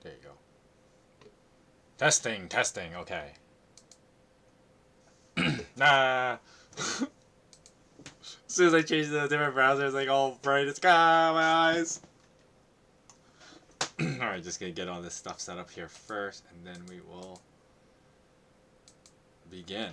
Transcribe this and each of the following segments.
There you go. Testing, testing, okay. Nah. As soon as I change to a different browser, it's like all bright. It's my eyes. Alright, just gonna get all this stuff set up here first, and then we will begin.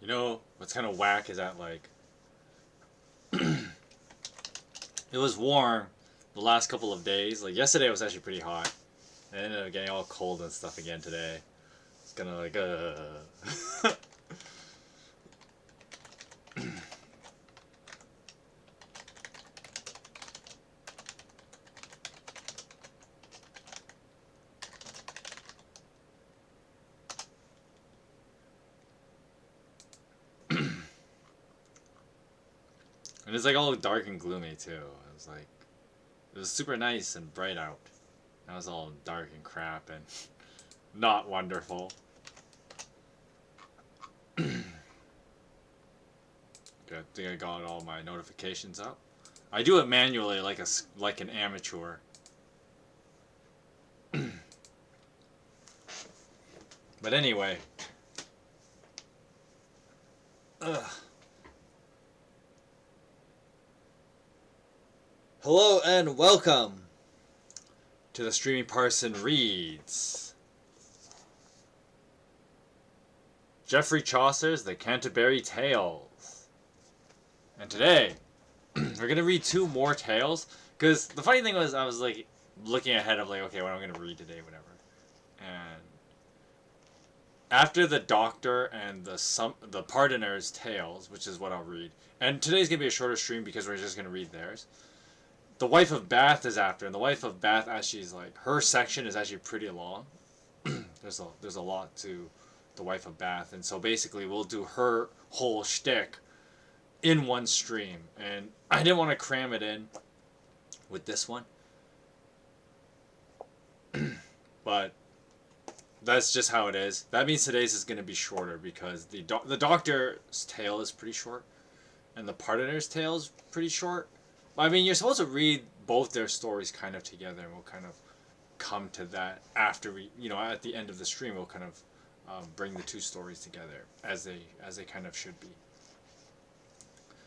You know, what's kind of whack is that, like, it was warm the last couple of days. Like, yesterday was actually pretty hot. And it ended up getting all cold and stuff again today. It's gonna, like, And it's, like, all dark and gloomy, too. It was, like, it was super nice and bright out. Now it's all dark and crap and not wonderful. Good thing I got all my notifications up. I do it manually like an amateur. But anyway. Ugh. Hello and welcome to the Streaming Parson Reads. Geoffrey Chaucer's The Canterbury Tales. And today, we're going to read 2 more tales. Because the funny thing was, I was like looking ahead of like, okay, what am I going to read today, whatever. And after the Doctor and the Pardoner's Tales, which is what I'll read. And today's going to be a shorter stream because we're just going to read theirs. The Wife of Bath is after, and the Wife of Bath actually is like, her section is actually pretty long. there's a lot to the Wife of Bath, and so basically we'll do her whole shtick in one stream, and I didn't want to cram it in with this one, but that's just how it is. That means today's is going to be shorter because the Doctor's tale is pretty short, and the Pardoner's tale is pretty short. I mean, you're supposed to read both their stories kind of together, and we'll kind of come to that after we, at the end of the stream, we'll kind of bring the 2 stories together as they kind of should be.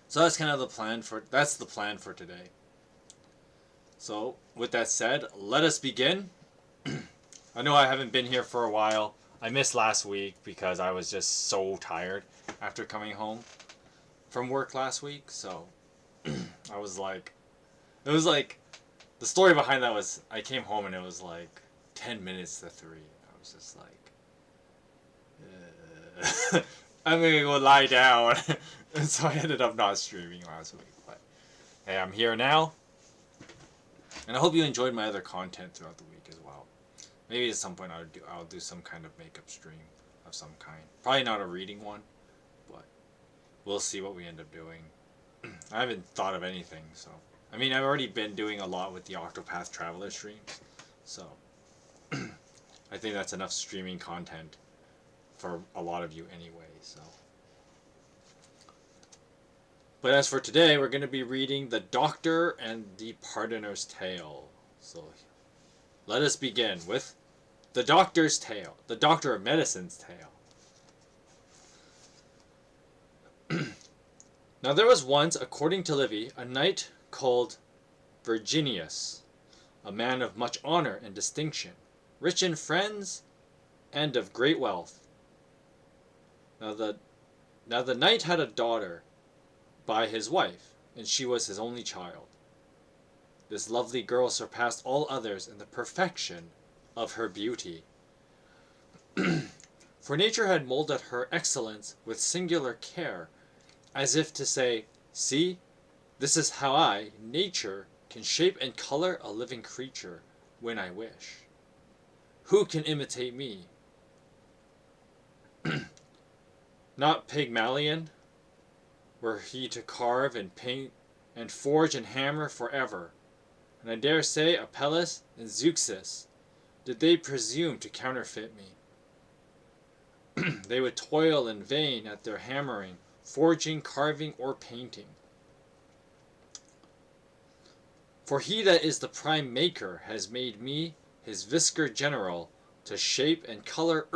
So that's kind of the plan for today. So with that said, let us begin. I know I haven't been here for a while. I missed last week because I was just so tired after coming home from work last week, so I was like, it was like, the story behind that was, I came home and it was like 10 minutes to 3. I was just like, I'm gonna go lie down. And so I ended up not streaming last week. But hey, I'm here now. And I hope you enjoyed my other content throughout the week as well. Maybe at some point I'll do some kind of makeup stream of some kind. Probably not a reading one, but we'll see what we end up doing. I haven't thought of anything, so. I mean, I've already been doing a lot with the Octopath Traveler streams, so. I think that's enough streaming content for a lot of you anyway, so. But as for today, we're going to be reading The Doctor and the Pardoner's Tale. So, let us begin with the doctor's tale, the doctor of medicine's tale. Now there was once, according to Livy, a knight called Virginius, a man of much honor and distinction, rich in friends and of great wealth. Now the knight had a daughter by his wife, and she was his only child. This lovely girl surpassed all others in the perfection of her beauty. For nature had molded her excellence with singular care, as if to say, see, this is how I, nature, can shape and color a living creature when I wish. Who can imitate me? Not Pygmalion, were he to carve and paint and forge and hammer forever, and I dare say Apelles and Zeuxis, did they presume to counterfeit me. They would toil in vain at their hammering, forging, carving, or painting. For he that is the prime maker has made me his vicar general to shape and color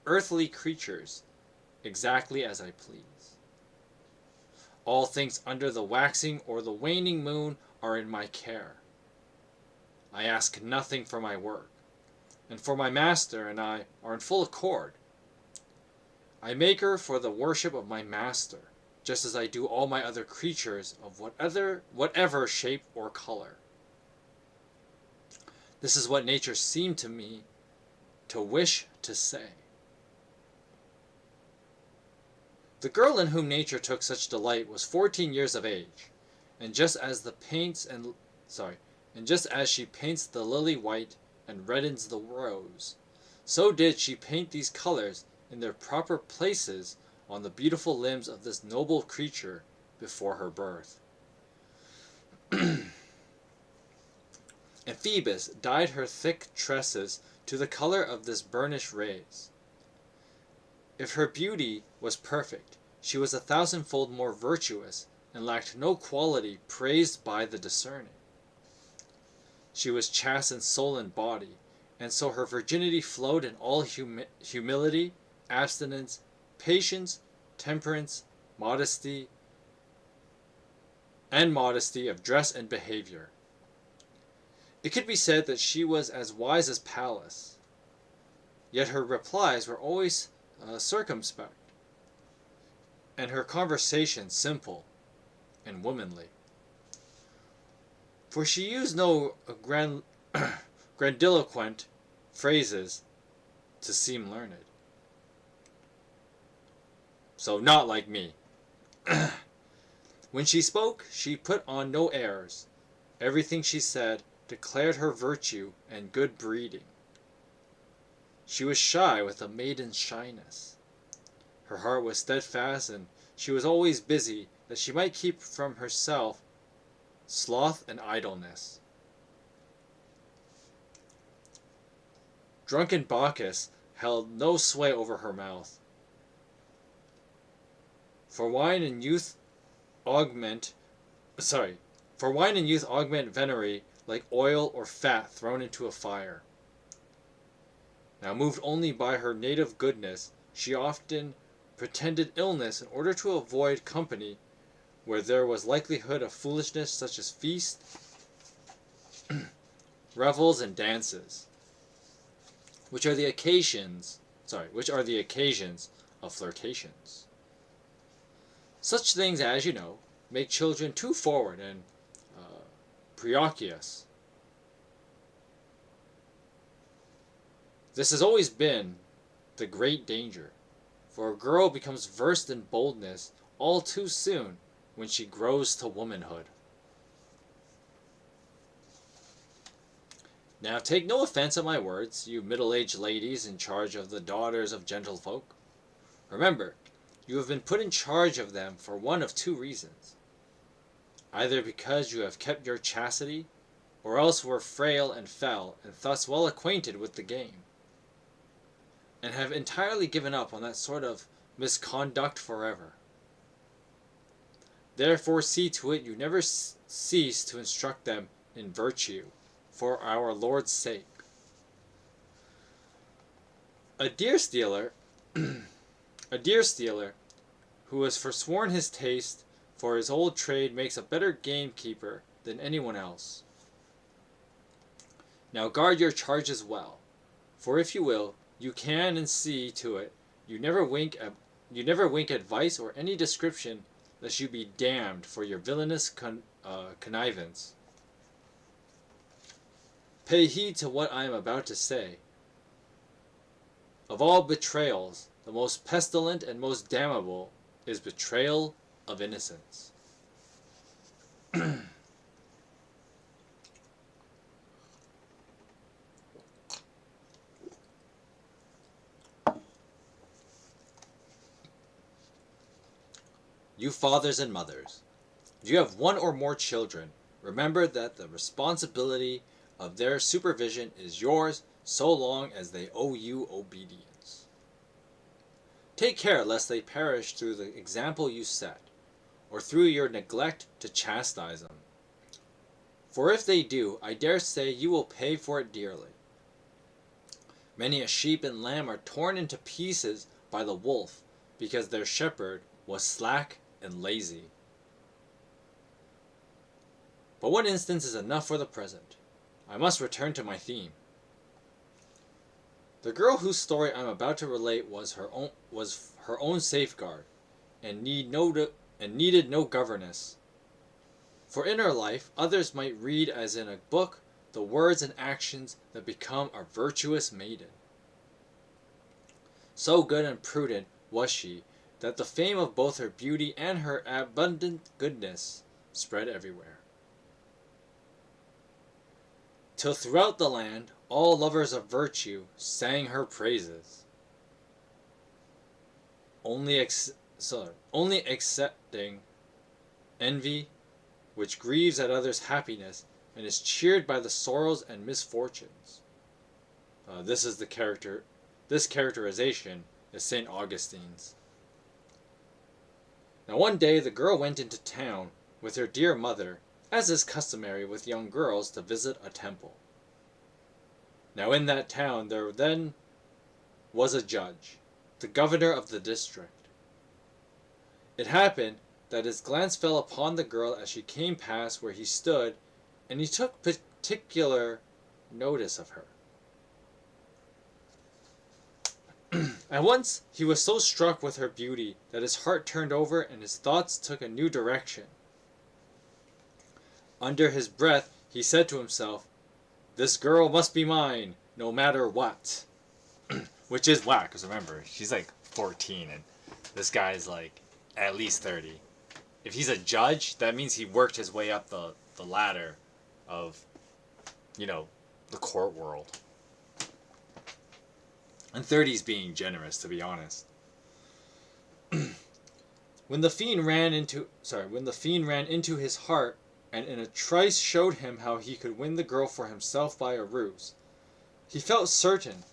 earthly creatures exactly as I please. All things under the waxing or the waning moon are in my care. I ask nothing for my work, and for my master and I are in full accord. I make her for the worship of my master, just as I do all my other creatures of whatever shape or color. This is what nature seemed to me to wish to say. The girl in whom nature took such delight was 14 years of age, and just as she paints the lily white and reddens the rose, so did she paint these colors in their proper places on the beautiful limbs of this noble creature before her birth. And Phoebus dyed her thick tresses to the color of this burnished rays. If her beauty was perfect, she was 1,000-fold more virtuous, and lacked no quality praised by the discerning. She was chaste in soul and body, and so her virginity flowed in all humility, abstinence, patience, temperance, modesty of dress and behavior. It could be said that she was as wise as Pallas, yet her replies were always circumspect, and her conversation simple and womanly. For she used no grandiloquent phrases to seem learned. So not like me. When she spoke, she put on no airs. Everything she said declared her virtue and good breeding. She was shy with a maiden's shyness. Her heart was steadfast, and she was always busy, that she might keep from herself sloth and idleness. Drunken Bacchus held no sway over her mouth. For wine and youth augment venery like oil or fat thrown into a fire. Now moved only by her native goodness, she often pretended illness in order to avoid company where there was likelihood of foolishness, such as feasts, revels, and dances, which are the occasions of flirtations. Such things, as you know, make children too forward and precocious. This has always been the great danger, for a girl becomes versed in boldness all too soon when she grows to womanhood. Now take no offense at my words, you middle-aged ladies in charge of the daughters of gentlefolk. Remember, you have been put in charge of them for one of two reasons. Either because you have kept your chastity, or else were frail and fell, and thus well acquainted with the game, and have entirely given up on that sort of misconduct forever. Therefore see to it you never cease to instruct them in virtue, for our Lord's sake. A deer stealer, a deer stealer, who has forsworn his taste for his old trade, makes a better gamekeeper than anyone else. Now guard your charges well, for if you will, you can and see to it you never wink advice or any description, lest you be damned for your villainous connivance. Pay heed to what I am about to say. Of all betrayals, the most pestilent and most damnable is betrayal of innocence. You fathers and mothers, if you have one or more children, remember that the responsibility of their supervision is yours so long as they owe you obedience. Take care lest they perish through the example you set, or through your neglect to chastise them. For if they do, I dare say you will pay for it dearly. Many a sheep and lamb are torn into pieces by the wolf because their shepherd was slack and lazy. But one instance is enough for the present. I must return to my theme. The girl whose story I am about to relate was her own safeguard, and needed no governess. For in her life, others might read as in a book the words and actions that become a virtuous maiden. So good and prudent was she that the fame of both her beauty and her abundant goodness spread everywhere, till throughout the land all lovers of virtue sang her praises, only excepting envy, which grieves at others' happiness and is cheered by the sorrows and misfortunes. This characterization is St. Augustine's. Now one day the girl went into town with her dear mother, as is customary with young girls, to visit a temple. Now in that town there then was a judge, the governor of the district. It happened that his glance fell upon the girl as she came past where he stood, and he took particular notice of her. At once he was so struck with her beauty that his heart turned over and his thoughts took a new direction. Under his breath he said to himself, "This girl must be mine, no matter what." Which is whack, because remember, she's like 14 and this guy's like at least 30. If he's a judge, that means he worked his way up the ladder of, the court world. And 30's being generous, to be honest. When the fiend ran into his heart, and in a trice showed him how he could win the girl for himself by a ruse, he felt certain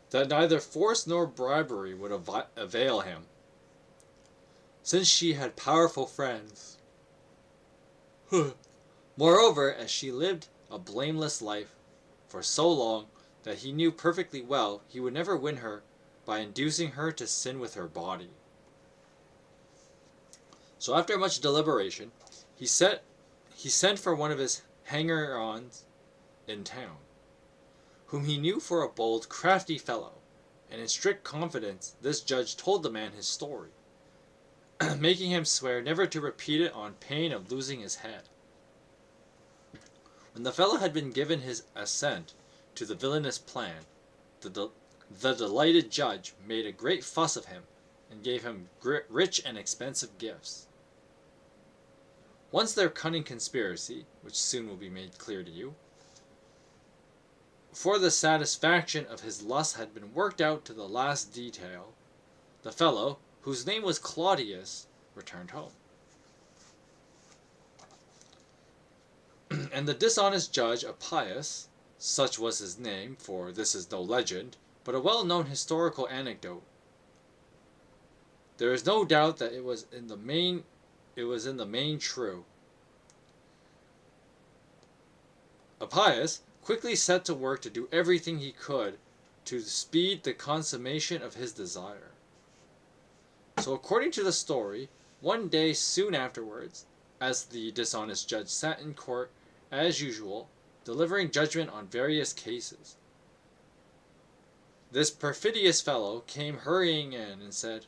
that neither force nor bribery would avail him, since she had powerful friends. Moreover, as she lived a blameless life for so long that he knew perfectly well he would never win her by inducing her to sin with her body. So after much deliberation, he sent for one of his hanger-ons in town, whom he knew for a bold, crafty fellow, and in strict confidence this judge told the man his story, making him swear never to repeat it on pain of losing his head. When the fellow had been given his assent to the villainous plan, the delighted judge made a great fuss of him and gave him rich and expensive gifts. Once their cunning conspiracy, which soon will be made clear to you, for the satisfaction of his lust had been worked out to the last detail, the fellow, whose name was Claudius, returned home. And the dishonest judge, Appius, such was his name, for this is no legend, but a well-known historical anecdote. There is no doubt that it was in the main true. Appius quickly set to work to do everything he could to speed the consummation of his desire. So according to the story, one day soon afterwards, as the dishonest judge sat in court as usual, delivering judgment on various cases, this perfidious fellow came hurrying in and said,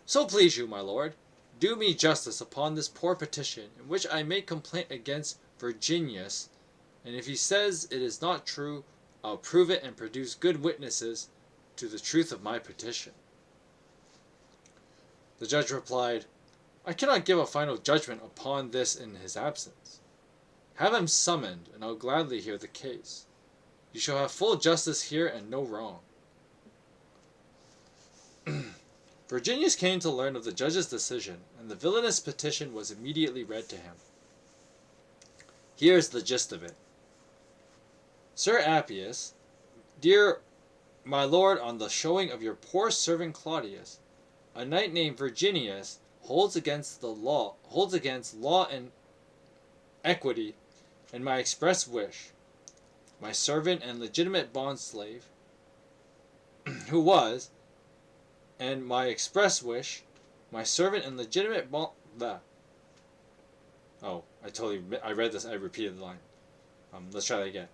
"So please you, my lord, do me justice upon this poor petition, in which I make complaint against Virginius, and if he says it is not true, I'll prove it and produce good witnesses to the truth of my petition." The judge replied, "I cannot give a final judgment upon this in his absence. Have him summoned, and I'll gladly hear the case. You shall have full justice here and no wrong." Virginius came to learn of the judge's decision, and the villainous petition was immediately read to him. Here is the gist of it. "Sir Appius, dear my lord, on the showing of your poor servant Claudius, a knight named Virginius holds against law and equity, and my express wish, my servant and legitimate bondslave, who was, and my express wish, my servant and legitimate I read this, I repeated the line. Let's try that again.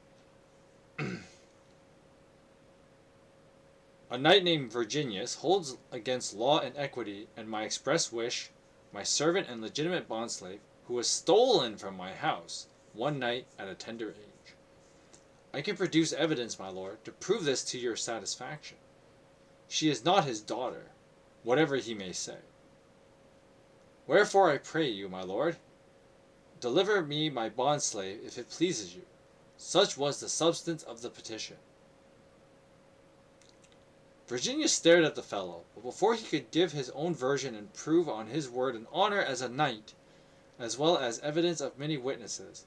A knight named Virginius holds against law and equity, and my express wish, my servant and legitimate bondslave, who was stolen from my house one night at a tender age. I can produce evidence, my lord, to prove this to your satisfaction. She is not his daughter, whatever he may say. Wherefore I pray you, my lord, deliver me my bondslave, if it pleases you." Such was the substance of the petition. Virginius stared at the fellow, but before he could give his own version and prove on his word and honor as a knight, as well as evidence of many witnesses,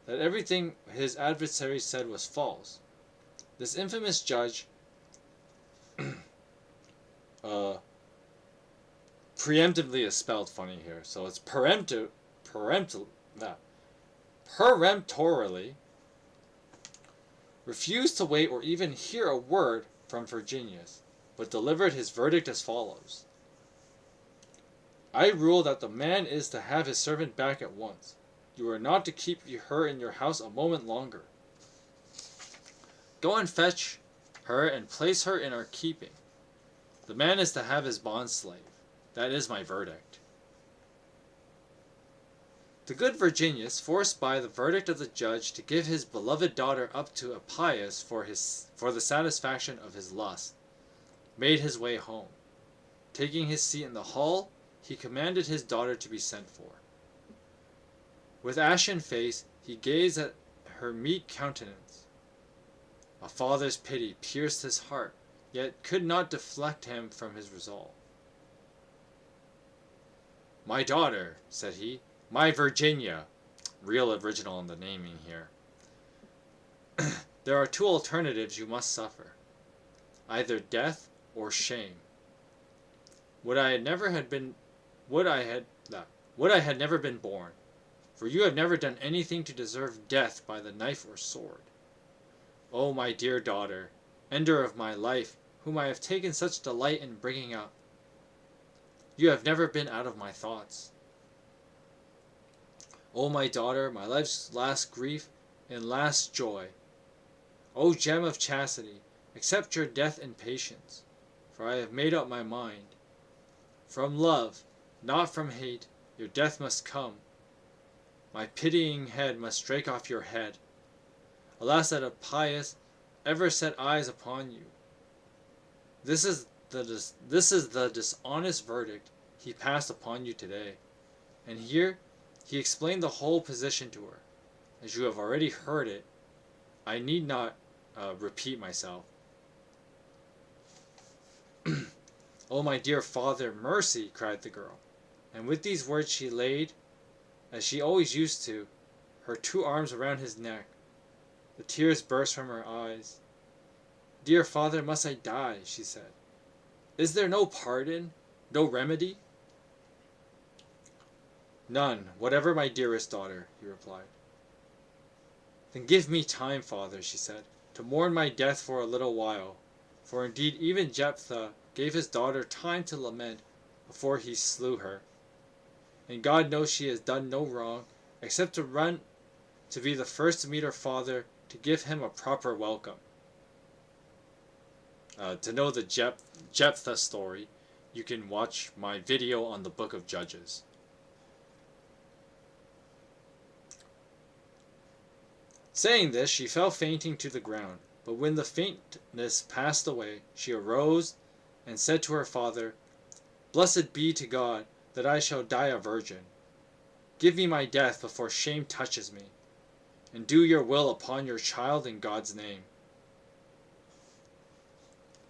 that everything his adversary said was false, this infamous judge preemptively is spelled funny here, so it's peremptorily refused to wait or even hear a word from Virginius, but delivered his verdict as follows: "I rule that the man is to have his servant back at once. You are not to keep her in your house a moment longer. Go and fetch her and place her in our keeping. The man is to have his bondslave. That is my verdict." The good Virginius, forced by the verdict of the judge to give his beloved daughter up to Appius for the satisfaction of his lust, made his way home. Taking his seat in the hall, he commanded his daughter to be sent for. With ashen face, he gazed at her meek countenance. A father's pity pierced his heart, yet could not deflect him from his resolve. "My daughter," said he, "my Virginia," real original in the naming here, "there are two alternatives you must suffer, either death or shame. Would I had never been born, for you have never done anything to deserve death by the knife or sword. Oh, my dear daughter, ender of my life, whom I have taken such delight in bringing up, you have never been out of my thoughts. Oh, my daughter, my life's last grief and last joy. O gem of chastity, accept your death in patience, for I have made up my mind. From love, not from hate, your death must come. My pitying head must strike off your head. Alas that Appius ever set eyes upon you. This is the dishonest verdict he passed upon you today." And here he explained the whole position to her. As you have already heard it, I need not repeat myself. "Oh, my dear father, mercy!" cried the girl. And with these words she laid, as she always used to, her two arms around his neck. The tears burst from her eyes. "Dear father, must I die?" she said. "Is there no pardon, no remedy?" "None, whatever, my dearest daughter," he replied. "Then give me time, father," she said, "to mourn my death for a little while. For indeed even Jephthah gave his daughter time to lament before he slew her. And God knows she has done no wrong, except to run to be the first to meet her father, to give him a proper welcome. To know the Jephthah story, you can watch my video on the Book of Judges. Saying this, she fell fainting to the ground. But when the faintness passed away, she arose and said to her father, Blessed be to God that I shall die a virgin. Give me my death before shame touches me, and do your will upon your child in God's name.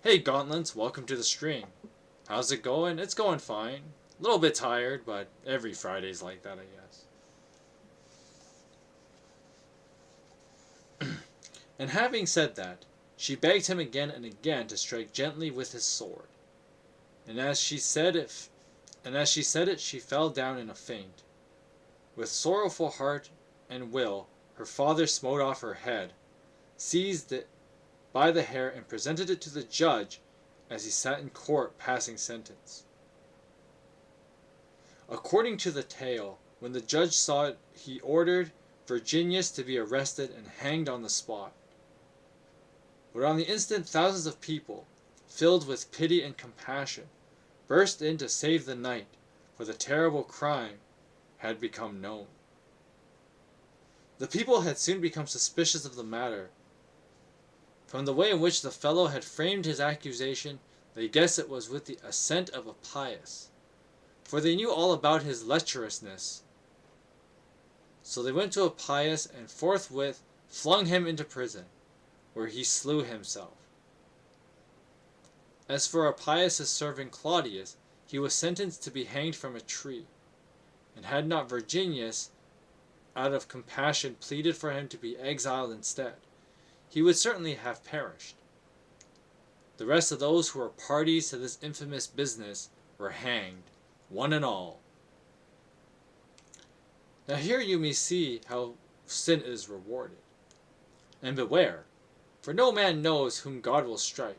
Hey Gauntlets, welcome to the stream. How's it going? It's going fine. A little bit tired, but every Friday's like that, I guess. And having said that, she begged him again and again to strike gently with his sword. And as she said it, she fell down in a faint. With sorrowful heart and will, her father smote off her head, seized it by the hair, and presented it to the judge as he sat in court passing sentence. According to the tale, when the judge saw it, he ordered Virginius to be arrested and hanged on the spot. But on the instant thousands of people, filled with pity and compassion, burst in to save the knight, for the terrible crime had become known. The people had soon become suspicious of the matter. From the way in which the fellow had framed his accusation, they guessed it was with the assent of Appius, for they knew all about his lecherousness. So they went to Appius and forthwith flung him into prison, where he slew himself. As for Appius' servant Claudius, he was sentenced to be hanged from a tree, and had not Virginius, out of compassion, pleaded for him to be exiled instead, he would certainly have perished. The rest of those who were parties to this infamous business were hanged, one and all. Now here you may see how sin is rewarded. And beware, for no man knows whom God will strike,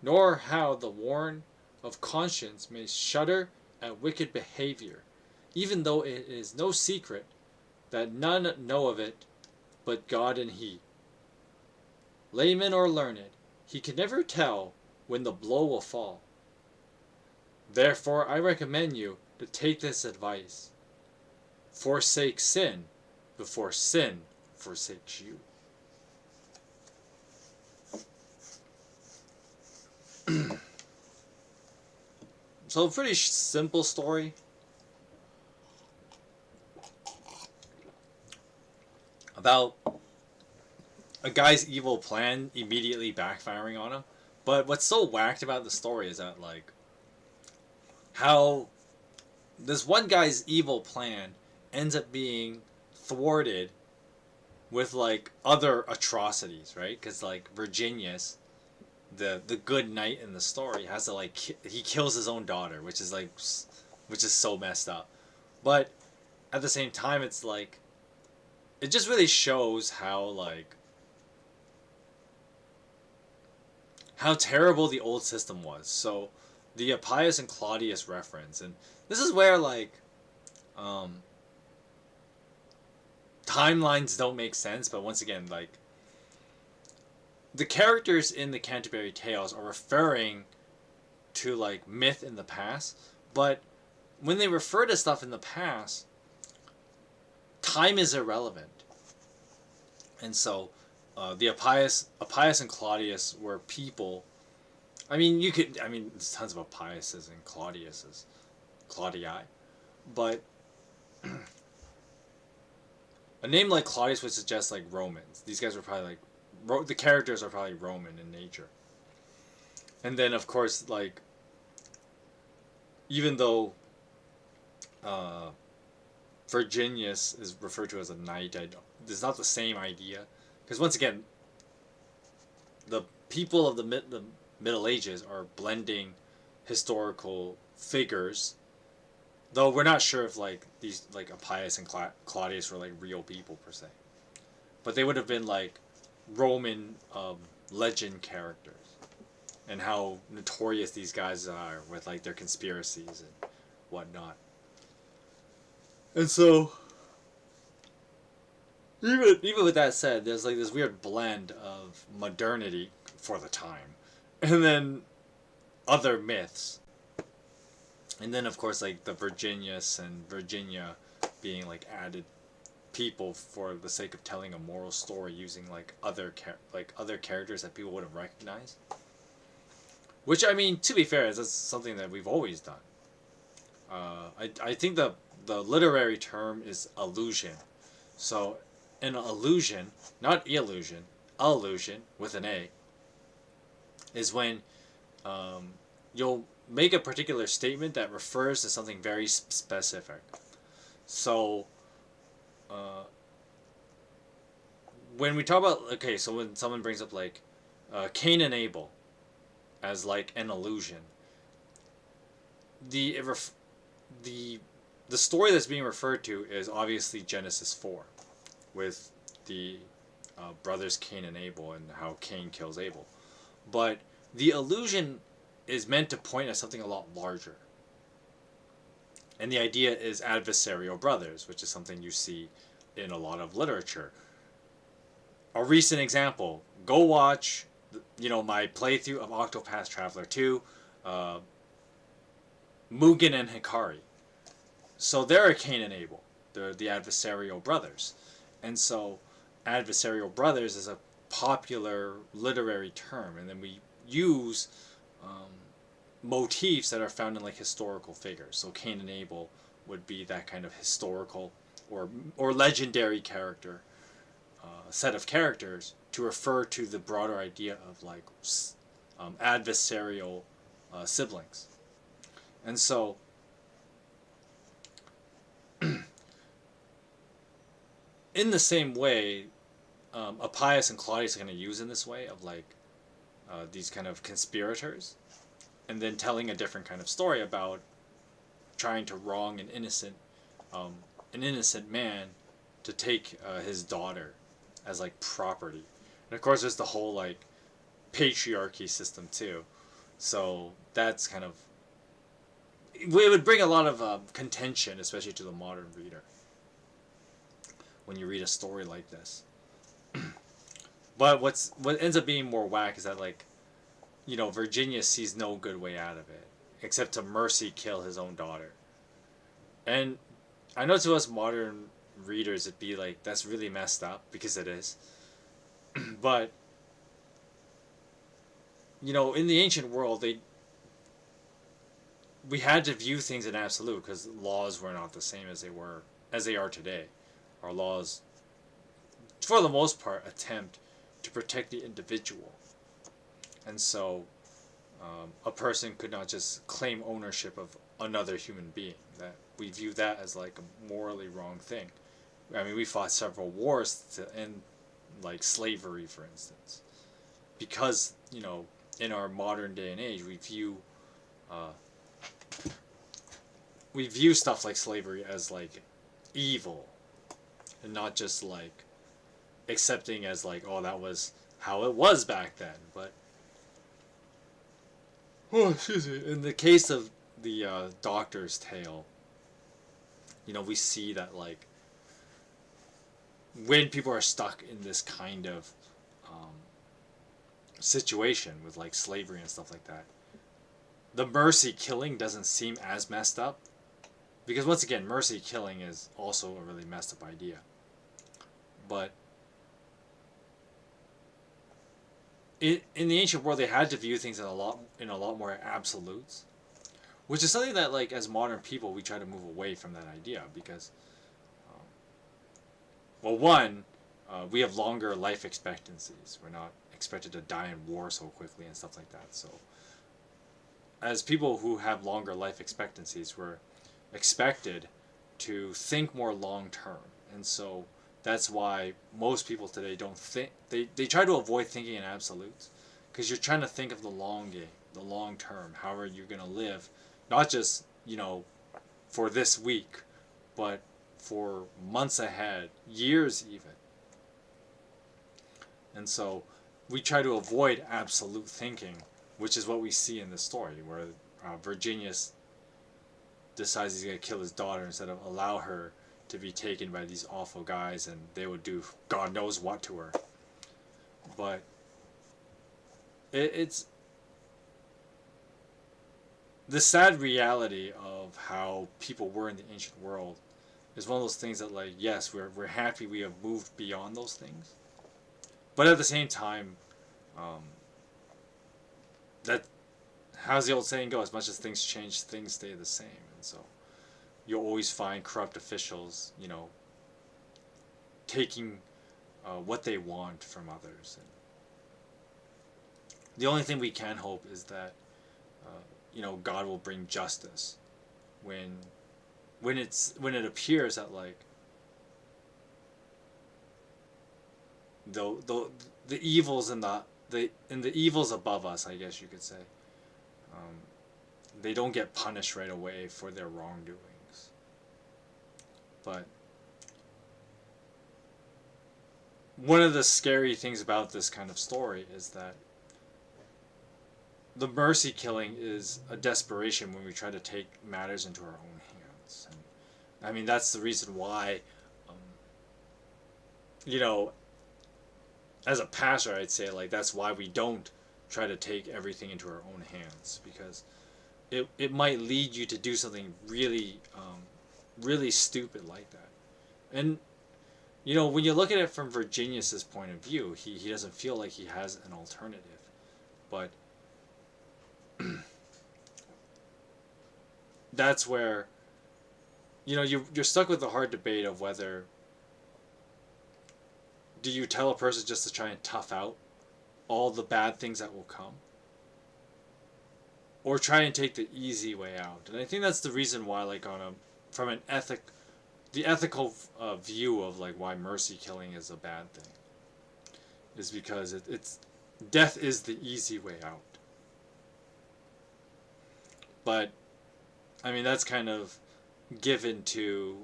nor how the worn of conscience may shudder at wicked behavior, even though it is no secret that none know of it but God and he. Layman or learned, he can never tell when the blow will fall. Therefore I recommend you to take this advice. Forsake sin before sin forsakes you. So, a pretty simple story. About a guy's evil plan immediately backfiring on him. But what's so whacked about the story is that, like, how this one guy's evil plan ends up being thwarted with, like, other atrocities, right? Because, like, Virginius, the good knight in the story, has to, like, he kills his own daughter, which is so messed up. But at the same time, it's like, it just really shows how, like, how terrible the old system was. So the Appius and Claudius reference, and this is where, like, timelines don't make sense, but once again, like, the characters in the Canterbury Tales are referring to, like, myth in the past, but when they refer to stuff in the past, time is irrelevant. And so the Appius and Claudius were people. I mean, there's tons of Appiuses and Claudii, but a name like Claudius would suggest, like, Romans. These guys were probably, like, the characters are probably Roman in nature. And then, of course, like, even though Virginius is referred to as a knight, it's not the same idea. Because once again, the people of the Middle Ages are blending historical figures, though we're not sure if, like, these, like, Appius and Claudius were, like, real people per se, but they would have been, like, Roman legend characters. and how notorious these guys are with like their conspiracies and whatnot. And so, even with that said, there's like this weird blend of modernity for the time, and then other myths, and then of course like the Virginius and Virginia being like added people for the sake of telling a moral story using like other characters that people wouldn't recognize. Which, I mean, to be fair, is something that we've always done. I think the literary term is allusion. So, an allusion, not illusion, allusion with an A, is when you'll make a particular statement that refers to something very specific. So, when we talk about, okay, so when someone brings up like Cain and Abel as like an allusion, the the story that's being referred to is obviously Genesis 4, with the brothers Cain and Abel and how Cain kills Abel. But the allusion is meant to point at something a lot larger. And the idea is adversarial brothers, which is something you see in a lot of literature. A recent example, go watch, my playthrough of Octopath Traveler 2, Mugen and Hikari. So they're Cain and Abel. They're the adversarial brothers. And so adversarial brothers is a popular literary term, and then we use motifs that are found in like historical figures. So Cain and Abel would be that kind of historical or legendary character, set of characters to refer to the broader idea of like adversarial siblings. And so in the same way, Appius and Claudius are going to use in this way of like these kind of conspirators, and then telling a different kind of story about trying to wrong an innocent man to take his daughter as like property. And of course, there's the whole like patriarchy system too. So that's kind of, it would bring a lot of contention, especially to the modern reader, when you read a story like this. But what ends up being more whack is that like, Virginia sees no good way out of it except to mercy kill his own daughter. And I know to us modern readers it'd be like, that's really messed up, because it is. But in the ancient world, we had to view things in absolute, because laws were not the same as they are today. Our laws, for the most part, attempt to protect the individual, and so a person could not just claim ownership of another human being. That we view that as like a morally wrong thing. I mean, we fought several wars to end like slavery, for instance, because in our modern day and age we view stuff like slavery as like evil, and not just like accepting as like, oh, that was how it was back then. But excuse me, in the case of the Doctor's Tale, we see that like when people are stuck in this kind of situation with like slavery and stuff like that, the mercy killing doesn't seem as messed up, because once again, mercy killing is also a really messed up idea. But in the ancient world, they had to view things in a lot more absolutes, which is something that like as modern people we try to move away from that idea, because we have longer life expectancies. We're not expected to die in war so quickly and stuff like that. So as people who have longer life expectancies, we're expected to think more long term. And so that's why most people today don't think, they try to avoid thinking in absolutes, because you're trying to think of the long game, the long term. How are you going to live, not just for this week, but for months ahead, years even. And so we try to avoid absolute thinking which is what we see in the story, where Virginius decides he's going to kill his daughter instead of allow her to be taken by these awful guys, and they would do God knows what to her. But it's the sad reality of how people were in the ancient world is one of those things that, like, yes, we're happy we have moved beyond those things, but at the same time, that, how's the old saying go? As much as things change, things stay the same, and so you'll always find corrupt officials, you know, taking what they want from others. And the only thing we can hope is that, you know, God will bring justice when it appears that, like, the evils and the evils above us, I guess you could say, they don't get punished right away for their wrongdoings. But one of the scary things about this kind of story is that the mercy killing is a desperation when we try to take matters into our own hands. And I mean, that's the reason why, you know, as a pastor, I'd say, like, that's why we don't try to take everything into our own hands, because it might lead you to do something really, really stupid like that. And, you know, when you look at it from Virginius's point of view, he doesn't feel like he has an alternative. But that's where, you know, you're stuck with the hard debate of whether do you tell a person just to try and tough out all the bad things that will come, or try and take the easy way out. And I think that's the reason why, like, from an ethical view of, like, why mercy killing is a bad thing, is because it's death is the easy way out. But I mean, that's kind of given to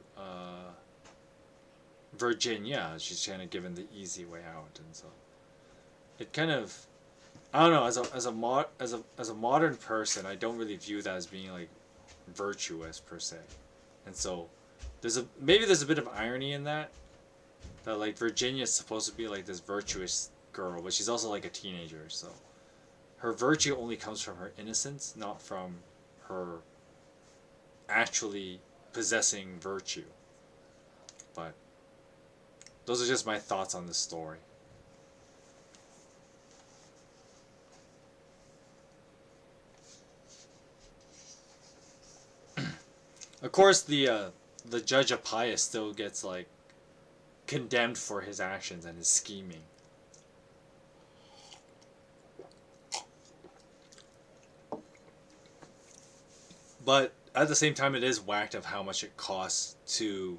Virginia. She's kind of given the easy way out, and so it kind of, I don't know, as a modern person, I don't really view that as being, like, virtuous per se. And so maybe there's a bit of irony in that like Virginia's supposed to be like this virtuous girl, but she's also like a teenager, so her virtue only comes from her innocence, not from her actually possessing virtue. But those are just my thoughts on this story. Of course, the Judge Appius still gets, like, condemned for his actions and his scheming. But at the same time, it is whacked of how much it costs to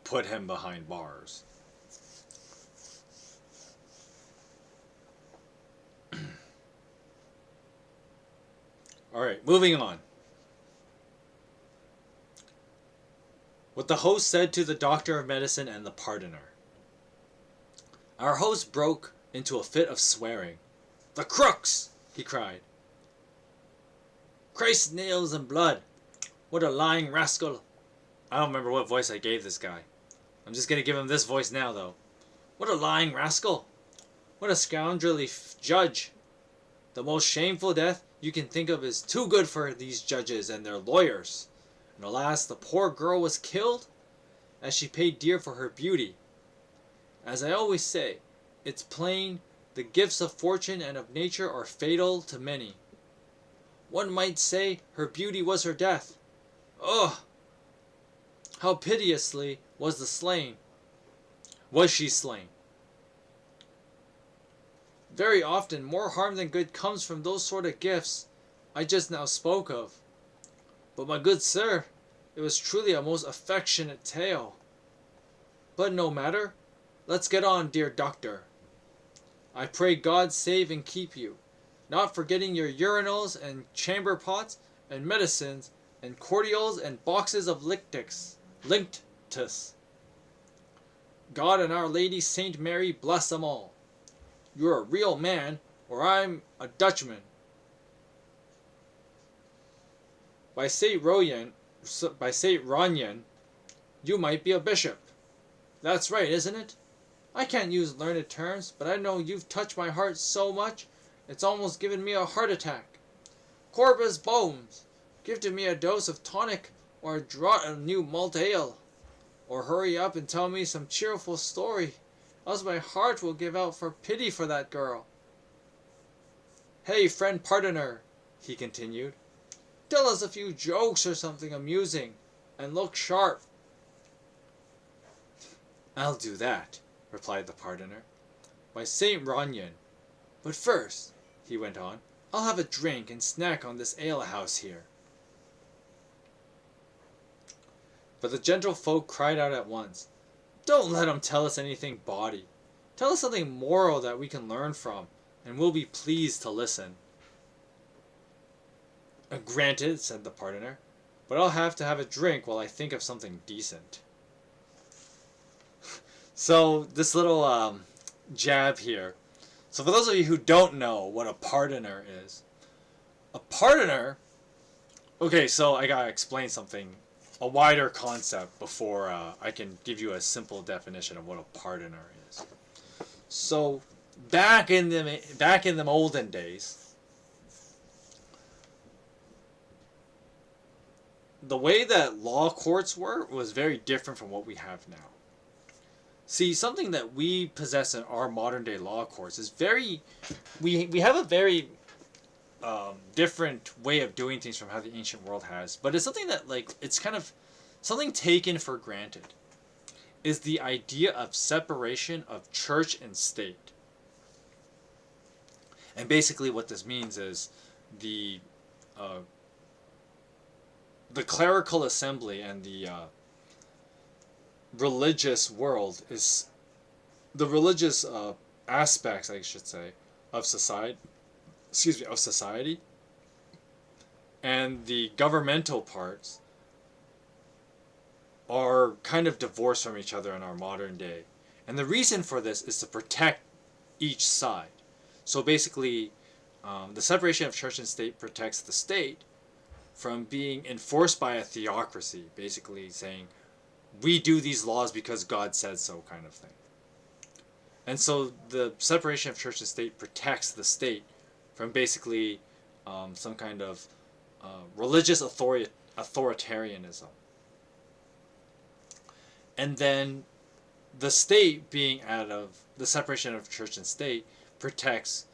put him behind bars. Alright, moving on. What the host said to the doctor of medicine and the pardoner. Our host broke into a fit of swearing. "The crooks!" he cried. "Christ's nails and blood! What a lying rascal!" I don't remember what voice I gave this guy. I'm just going to give him this voice now, though. "What a lying rascal! What a scoundrelly judge! The most shameful death you can think of is too good for these judges and their lawyers. And alas, the poor girl was killed, as she paid dear for her beauty. As I always say, it's plain the gifts of fortune and of nature are fatal to many. One might say her beauty was her death. Ugh! How piteously was she slain? Very often more harm than good comes from those sort of gifts I just now spoke of. But my good sir, it was truly a most affectionate tale. But no matter, let's get on, dear doctor. I pray God save and keep you, not forgetting your urinals and chamber pots and medicines and cordials and boxes of linctus. God and Our Lady Saint Mary bless them all. You're a real man, or I'm a Dutchman, By Saint Ranyan, you might be a bishop. That's right, isn't it? I can't use learned terms, but I know you've touched my heart so much, it's almost given me a heart attack. Corpus bones! Give to me a dose of tonic, or a draught of new malt ale. Or hurry up and tell me some cheerful story, else my heart will give out for pity for that girl. Hey, friend pardoner, he continued, tell us a few jokes or something amusing, and look sharp. I'll do that, replied the pardoner, by Saint Ranyan. But first, he went on, I'll have a drink and snack on this alehouse here. But the gentlefolk cried out at once, Don't let him tell us anything bawdy. Tell us something moral that we can learn from, and we'll be pleased to listen. Granted, said the pardoner, but I'll have to have a drink while I think of something decent. So, this little jab here. So for those of you who don't know what a pardoner is, a pardoner, okay, so I gotta explain something, a wider concept before I can give you a simple definition of what a pardoner is. So back in them olden days, the way that law courts were was very different from what we have now. See, something that we possess in our modern day law courts is we have a very different way of doing things from how the ancient world has, but it's something that, like, it's kind of something taken for granted, is the idea of separation of church and state. And basically what this means is the clerical assembly and the religious world is the religious aspects, I should say, of society. Of society, and the governmental parts are kind of divorced from each other in our modern day. And the reason for this is to protect each side. So basically, the separation of church and state protects the state from being enforced by a theocracy, basically saying, we do these laws because God said so, kind of thing. And so the separation of church and state protects the state from basically some kind of religious authoritarianism. And then the state, being out of the separation of church and state, protects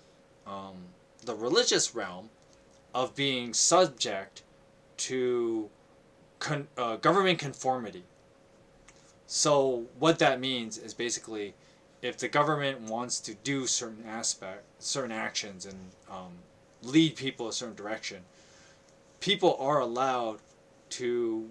the religious realm of being subject to government conformity. So what that means is basically, if the government wants to do certain actions and lead people a certain direction, people are allowed to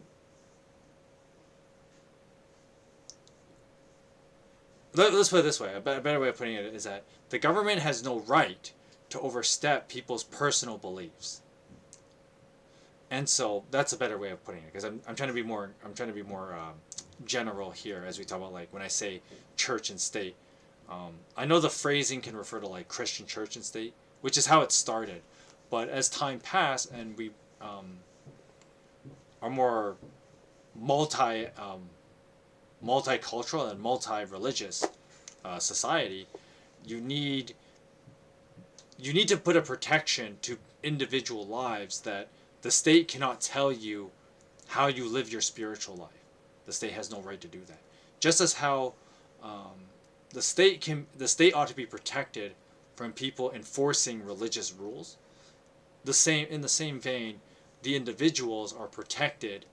let's put it this way. A better way of putting it is that the government has no right to overstep people's personal beliefs. And so that's a better way of putting it, because I'm trying to be more general here as we talk about, like, when I say church and state. I know the phrasing can refer to, like, Christian church and state, which is how it started. But as time passed and we are more multicultural and multi-religious society, you need to put a protection to individual lives that the state cannot tell you how you live your spiritual life. The state has no right to do that. Just as how the state ought to be protected from people enforcing religious rules. In the same vein, the individuals are protected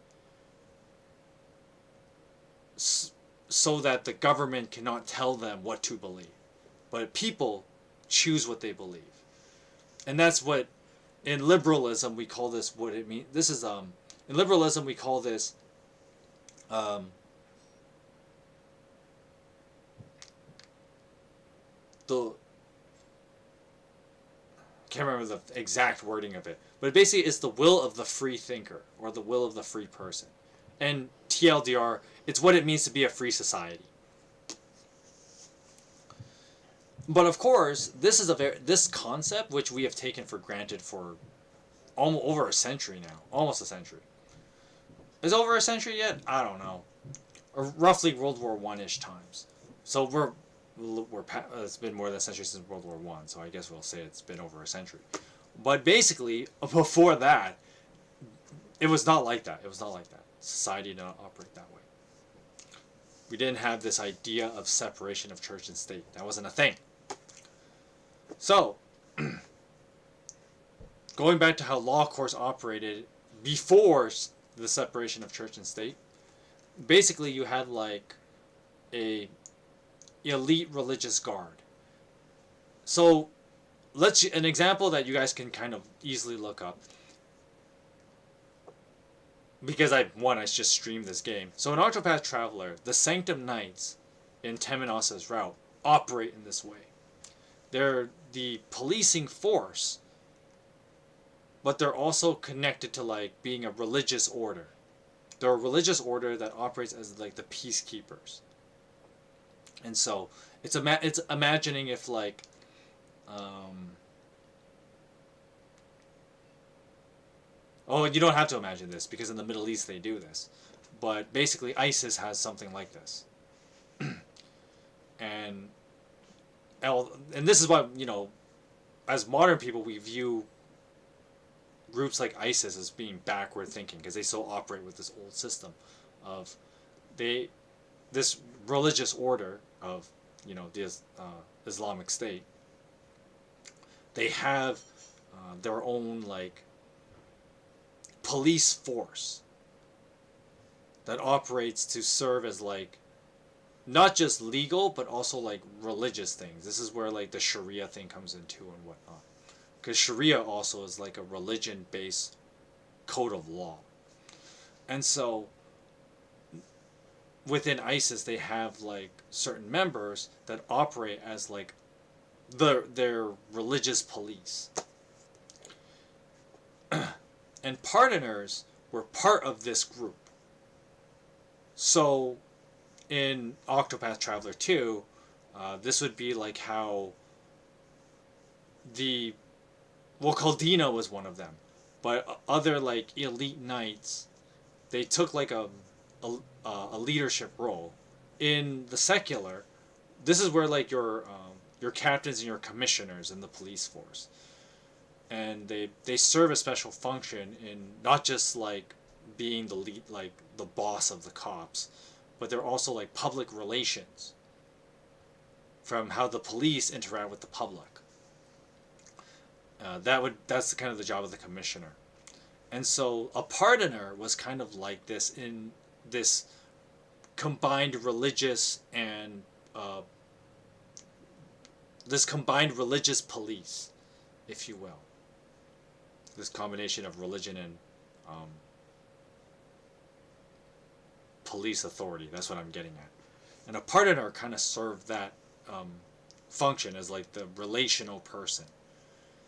so that the government cannot tell them what to believe, but people choose what they believe. And that's what, in liberalism, we call this, what it means. This is in liberalism we call this can't remember the exact wording of it, but basically it's the will of the free thinker, or the will of the free person. And TLDR, it's what it means to be a free society. But of course, this concept, which we have taken for granted for almost over a century now, almost a century. Is it over a century yet? I don't know. Or roughly World War One-ish times. So it's been more than a century since World War One. So I guess we'll say it's been over a century. But basically, before that, it was not like that. It was not like that. Society did not operate that way. We didn't have this idea of separation of church and state. That wasn't a thing. So, going back to how law courts operated before the separation of church and state, basically you had like a elite religious guard. So, an example that you guys can kind of easily look up, because I just streamed this game. So in Octopath Traveler, the Sanctum Knights in Temenos's route operate in this way. They're the policing force, but they're also connected to like being a religious order. They're a religious order that operates as like the peacekeepers. And so it's imagining if like oh, you don't have to imagine this because in the Middle East they do this. But basically ISIS has something like this. and this is why, as modern people we view groups like ISIS as being backward thinking because they still operate with this old system of this religious order of the Islamic State. They have their own like police force that operates to serve as like not just legal but also like religious things. This is where like the Sharia thing comes into and whatnot, because Sharia also is like a religion based code of law. And so within ISIS they have like certain members that operate as like their religious police. And pardoners were part of this group. So in Octopath Traveler 2, this would be like how Caldina was one of them, but other like elite knights, they took like a leadership role. In the secular, this is where like your captains and your commissioners in the police force, and they serve a special function in not just like being the lead, like the boss of the cops, but they're also like public relations from how the police interact with the public. That's kind of the job of the commissioner. And so a pardoner was kind of like this in this combined religious and this combined religious police, if you will. This combination of religion and police authority. That's what I'm getting at. And a pardoner kind of served that function as like the relational person.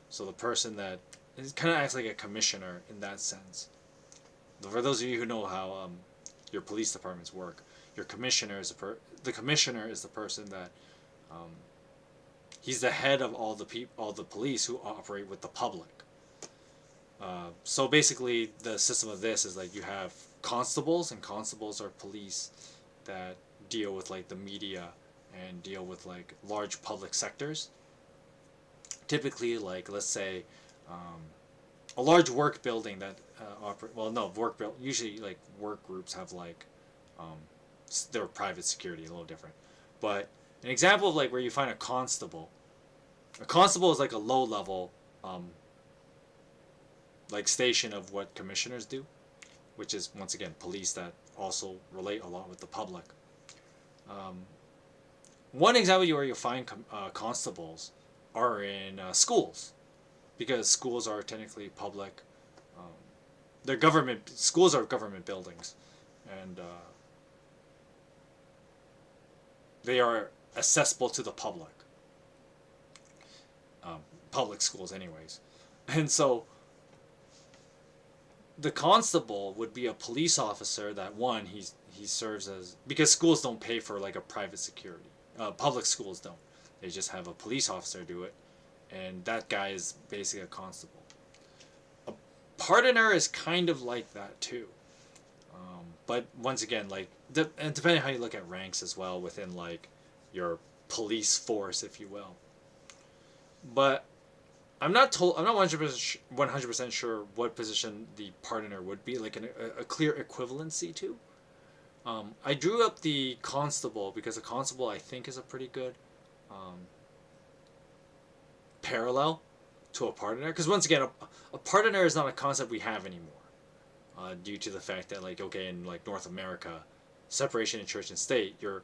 So the person that kind of acts like a commissioner in that sense. For those of you who know how your police departments work, your commissioner is the commissioner is the person that he's the head of all the police who operate with the public. So basically the system of this is like you have constables, and constables are police that deal with like the media and deal with like large public sectors. Typically, like let's say a large work building that usually like work groups have like their private security, a little different. But an example of like where you find a constable is like a low level like station of what commissioners do, which is once again police that also relate a lot with the public. One example where you'll find constables are in schools, because schools are technically public. They're government. Schools are government buildings, and they are accessible to the public. Public schools, anyways, and so the constable would be a police officer that he serves as, because schools don't pay for like a private security. Public schools don't. They just have a police officer do it, and that guy is basically a constable. pardoner is kind of like that too. But once again, like, and depending on how you look at ranks as well within like your police force, if you will. But I'm not 100% sure what position the pardoner would be, like a clear equivalency to. I drew up the constable because a constable I think is a pretty good parallel to a pardoner. Because once again, a pardoner is not a concept we have anymore. Due to the fact that, like, okay, in like North America, separation in church and state, you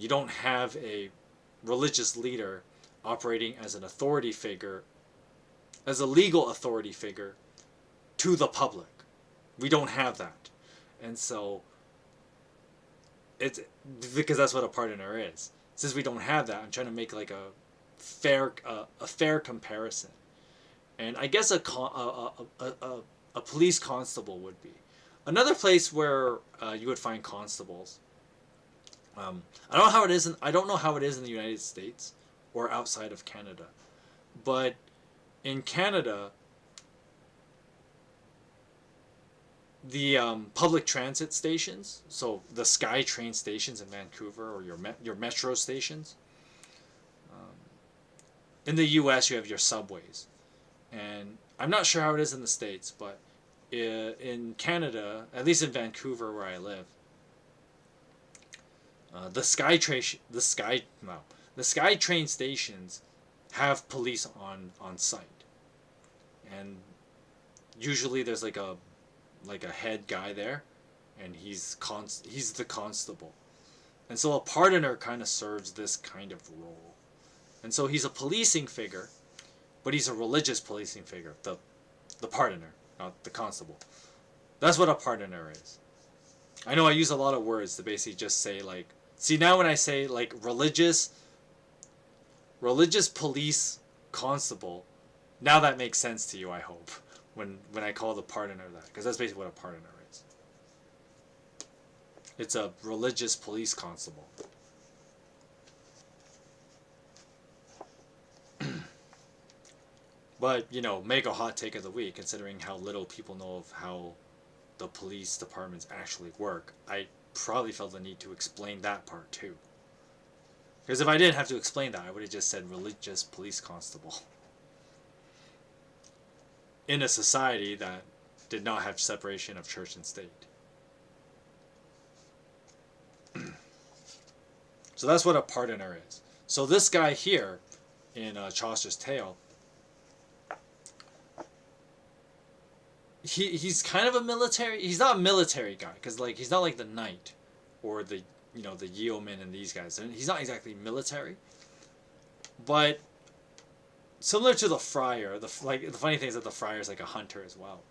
don't have a religious leader operating as an authority figure, as a legal authority figure to the public. We don't have that, and so it's because that's what a pardoner is. Since we don't have that, I'm trying to make like a fair comparison, and I guess a police constable would be another place where you would find constables. I don't know how it is. I don't know how it is in the United States or outside of Canada, but in Canada, the public transit stations, so the Sky train stations in Vancouver, or your metro stations. In the U.S., you have your subways, and I'm not sure how it is in the States, but in Canada, at least in Vancouver where I live, the Sky train stations have police on site, and usually there's like a head guy there, and he's the constable, and so a pardoner kind of serves this kind of role, and so he's a policing figure, but he's a religious policing figure, the pardoner, not the constable. That's what a pardoner is. I know I use a lot of words to basically just say, like, see, now when I say like religious police constable, now that makes sense to you, I hope, when I call the pardoner that, because that's basically what a pardoner is. It's a religious police constable. But, you know, mega hot take of the week, considering how little people know of how the police departments actually work, I probably felt the need to explain that part too. Because if I didn't have to explain that, I would have just said religious police constable. In a society that did not have separation of church and state. So that's what a pardoner is. So this guy here, in Chaucer's tale, he's kind of a military. He's not a military guy, because like he's not like the knight or the the yeoman and these guys. And he's not exactly military, but similar to the friar. The funny thing is that the friar is like a hunter as well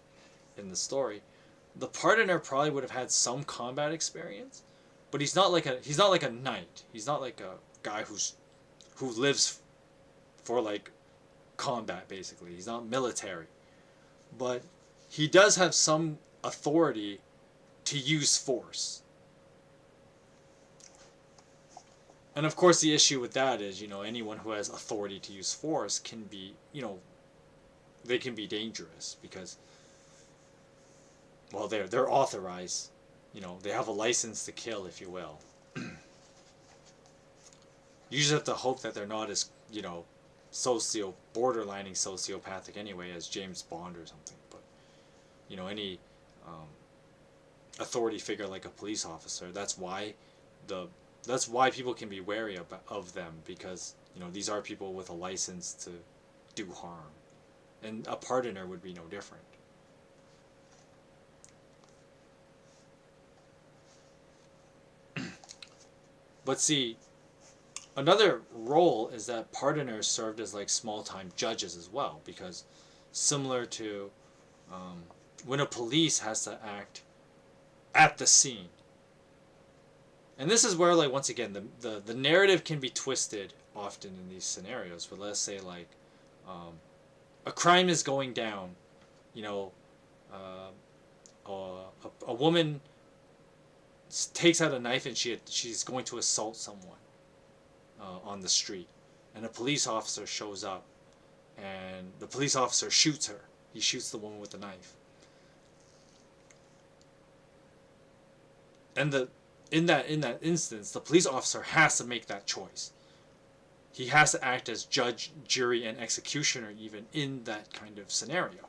in the story. The pardoner probably would have had some combat experience, but he's not like a knight. He's not like a guy who lives for like combat, basically. He's not military, but he does have some authority to use force. And of course the issue with that is, anyone who has authority to use force can be, they can be dangerous because, well, they're authorized, they have a license to kill, if you will. You just have to hope that they're not as, borderlining sociopathic anyway as James Bond or something. But, any authority figure like a police officer, that's why people can be wary of them, because these are people with a license to do harm, and a pardoner would be no different. But see, another role is that pardoners served as like small-time judges as well, because similar to when a police has to act at the scene. And this is where, like, once again, the narrative can be twisted often in these scenarios. But let's say, like, a crime is going down, a woman takes out a knife and she's going to assault someone on the street, and a police officer shows up, and the police officer shoots her. He shoots the woman with the knife. And in that instance, the police officer has to make that choice. He has to act as judge, jury, and executioner even in that kind of scenario.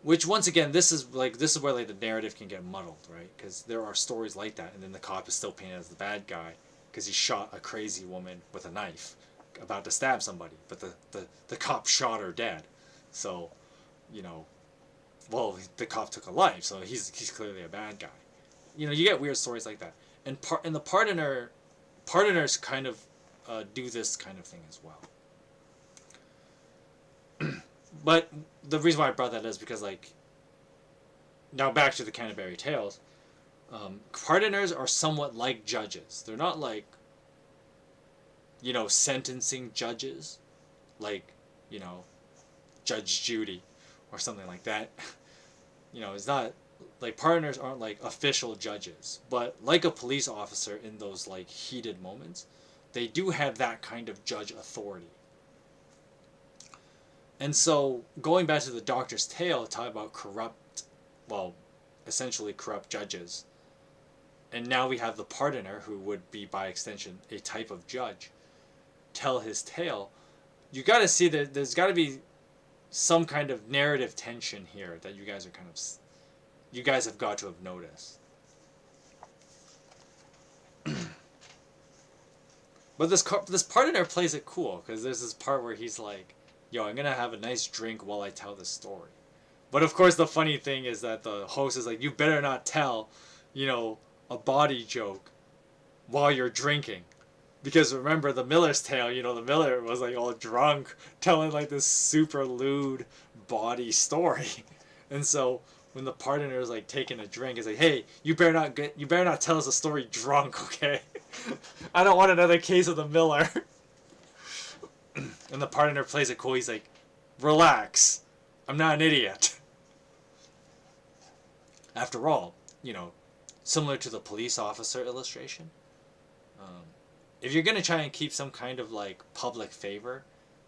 Which, once again, this is where like the narrative can get muddled, right? Because there are stories like that, and then the cop is still painted as the bad guy because he shot a crazy woman with a knife, about to stab somebody, but the cop shot her dead. So, you know, well, the cop took a life, so he's clearly a bad guy. You know, you get weird stories like that, and the pardoners kind of do this kind of thing as well. But the reason why I brought that is because, like, now back to the Canterbury Tales, pardoners are somewhat like judges. They're not like, you know, sentencing judges, like, you know, Judge Judy or something like that. You know, it's not like, pardoners aren't like official judges, but like a police officer in those like heated moments, they do have that kind of judge authority. And so, going back to the Doctor's Tale, talk about essentially corrupt judges. And now we have the pardoner, who would be, by extension, a type of judge, tell his tale. You got to see that there's got to be some kind of narrative tension here that you guys have got to have noticed. But this pardoner plays it cool, because there's this part where he's like, yo, I'm gonna have a nice drink while I tell this story. But of course the funny thing is that the host is like, you better not tell, you know, a body joke while you're drinking. Because remember the Miller's Tale, you know, the Miller was like all drunk, telling like this super lewd body story. And so when the pardoner is like taking a drink, it's like, hey, you better not tell us a story drunk, okay? I don't want another case of the Miller. And the pardoner plays it cool. He's like, relax, I'm not an idiot. After all, you know, similar to the police officer illustration, if you're going to try and keep some kind of like public favor,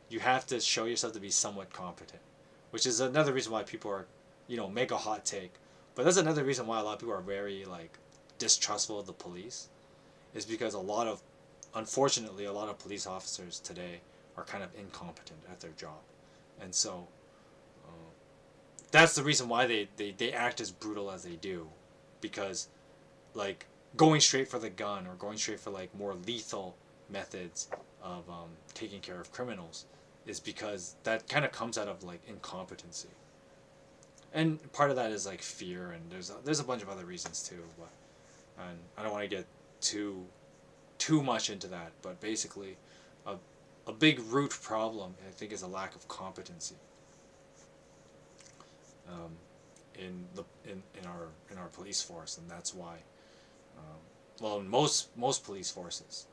you have to show yourself to be somewhat competent. Which is another reason why people are, you know, make a hot take. But that's another reason why a lot of people are very like distrustful of the police. Is because unfortunately, a lot of police officers today are kind of incompetent at their job. And so that's the reason why they act as brutal as they do. Because, like, going straight for the gun or going straight for like more lethal methods of taking care of criminals is because that kind of comes out of like incompetency. And part of that is like fear, and there's a bunch of other reasons too, but and I don't want to get too much into that, but basically a big root problem, I think, is a lack of competency in our police force, and that's why in most police forces.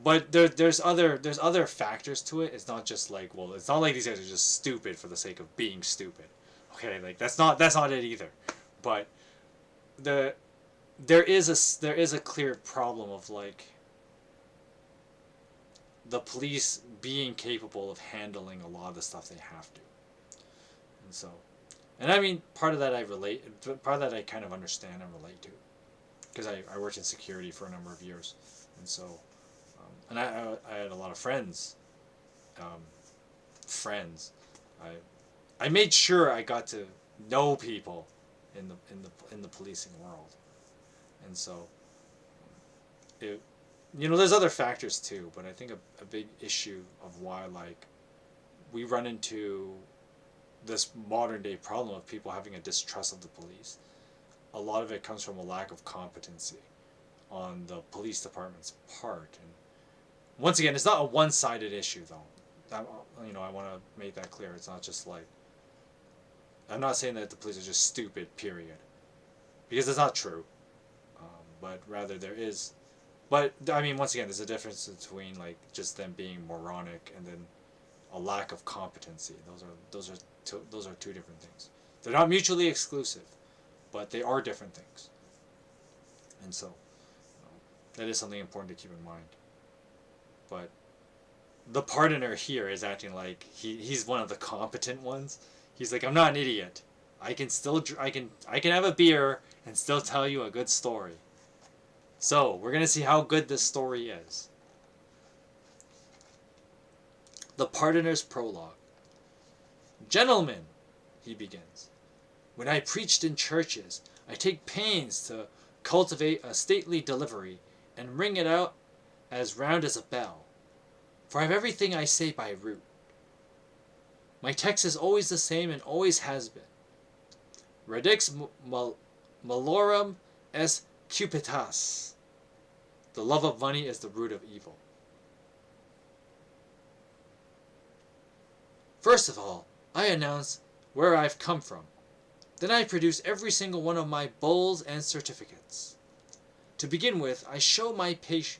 But there's other factors to it. It's not just like, well, it's not like these guys are just stupid for the sake of being stupid. Okay, like that's not it either. But there is a clear problem of like the police being capable of handling a lot of the stuff they have to. And so, and I mean, part of that I kind of understand and relate to, because I worked in security for a number of years, and so, and I had a lot of friends. I made sure I got to know people in the policing world, and so, there's other factors too, but I think a big issue of why like we run into this modern day problem of people having a distrust of the police. A lot of it comes from a lack of competency on the police department's part. And once again, it's not a one-sided issue though. I want to make that clear. It's not just like, I'm not saying that the police are just stupid, period, because that's not true. But rather there is, but I mean, once again, there's a difference between like just them being moronic and then a lack of competency. Those are two different things. They're not mutually exclusive, but they are different things. And so that is something important to keep in mind. But the pardoner here is acting like he's one of the competent ones. He's like, I'm not an idiot. I can still I can have a beer and still tell you a good story. So we're gonna see how good this story is. The Pardoner's Prologue. Gentlemen, he begins, when I preached in churches, I take pains to cultivate a stately delivery and ring it out as round as a bell, for I have everything I say by root. My text is always the same and always has been. Radix malorum est cupitas. The love of money is the root of evil. First of all, I announce where I've come from. Then I produce every single one of my bulls and certificates. To begin with, I show my patent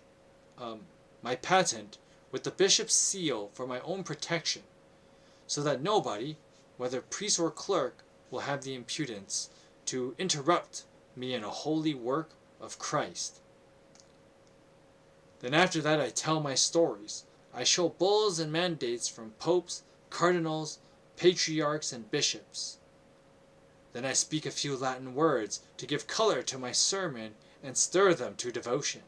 with the bishop's seal for my own protection, so that nobody, whether priest or clerk, will have the impudence to interrupt me in a holy work of Christ. Then after that I tell my stories. I show bulls and mandates from popes, cardinals, patriarchs, and bishops. Then I speak a few Latin words to give color to my sermon and stir them to devotion.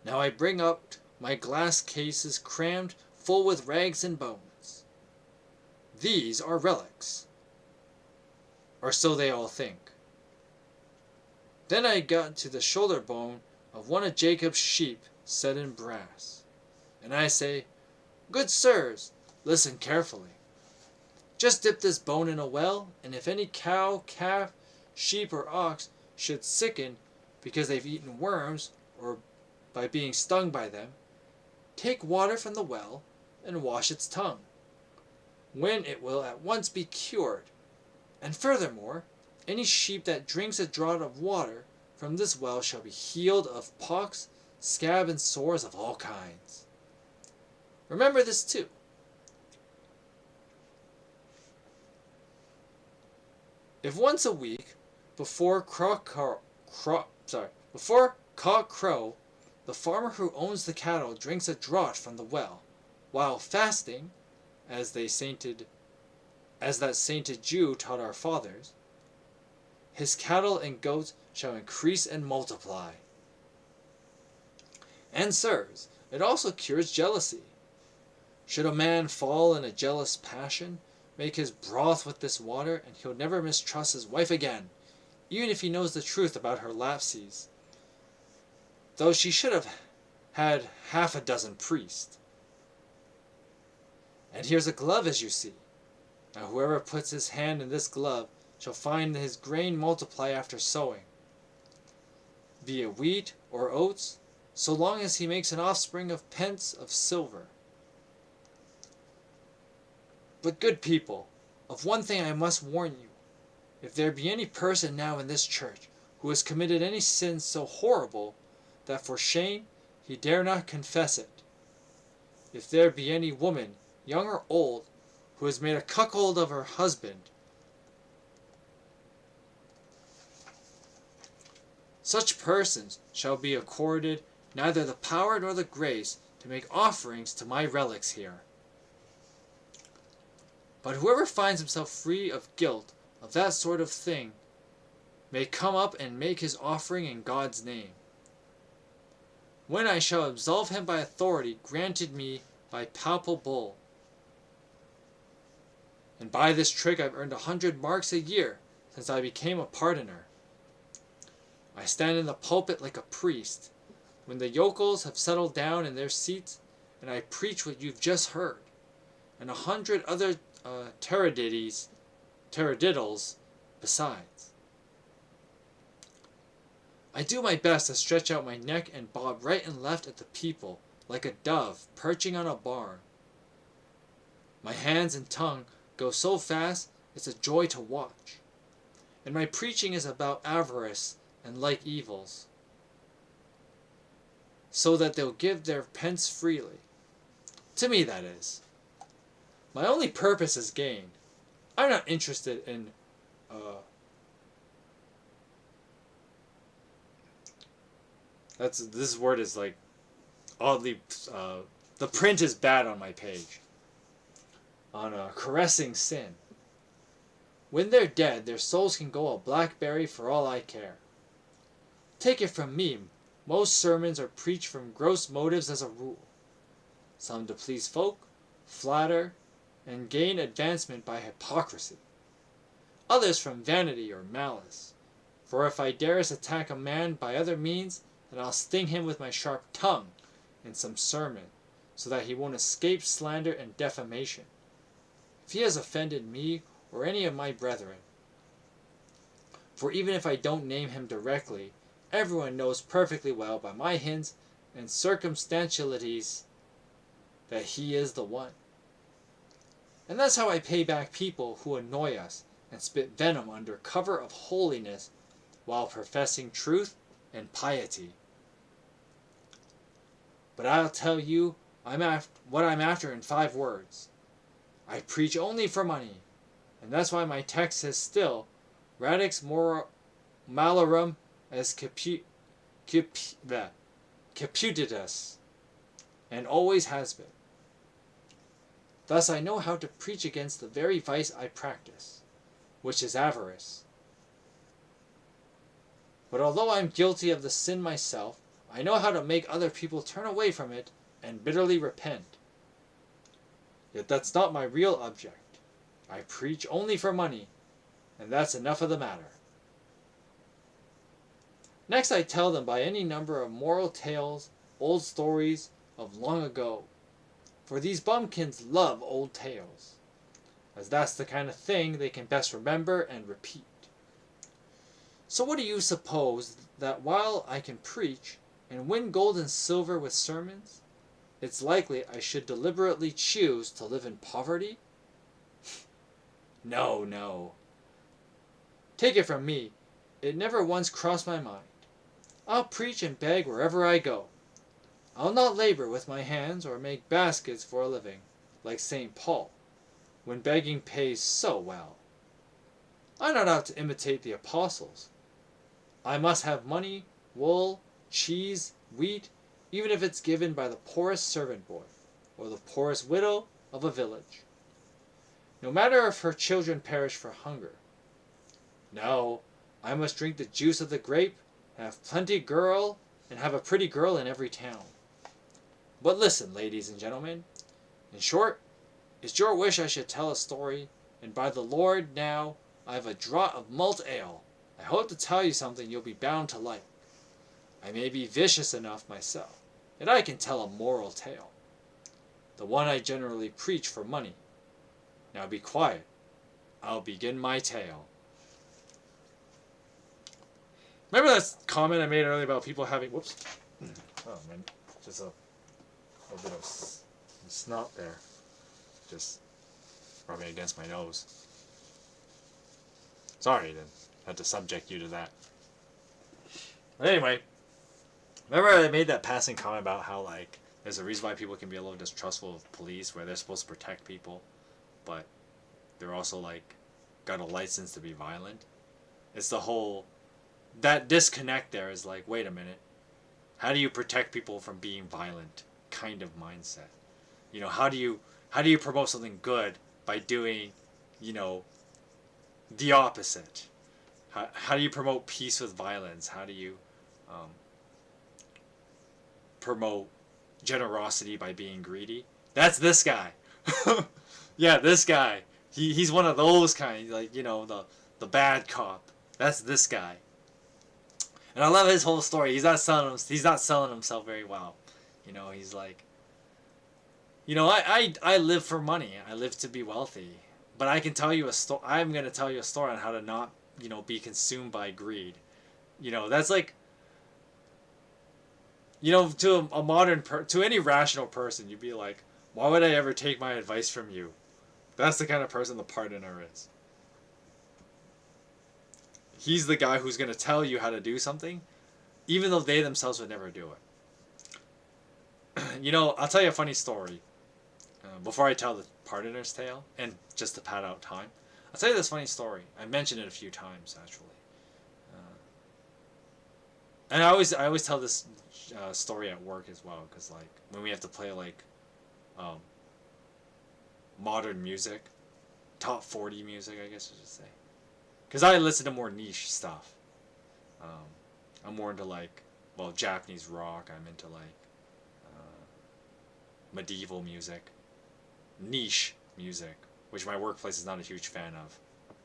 Now I bring up my glass cases crammed full with rags and bones. These are relics, or so they all think. Then I got to the shoulder bone of one of Jacob's sheep set in brass, and I say, Good sirs, listen carefully. Just dip this bone in a well, and if any cow, calf, sheep, or ox should sicken because they've eaten worms, or by being stung by them, take water from the well and wash its tongue, when it will at once be cured. And furthermore, any sheep that drinks a draught of water from this well shall be healed of pox, scab, and sores of all kinds. Remember this too. If once a week, before cock crow, the farmer who owns the cattle drinks a draught from the well, while fasting, as that sainted Jew taught our fathers, his cattle and goats shall increase and multiply. And sirs, it also cures jealousy. Should a man fall in a jealous passion, make his broth with this water, and he'll never mistrust his wife again, even if he knows the truth about her lapses, though she should have had half a dozen priests. And here's a glove, as you see. Now whoever puts his hand in this glove shall find his grain multiply after sowing, be it wheat or oats, so long as he makes an offspring of pence of silver. But good people, of one thing I must warn you. If there be any person now in this church who has committed any sin so horrible that for shame he dare not confess it, if there be any woman, young or old, who has made a cuckold of her husband, such persons shall be accorded neither the power nor the grace to make offerings to my relics here. But whoever finds himself free of guilt of that sort of thing may come up and make his offering in God's name, when I shall absolve him by authority granted me by papal bull. And by this trick I've earned 100 marks a year since I became a pardoner. I stand in the pulpit like a priest, when the yokels have settled down in their seats, and I preach what you've just heard, and 100 other taradiddles besides. I do my best to stretch out my neck and bob right and left at the people, like a dove perching on a barn. My hands and tongue go so fast it's a joy to watch, and my preaching is about avarice and like evils, so that they'll give their pence freely. To me, that is. My only purpose is gain. I'm not interested in this word is like oddly, the print is bad on my page. On a caressing sin. When they're dead, their souls can go a blackberry for all I care. Take it from me, most sermons are preached from gross motives as a rule. Some to please folk, flatter, and gain advancement by hypocrisy. Others from vanity or malice. For if I dares attack a man by other means, then I'll sting him with my sharp tongue in some sermon, so that he won't escape slander and defamation. If he has offended me or any of my brethren. For even if I don't name him directly, everyone knows perfectly well by my hints and circumstantialities that he is the one. And that's how I pay back people who annoy us and spit venom under cover of holiness while professing truth and piety. But I'll tell you what I'm after in 5 words. I preach only for money, and that's why my text says still, radix malorum as caputitus, and always has been. Thus I know how to preach against the very vice I practice, which is avarice. But although I'm guilty of the sin myself, I know how to make other people turn away from it and bitterly repent. Yet that's not my real object. I preach only for money, and that's enough of the matter. Next I tell them by any number of moral tales, old stories of long ago. For these bumpkins love old tales, as that's the kind of thing they can best remember and repeat. So what do you suppose that while I can preach and win gold and silver with sermons, it's likely I should deliberately choose to live in poverty? No, no. Take it from me, it never once crossed my mind. I'll preach and beg wherever I go. I'll not labor with my hands or make baskets for a living, like St. Paul, when begging pays so well. I'm not out to imitate the apostles. I must have money, wool, cheese, wheat, even if it's given by the poorest servant boy, or the poorest widow of a village. No matter if her children perish for hunger. No, I must drink the juice of the grape, and have a pretty girl in every town. But listen, ladies and gentlemen, in short, it's your wish I should tell a story, and by the Lord, now, I've a draught of malt ale. I hope to tell you something you'll be bound to like. I may be vicious enough myself, yet I can tell a moral tale. The one I generally preach for money. Now be quiet. I'll begin my tale. Remember that comment I made earlier about people having... Whoops. Oh, man. Just a bit of snot there. Just rubbing against my nose. Sorry, then. Had to subject you to that. But anyway, remember I made that passing comment about how, like, there's a reason why people can be a little distrustful of police, where they're supposed to protect people, but they're also, like, got a license to be violent. It's the whole... That disconnect there is like, wait a minute. How do you protect people from being violent kind of mindset? You know, how do you promote something good by doing, you know, the opposite? How do you promote peace with violence? How do you promote generosity by being greedy? That's this guy. Yeah, this guy. He's one of those kind, like, you know, the bad cop. That's this guy. And I love his whole story. He's not selling himself very well. You know, he's like, you know, I live for money. I live to be wealthy. But I can tell you a story. I'm going to tell you a story on how to not, you know, be consumed by greed. You know, that's like, you know, to a modern to any rational person, you'd be like, why would I ever take my advice from you? That's the kind of person the pardoner is. He's the guy who's going to tell you how to do something, even though they themselves would never do it. You know, I'll tell you a funny story. Before I tell the pardoner's tale, and just to pad out time, I'll tell you this funny story. I mentioned it a few times, actually. And I always tell this story at work as well, because like when we have to play like um, modern music, top 40 music, I guess I should say, because I listen to more niche stuff. Um, I'm more into like, well, Japanese rock. I'm into like medieval music, niche music, which my workplace is not a huge fan of,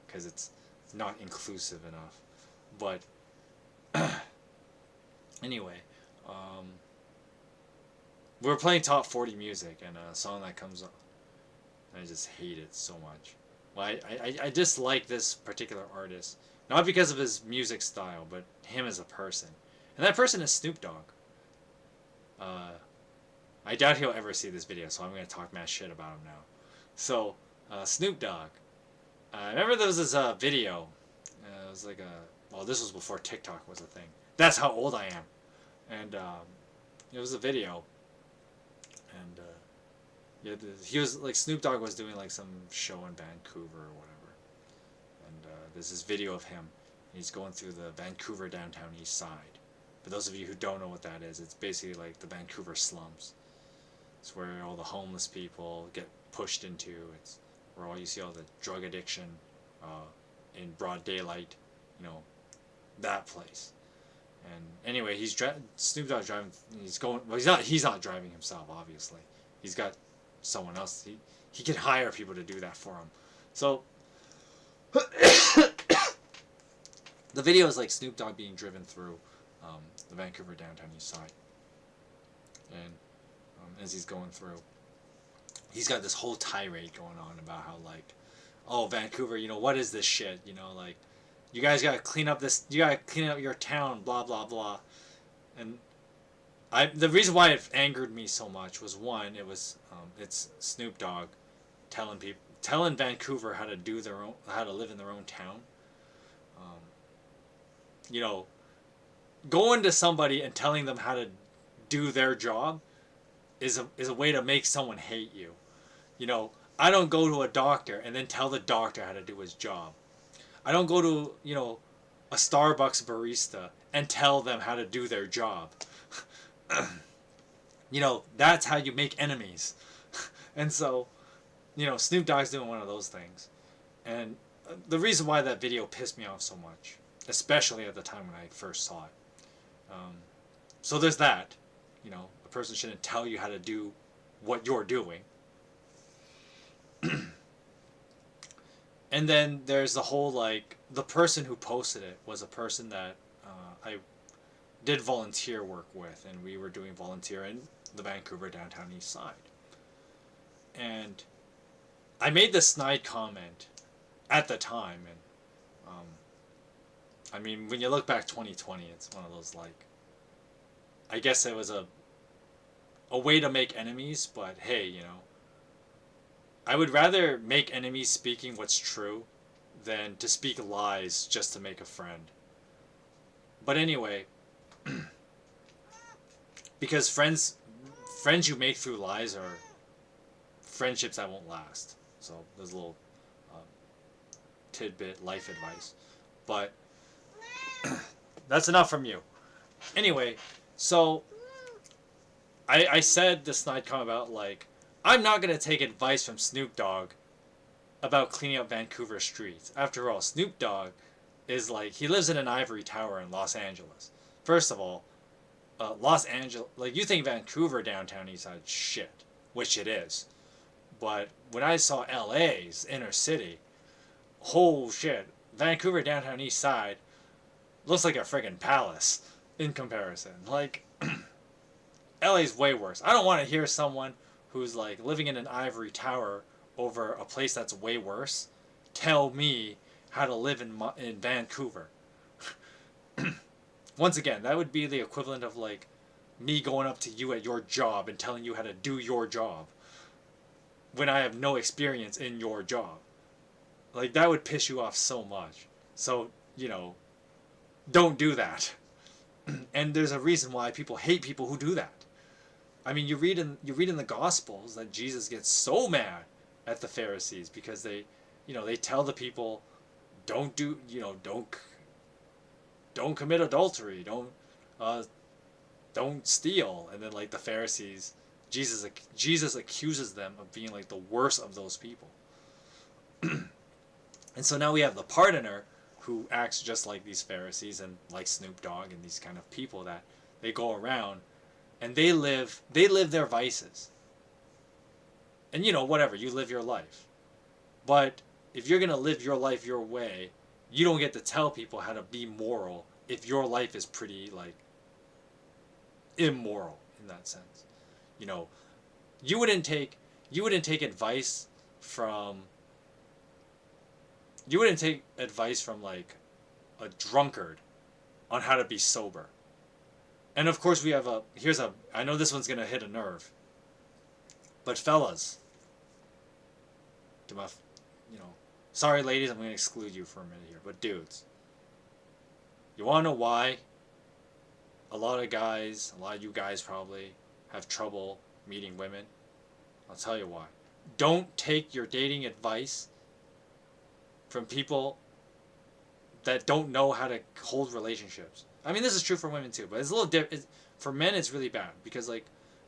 because it's not inclusive enough. But anyway, we were playing top 40 music, and a song that comes up, I just hate it so much. Well, I dislike this particular artist, not because of his music style, but him as a person. And that person is Snoop Dogg. I doubt he'll ever see this video, so I'm going to talk mad shit about him now. So, Snoop Dogg. I remember there was this video. It was like a... Well, this was before TikTok was a thing. That's how old I am. And it was a video. And yeah, he was like, Snoop Dogg was doing like some show in Vancouver or whatever. And there's this video of him. He's going through the Vancouver downtown east side. For those of you who don't know what that is, it's basically like the Vancouver slums. It's where all the homeless people get pushed into. It's where all you see all the drug addiction in broad daylight, you know, that place. And anyway, Snoop Dogg's driving. He's going. Well, he's not driving himself, obviously. He's got someone else. He can hire people to do that for him. So the video is like Snoop Dogg being driven through the Vancouver downtown east side, and as he's going through, he's got this whole tirade going on about how like, oh, Vancouver, you know, what is this shit? You know, like, you guys gotta clean up this. You gotta clean up your town. Blah blah blah. And the reason why it angered me so much was, one, it's Snoop Dogg telling Vancouver how to live in their own town. You know, going to somebody and telling them how to do their job is a way to make someone hate you. You know, I don't go to a doctor and then tell the doctor how to do his job. I don't go to, you know, a Starbucks barista and tell them how to do their job. You know, that's how you make enemies. And so, you know, Snoop Dogg's doing one of those things. And the reason why that video pissed me off so much, especially at the time when I first saw it. So there's that. You know, a person shouldn't tell you how to do what you're doing. And then there's the whole, like, the person who posted it was a person that I did volunteer work with, and we were doing volunteer in the Vancouver downtown east side. And I made this snide comment at the time, and I mean, when you look back 2020, it's one of those, like, I guess it was a way to make enemies, but hey, you know, I would rather make enemies speaking what's true than to speak lies just to make a friend. But anyway, because friends you make through lies are friendships that won't last. So there's a little tidbit life advice. But that's enough from you. Anyway, so I said this snide comment about, like, I'm not going to take advice from Snoop Dogg about cleaning up Vancouver streets. After all, Snoop Dogg is like, he lives in an ivory tower in Los Angeles. First of all, Los Angeles, like, you think Vancouver downtown east side shit, which it is. But when I saw LA's inner city, oh shit, Vancouver downtown east side looks like a friggin' palace in comparison. Like, LA's way worse. I don't want to hear someone who's like living in an ivory tower over a place that's way worse tell me how to live in Vancouver. Once again, that would be the equivalent of like me going up to you at your job and telling you how to do your job when I have no experience in your job. Like, that would piss you off so much. So, you know, don't do that. And there's a reason why people hate people who do that. I mean, you read in the Gospels that Jesus gets so mad at the Pharisees because they tell the people, don't commit adultery, don't don't steal. And then like the Pharisees, Jesus accuses them of being like the worst of those people. And so now we have the pardoner who acts just like these Pharisees and like Snoop Dogg and these kind of people that they go around and they live their vices. And you know, whatever, you live your life. But if you're going to live your life your way, you don't get to tell people how to be moral if your life is pretty like immoral in that sense. You know, you wouldn't take advice from like a drunkard on how to be sober. And of course we have I know this one's going to hit a nerve. But fellas, sorry ladies, I'm going to exclude you for a minute here, but dudes, you want to know why a lot of you guys probably have trouble meeting women? I'll tell you why. Don't take your dating advice from people that don't know how to hold relationships. I mean, this is true for women too, but it's a little different. For men, it's really bad because like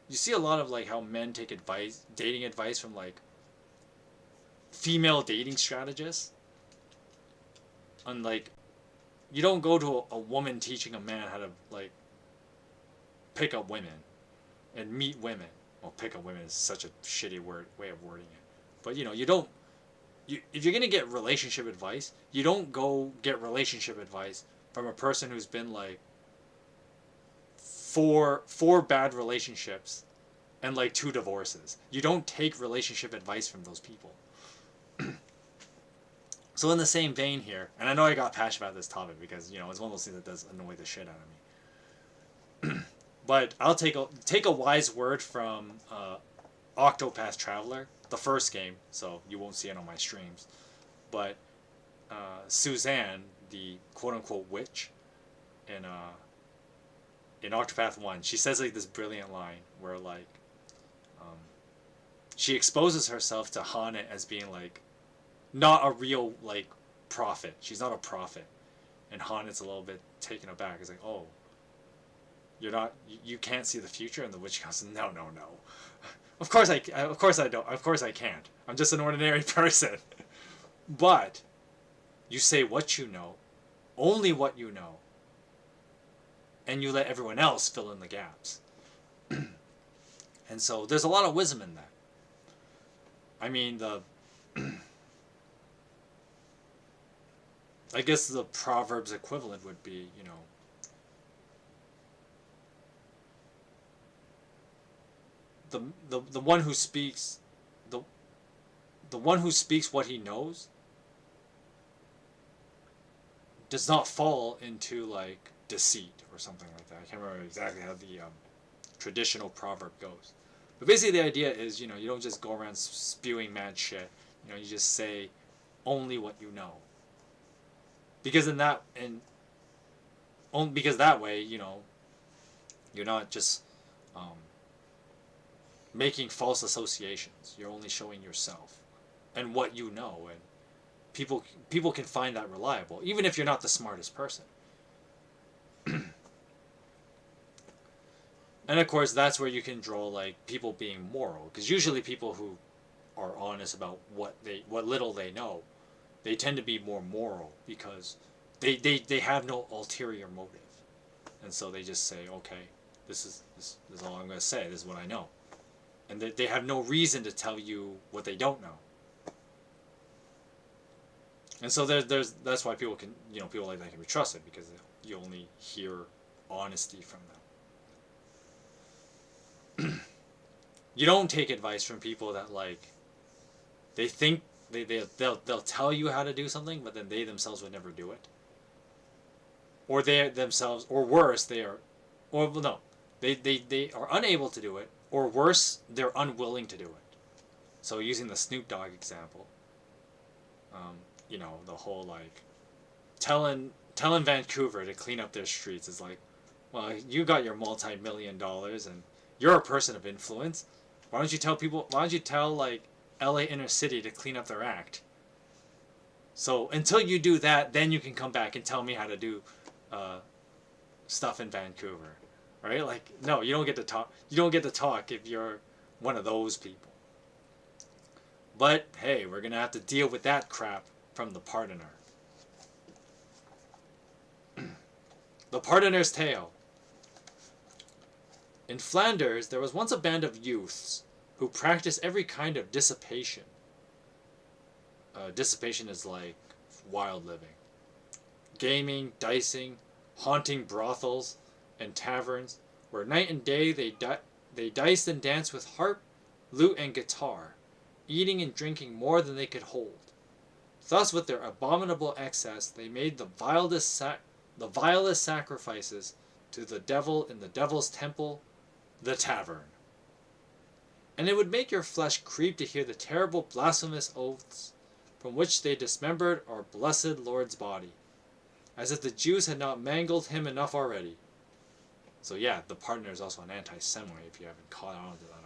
you see a lot of like how men take dating advice from like female dating strategists. And like, you don't go to a woman teaching a man how to like pick up women and meet women. Well, pick up women is such a shitty way of wording it. But you know, if you're gonna get relationship advice, you don't go get relationship advice from a person who's been like four bad relationships and like 2 divorces. You don't take relationship advice from those people. So in the same vein here, and I know I got passionate about this topic because, you know, it's one of those things that does annoy the shit out of me. But I'll take a wise word from Octopath Traveler, the first game, so you won't see it on my streams. But Suzanne, the quote-unquote witch, in Octopath 1, she says like this brilliant line where like she exposes herself to Hana as being like not a real like prophet. She's not a prophet. And Hana's a little bit taken aback. It's like, oh, you can't see the future? And the witch goes, no. Of course I don't. Of course I can't. I'm just an ordinary person. But you say what you know, only what you know, and you let everyone else fill in the gaps. And so there's a lot of wisdom in that. I mean, I guess the Proverbs equivalent would be, you know, the one who speaks the one who speaks what he knows does not fall into like deceit or something like that. I can't remember exactly how the traditional proverb goes. But basically the idea is, you know, you don't just go around spewing mad shit. You know, you just say only what you know. Because because that way, you know, you're not just making false associations. You're only showing yourself and what you know, and people can find that reliable, even if you're not the smartest person. And of course, that's where you can draw like people being moral, because usually people who are honest about what little they know, they tend to be more moral because they have no ulterior motive, and so they just say, okay, this is all I'm going to say. This is what I know, and they have no reason to tell you what they don't know. And so that's why people can, you know, people like that can be trusted, because you only hear honesty from them. You don't take advice from people that like they think they'll tell you how to do something, but then they themselves would never do it, or they themselves, or worse, they are unable to do it, or worse, they're unwilling to do it. So using the Snoop Dogg example, you know, the whole like telling Vancouver to clean up their streets is like, well, you got your multi-million-dollars and you're a person of influence. Why don't you tell like LA inner city to clean up their act? So until you do that, then you can come back and tell me how to do stuff in Vancouver, right? Like, no, you don't get to talk. You don't get to talk if you're one of those people. But hey, we're gonna have to deal with that crap from the Pardoner. The Pardoner's Tale. In Flanders, there was once a band of youths who practiced every kind of dissipation. Dissipation is like wild living. Gaming, dicing, haunting brothels and taverns, where night and day they diced and danced with harp, lute, and guitar, eating and drinking more than they could hold. Thus, with their abominable excess, they made the vilest sacrifices to the devil in the devil's temple, the tavern. And it would make your flesh creep to hear the terrible blasphemous oaths from which they dismembered our blessed Lord's body, as if the Jews had not mangled him enough already. So yeah, the Pardoner is also an anti-Semite, if you haven't caught on to that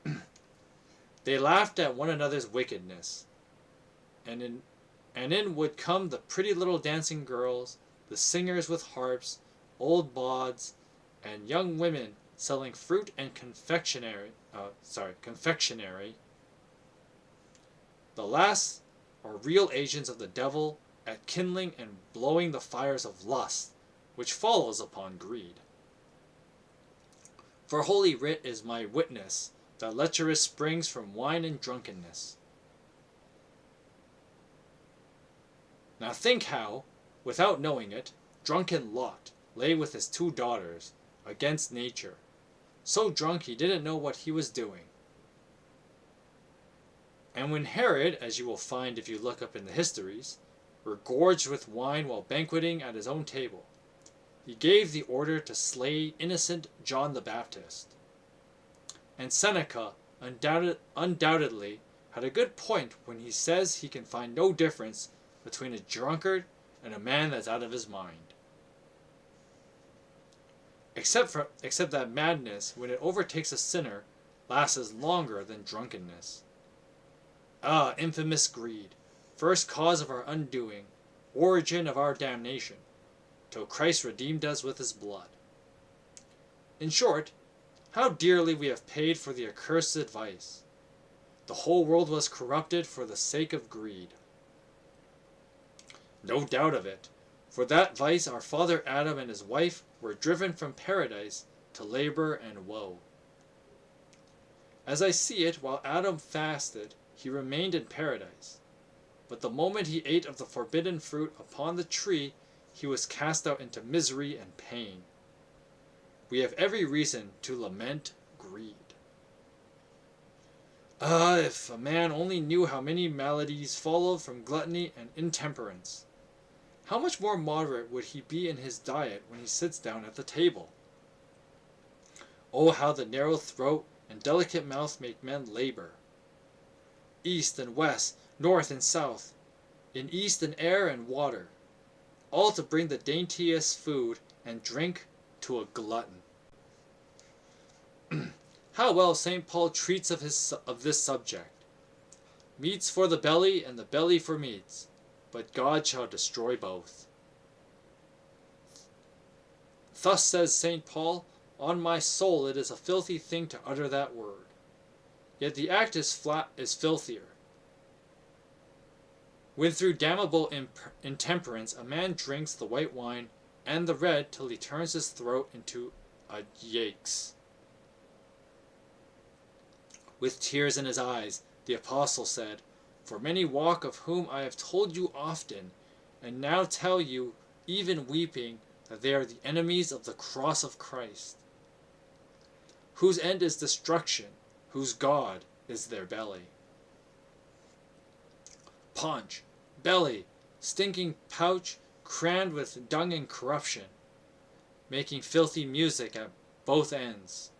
already. They laughed at one another's wickedness, and in would come the pretty little dancing girls, the singers with harps, old bawds, and young women selling fruit and confectionery. The last are real agents of the devil at kindling and blowing the fires of lust, which follows upon greed. For Holy Writ is my witness that lecherous springs from wine and drunkenness. Now think how, without knowing it, drunken Lot lay with his 2 daughters, against nature, so drunk he didn't know what he was doing. And when Herod, as you will find if you look up in the histories, were gorged with wine while banqueting at his own table, he gave the order to slay innocent John the Baptist. And Seneca undoubtedly had a good point when he says he can find no difference between a drunkard and a man that's out of his mind. Except that madness, when it overtakes a sinner, lasts longer than drunkenness. Ah, infamous greed, first cause of our undoing, origin of our damnation, till Christ redeemed us with his blood. In short, how dearly we have paid for the accursed vice. The whole world was corrupted for the sake of greed. No doubt of it. For that vice our father Adam and his wife were driven from paradise to labor and woe. As I see it, while Adam fasted, he remained in paradise. But the moment he ate of the forbidden fruit upon the tree, he was cast out into misery and pain. We have every reason to lament greed. Ah, if a man only knew how many maladies follow from gluttony and intemperance, how much more moderate would he be in his diet when he sits down at the table? Oh, how the narrow throat and delicate mouth make men labor. East and west, north and south, in east and air and water, all to bring the daintiest food and drink to a glutton. How well St. Paul treats of this subject. Meats for the belly, and the belly for meats, but God shall destroy both. Thus says St. Paul, on my soul it is a filthy thing to utter that word. Yet the act is filthier. When through damnable intemperance a man drinks the white wine and the red till he turns his throat into a yakes. With tears in his eyes, the apostle said, For many walk of whom I have told you often, and now tell you, even weeping, that they are the enemies of the cross of Christ, whose end is destruction, whose God is their belly. Paunch, belly, stinking pouch, crammed with dung and corruption, making filthy music at both ends.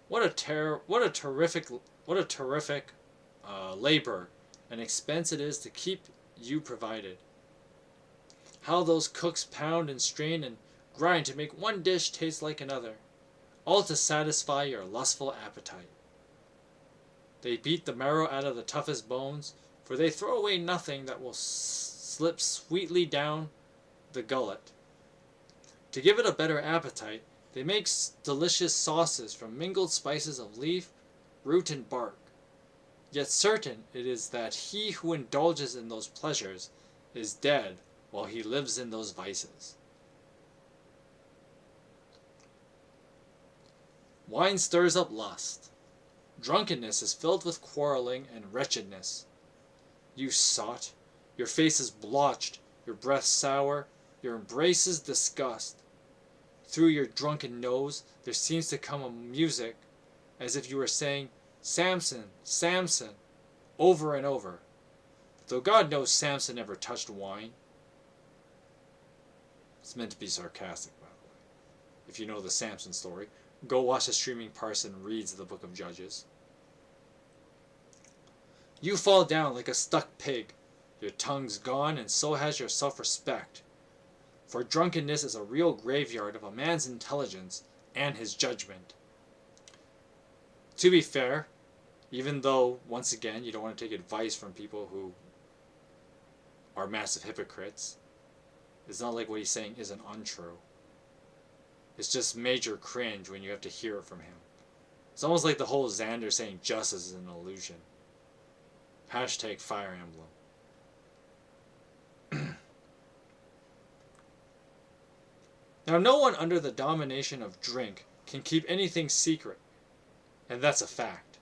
What a terrific labor and expense it is to keep you provided. How those cooks pound and strain and grind to make one dish taste like another, all to satisfy your lustful appetite. They beat the marrow out of the toughest bones, for they throw away nothing that will slip sweetly down the gullet. To give it a better appetite, they make delicious sauces from mingled spices of leaf, root, and bark. Yet certain it is that he who indulges in those pleasures is dead while he lives in those vices. Wine stirs up lust. Drunkenness is filled with quarreling and wretchedness. You sot, your face is blotched, your breath sour, your embraces disgust. Through your drunken nose there seems to come a music, as if you were saying, Samson, Samson, over and over. Though God knows Samson never touched wine. It's meant to be sarcastic, by the way. If you know the Samson story, go watch the Streaming Parson reads the Book of Judges. You fall down like a stuck pig. Your tongue's gone, and so has your self-respect. For drunkenness is a real graveyard of a man's intelligence and his judgment. To be fair, even though, once again, you don't want to take advice from people who are massive hypocrites, it's not like what he's saying isn't untrue. It's just major cringe when you have to hear it from him. It's almost like the whole Xander saying justice is an illusion. Hashtag Fire Emblem. Now, no one under the domination of drink can keep anything secret, and that's a fact.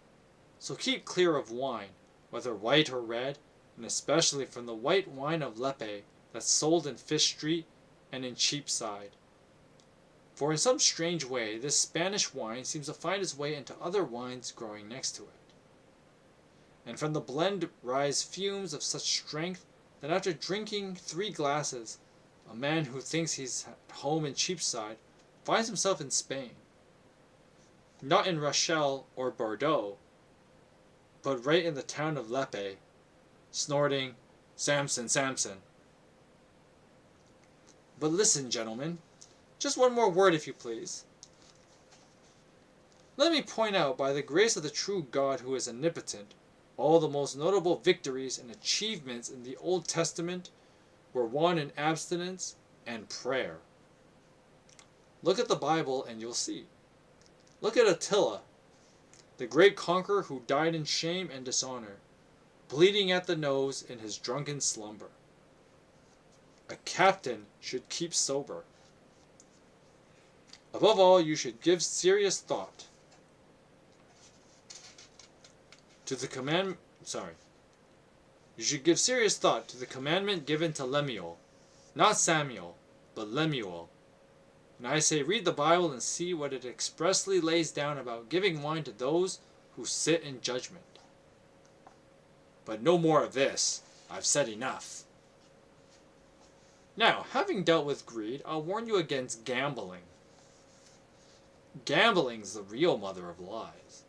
So keep clear of wine, whether white or red, and especially from the white wine of Lepe that's sold in Fish Street and in Cheapside. For in some strange way, this Spanish wine seems to find its way into other wines growing next to it. And from the blend rise fumes of such strength that after drinking 3 glasses, a man who thinks he's at home in Cheapside finds himself in Spain. Not in Rochelle or Bordeaux, but right in the town of Lepe, snorting, Samson, Samson. But listen, gentlemen, just one more word if you please. Let me point out, by the grace of the true God who is omnipotent, all the most notable victories and achievements in the Old Testament were won in abstinence and prayer. Look at the Bible and you'll see. Look at Attila, the great conqueror who died in shame and dishonor, bleeding at the nose in his drunken slumber. A captain should keep sober. Above all, you should give serious thought to the You should give serious thought to the commandment given to Lemuel, not Samuel, but Lemuel. And I say, read the Bible and see what it expressly lays down about giving wine to those who sit in judgment. But no more of this. I've said enough. Now, having dealt with greed, I'll warn you against gambling. Gambling's the real mother of lies.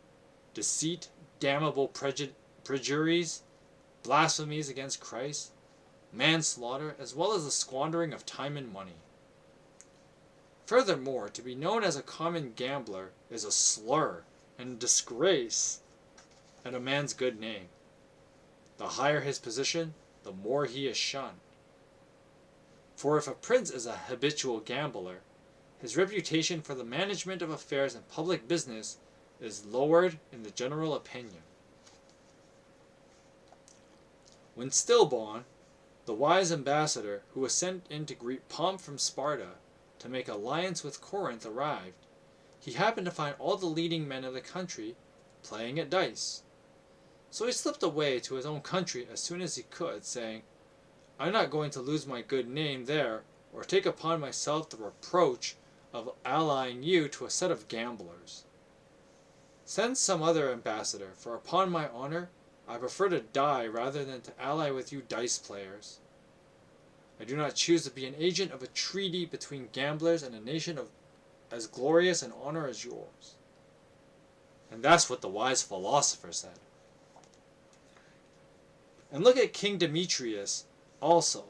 Deceit, damnable perjuries, blasphemies against Christ, manslaughter, as well as the squandering of time and money. Furthermore, to be known as a common gambler is a slur and a disgrace and a man's good name. The higher his position, the more he is shunned. For if a prince is a habitual gambler, his reputation for the management of affairs and public business is lowered in the general opinion. When Stillborn, the wise ambassador who was sent in to greet Pomp from Sparta to make alliance with Corinth, arrived, he happened to find all the leading men of the country playing at dice. So he slipped away to his own country as soon as he could, saying, I'm not going to lose my good name there, or take upon myself the reproach of allying you to a set of gamblers. Send some other ambassador, for upon my honor, I prefer to die rather than to ally with you dice players. I do not choose to be an agent of a treaty between gamblers and a nation of as glorious an honor as yours. And that's what the wise philosopher said. And look at King Demetrius also,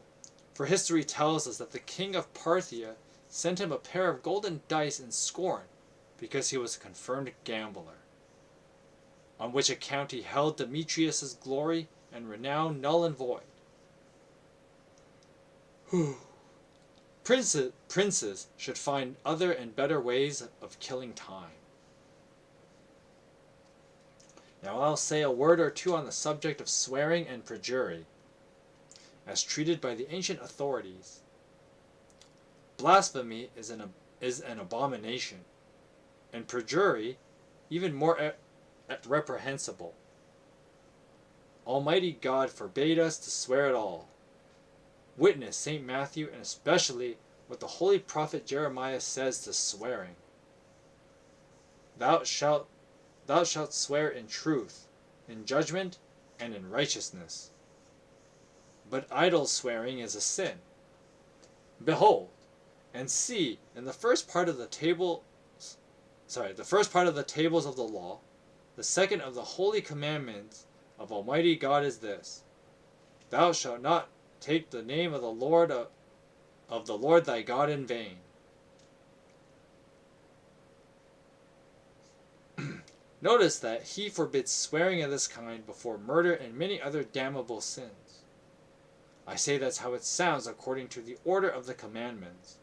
for history tells us that the king of Parthia sent him a pair of golden dice in scorn because he was a confirmed gambler, on which account he held Demetrius's glory and renown null and void. Princes should find other and better ways of killing time. Now I'll say a word or two on the subject of swearing and perjury, as treated by the ancient authorities. Blasphemy is an abomination, and perjury even more reprehensible. Almighty God forbade us to swear at all. Witness St. Matthew, and especially what the holy prophet Jeremiah says to swearing. Thou shalt swear in truth, in judgment, and in righteousness. But idle swearing is a sin. Behold, and see, in the first part of the tables of the law, the second of the holy commandments of Almighty God is this: Thou shalt not take the name of the Lord thy God in vain. Notice that he forbids swearing of this kind before murder and many other damnable sins. I say that's how it sounds according to the order of the commandments.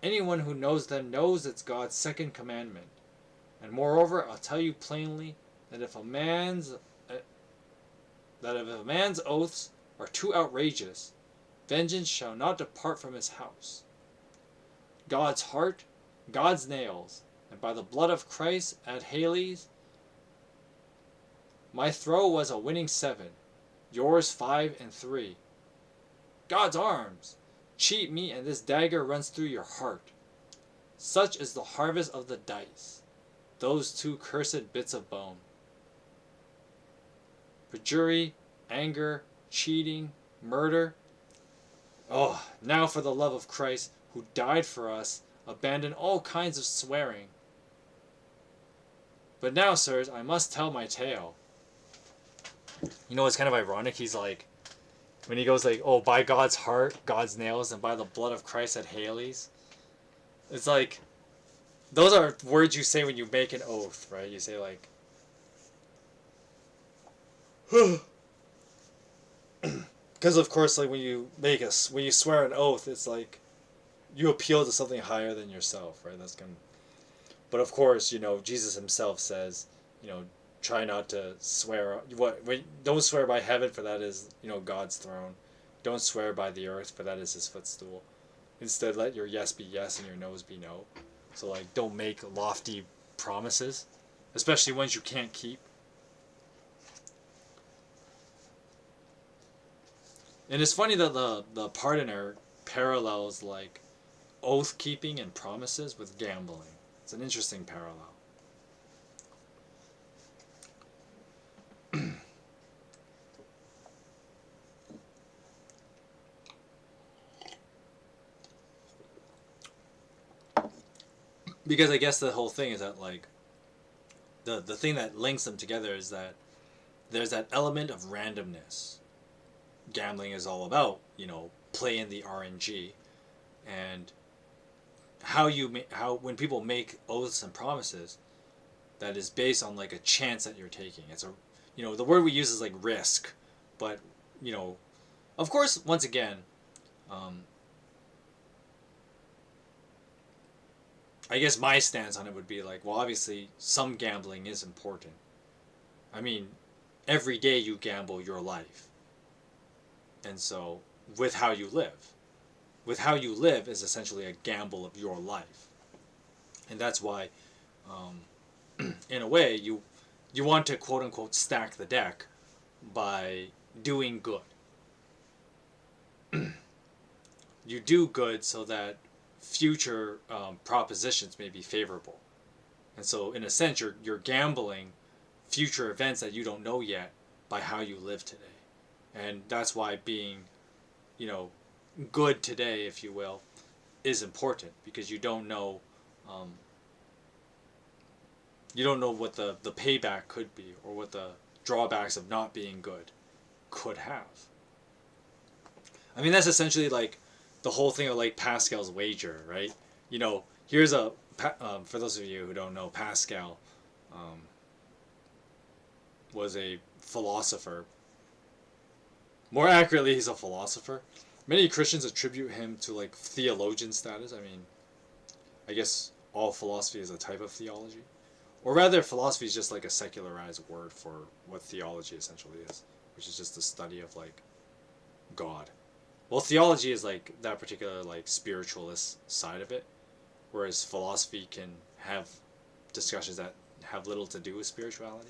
Anyone who knows them knows it's God's second commandment. And moreover, I'll tell you plainly that if a man's oaths are too outrageous, vengeance shall not depart from his house. God's heart, God's nails, and by the blood of Christ at Hales, my throw was a winning 7, yours 5 and 3. God's arms, cheat me, and this dagger runs through your heart. Such is the harvest of the dice, those two cursed bits of bone. Perjury, anger, cheating, murder. Oh, now for the love of Christ, who died for us, abandon all kinds of swearing. But now, sirs, I must tell my tale. You know, it's kind of ironic. He's like, when he goes like, oh, by God's heart, God's nails, and by the blood of Christ at Hales. It's like, those are words you say when you make an oath, right? You say like, because of course, like when you swear an oath, it's like you appeal to something higher than yourself, right? But of course, you know, Jesus himself says, you know, try not to swear. Don't swear by heaven, for that is, you know, God's throne. Don't swear by the earth, for that is his footstool. Instead, let your yes be yes and your no's be no. So like, don't make lofty promises, especially ones you can't keep. And it's funny that the pardoner parallels like oath keeping and promises with gambling. It's an interesting parallel. Because I guess the whole thing is that like the thing that links them together is that there's that element of randomness. Gambling is all about, you know, playing the RNG, and how when people make oaths and promises, that is based on like a chance that you're taking. It's a, you know, the word we use is like risk, but you know, of course, once again, I guess my stance on it would be like, well, obviously some gambling is important. I mean, every day you gamble your life. And so, with how you live. With how you live is essentially a gamble of your life. And that's why, in a way, you want to quote-unquote stack the deck by doing good. You do good so that future propositions may be favorable. And so, in a sense, you're gambling future events that you don't know yet by how you live today. And that's why being, you know, good today, if you will, is important, because you don't know what the payback could be, or what the drawbacks of not being good could have. I mean, that's essentially like the whole thing of like Pascal's wager, right? You know, here's a for those of you who don't know, Pascal was a philosopher. More accurately, he's a philosopher. many Christians attribute him to like theologian status. I mean, I guess all philosophy is a type of theology. Or rather, philosophy is just like a secularized word for what theology essentially is, which is just the study of like God. Well, theology is like that particular like spiritualist side of it, whereas philosophy can have discussions that have little to do with spirituality.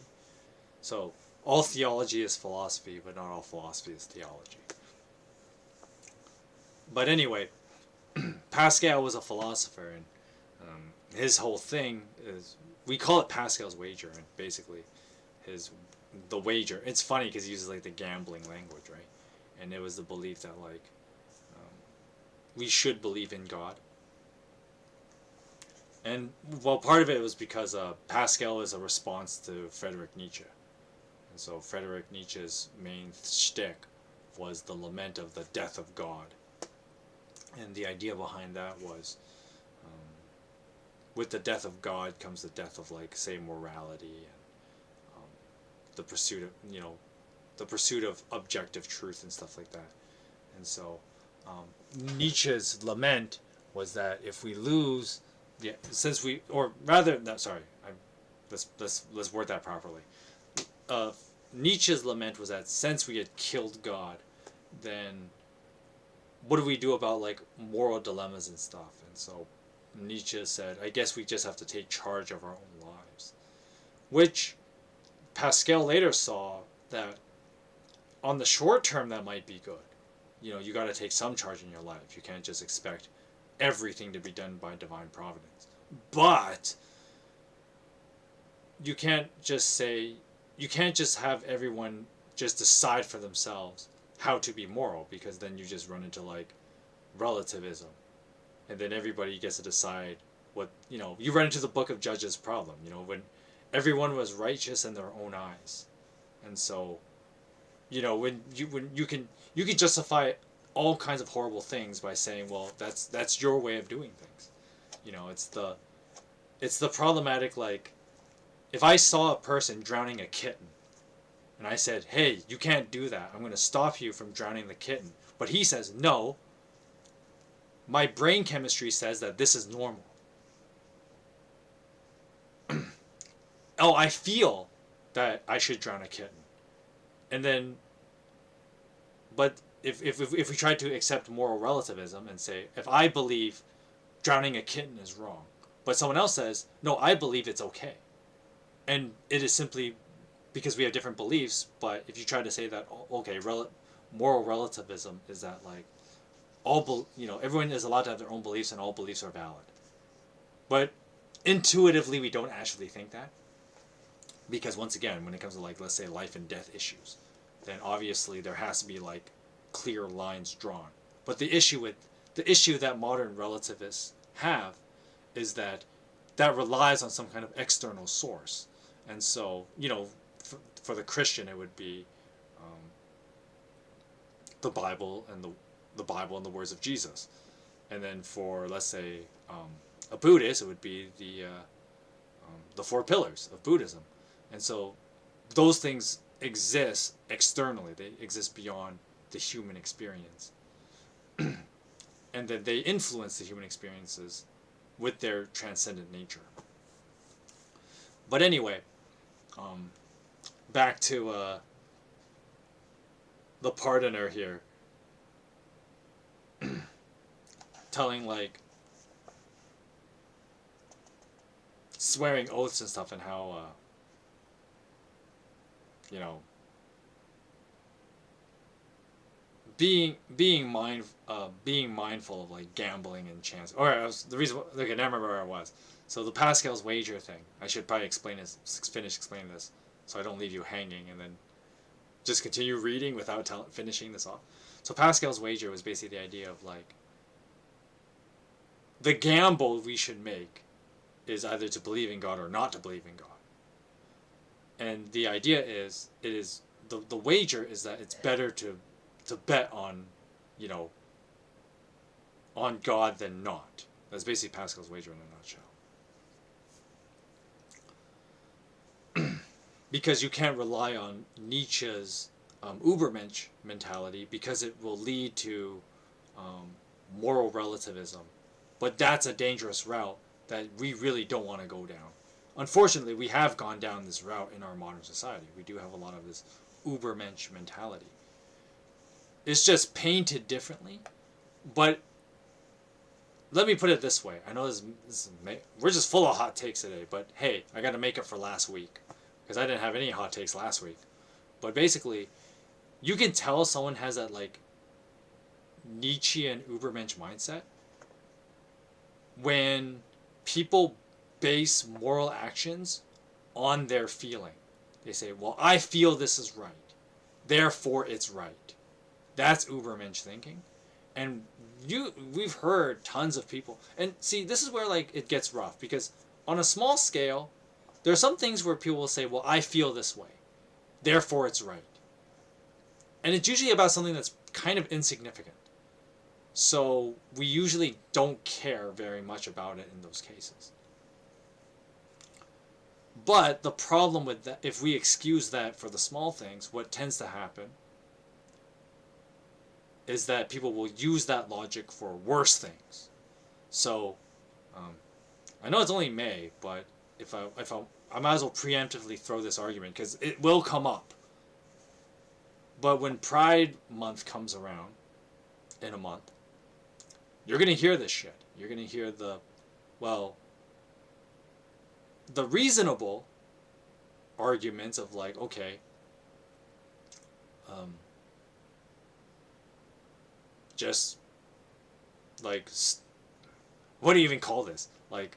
So all theology is philosophy, but not all philosophy is theology. But anyway, Pascal was a philosopher, and his whole thing is, we call it Pascal's wager, and basically the wager. It's funny because he uses like the gambling language, right? And it was the belief that like we should believe in God. And well, part of it was because Pascal is a response to Friedrich Nietzsche, and so Friedrich Nietzsche's main shtick was the lament of the death of God, and the idea behind that was, with the death of God comes the death of like say morality and the pursuit of the pursuit of objective truth and stuff like that. And so Nietzsche's lament was that if we lose, since we, or rather, no, sorry, let's word that properly. Nietzsche's lament was that since we had killed God, then what do we do about like moral dilemmas and stuff? And so Nietzsche said, I guess we just have to take charge of our own lives, which Pascal later saw that on the short term that might be good. You got to take some charge in your life. You can't just expect everything to be done by divine providence. But you can't just have everyone just decide for themselves how to be moral, because then you just run into like relativism, and then everybody gets to decide what, you run into the Book of Judges problem, when everyone was righteous in their own eyes. And so when you can justify all kinds of horrible things by saying, well, that's your way of doing things. It's the problematic, like, if I saw a person drowning a kitten and I said, hey, you can't do that, I'm going to stop you from drowning the kitten, but he says no, my brain chemistry says that this is normal. Oh, I feel that I should drown a kitten. And then, but if we try to accept moral relativism and say, if I believe drowning a kitten is wrong, but someone else says, no, I believe it's okay, and it is simply because we have different beliefs. But if you try to say that, okay, moral relativism is that like everyone is allowed to have their own beliefs and all beliefs are valid. But intuitively, we don't actually think that. Because once again, when it comes to like, let's say, life and death issues, then obviously there has to be like clear lines drawn. But the issue that modern relativists have is that relies on some kind of external source. And so, for the Christian, it would be the Bible and the words of Jesus. And then for, let's say, a Buddhist, it would be the four pillars of Buddhism. And so those things exist externally. They exist beyond the human experience. And then they influence the human experiences with their transcendent nature. But anyway, back to the pardoner here. Telling like swearing oaths and stuff, and how being mindful of like gambling and chance. Alright, okay, now I remember where I was. So the Pascal's wager thing. I should probably finish explaining this, so I don't leave you hanging and then just continue reading without finishing this off. So Pascal's wager was basically the idea of like, the gamble we should make is either to believe in God or not to believe in God. And the idea is, the wager is that it's better to bet on, on God than not. That's basically Pascal's wager in a nutshell. Because you can't rely on Nietzsche's Ubermensch mentality, because it will lead to moral relativism. But that's a dangerous route that we really don't want to go down. Unfortunately, we have gone down this route in our modern society. We do have a lot of this Ubermensch mentality. It's just painted differently. But let me put it this way. I know we're just full of hot takes today, but hey, I got to make it for last week because I didn't have any hot takes last week. But basically, you can tell someone has that like Nietzschean Ubermensch mindset when people base moral actions on their feeling. They say, well, I feel this is right, therefore it's right. That's Ubermensch thinking. And we've heard tons of people, and see, this is where like it gets rough, because on a small scale, there are some things where people will say, well, I feel this way, therefore it's right. And it's usually about something that's kind of insignificant. So we usually don't care very much about it in those cases. But the problem with that, if we excuse that for the small things, what tends to happen is that people will use that logic for worse things. So, I know it's only May, but I might as well preemptively throw this argument because it will come up. But when Pride Month comes around in a month, you're gonna hear this shit. You're gonna hear the reasonable arguments of like, okay, just like, what do you even call this? Like,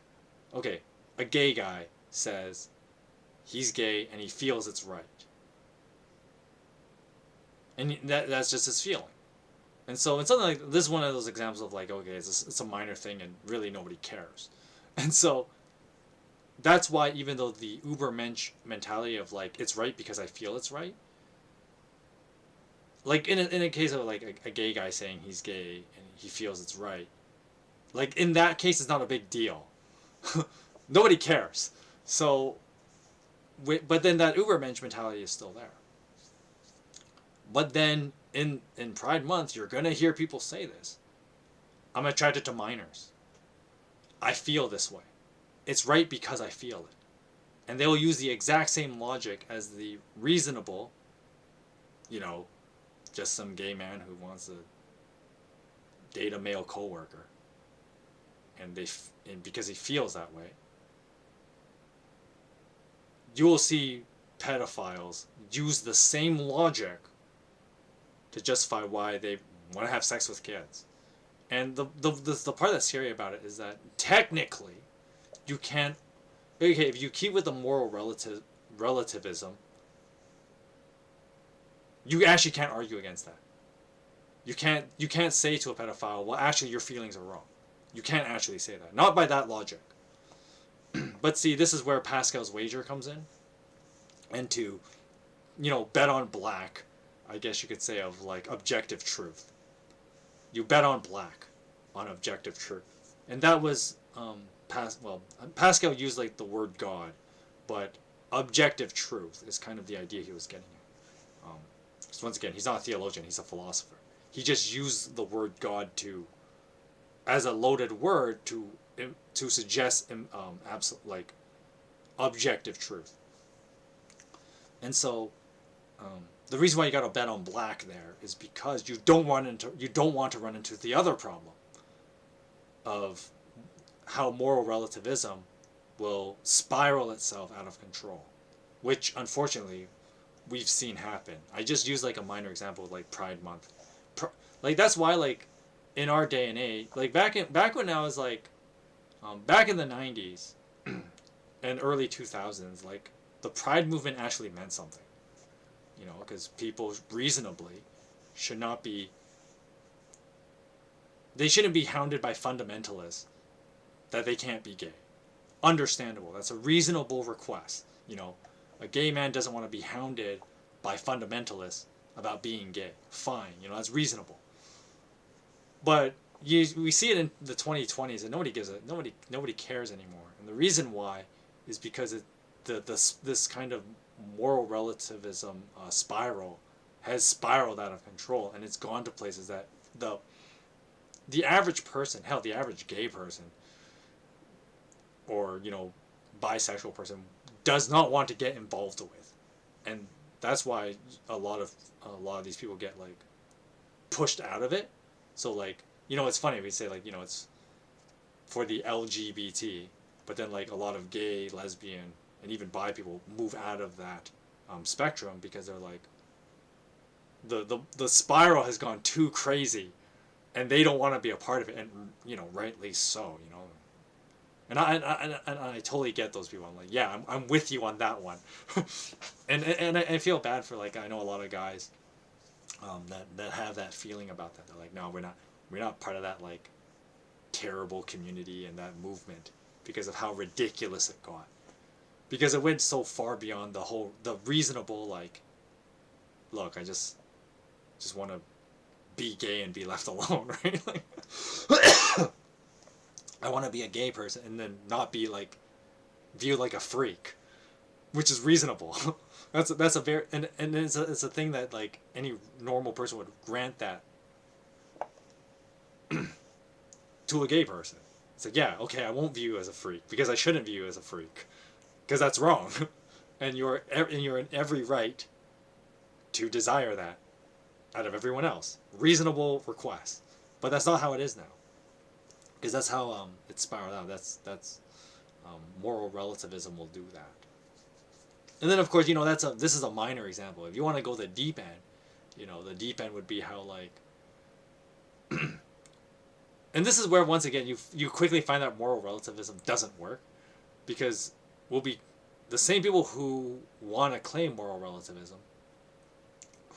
okay, a gay guy says he's gay and he feels it's right. And that's just his feeling. And so it's something like this is one of those examples of like, okay, it's a minor thing and really nobody cares. And so that's why even though the Ubermensch mentality of like, it's right because I feel it's right, like in a case of like a gay guy saying he's gay and he feels it's right, like in that case it's not a big deal. Nobody cares. So, but then that Ubermensch mentality is still there. But then in Pride Month, you're going to hear people say this. I'm attracted to minors. I feel this way. It's right because I feel it. And they will use the exact same logic as the reasonable, just some gay man who wants to date a male coworker. And because he feels that way. You will see pedophiles use the same logic to justify why they want to have sex with kids. And the part that's scary about it is that technically you can't, okay, if you keep with the moral relativism, you actually can't argue against that. You can't say to a pedophile, well, actually your feelings are wrong. You can't actually say that. Not by that logic. But see, this is where Pascal's wager comes in. And to, bet on black, I guess you could say, of like objective truth. You bet on black on objective truth. And that was, Pascal used like the word God, but objective truth is kind of the idea he was getting at. So once again, he's not a theologian, he's a philosopher. He just used the word God as a loaded word to suggest like objective truth. And so the reason why you got to bet on black there is because you don't want to run into the other problem of how moral relativism will spiral itself out of control, which unfortunately we've seen happen. I just used like a minor example of like Pride Month. Like that's why like in our day and age, like back when I was like back in the 90s and early 2000s, like the Pride movement actually meant something. Because people reasonably shouldn't be hounded by fundamentalists that they can't be gay. Understandable. That's a reasonable request. A gay man doesn't want to be hounded by fundamentalists about being gay. Fine. That's reasonable. But we see it in the 2020s and nobody cares anymore. And the reason why is because this kind of moral relativism spiral has spiraled out of control, and it's gone to places that the average person, hell, the average gay person, or bisexual person, does not want to get involved with, and that's why a lot of these people get like pushed out of it. So like it's funny we say like it's for the LGBT, but then like a lot of gay, lesbian, and even bi people move out of that spectrum because they're like the spiral has gone too crazy, and they don't want to be a part of it, and rightly so. And I totally get those people. I'm like, yeah, I'm with you on that one. and I feel bad for like I know a lot of guys that have that feeling about that. They're like, no, we're not part of that like terrible community and that movement because of how ridiculous it got. Because it went so far beyond the reasonable like, look, I just want to be gay and be left alone, right? Like, I want to be a gay person and then not be like viewed like a freak, which is reasonable. that's a very and it's a thing that like any normal person would grant that to a gay person. It's like, yeah, okay, I won't view you as a freak because I shouldn't view you as a freak because that's wrong, and you're in every right to desire that out of everyone else. Reasonable request, but that's not how it is now. Because that's how it spiraled out. That's moral relativism will do that. And then of course this is a minor example. If you want to go the deep end, the deep end would be how like, and this is where once again you quickly find that moral relativism doesn't work, because we'll be the same people who want to claim moral relativism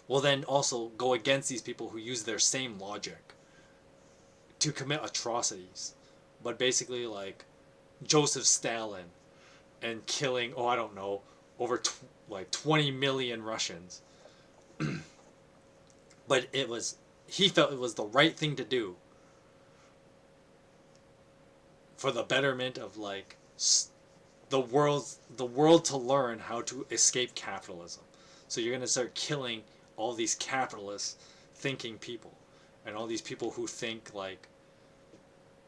will then also go against these people who use their same logic to commit atrocities, but basically like Joseph Stalin and killing I don't know over like 20 million Russians, but he felt it was the right thing to do for the betterment of like the world to learn how to escape capitalism. So you're gonna start killing all these capitalist thinking people and all these people who think like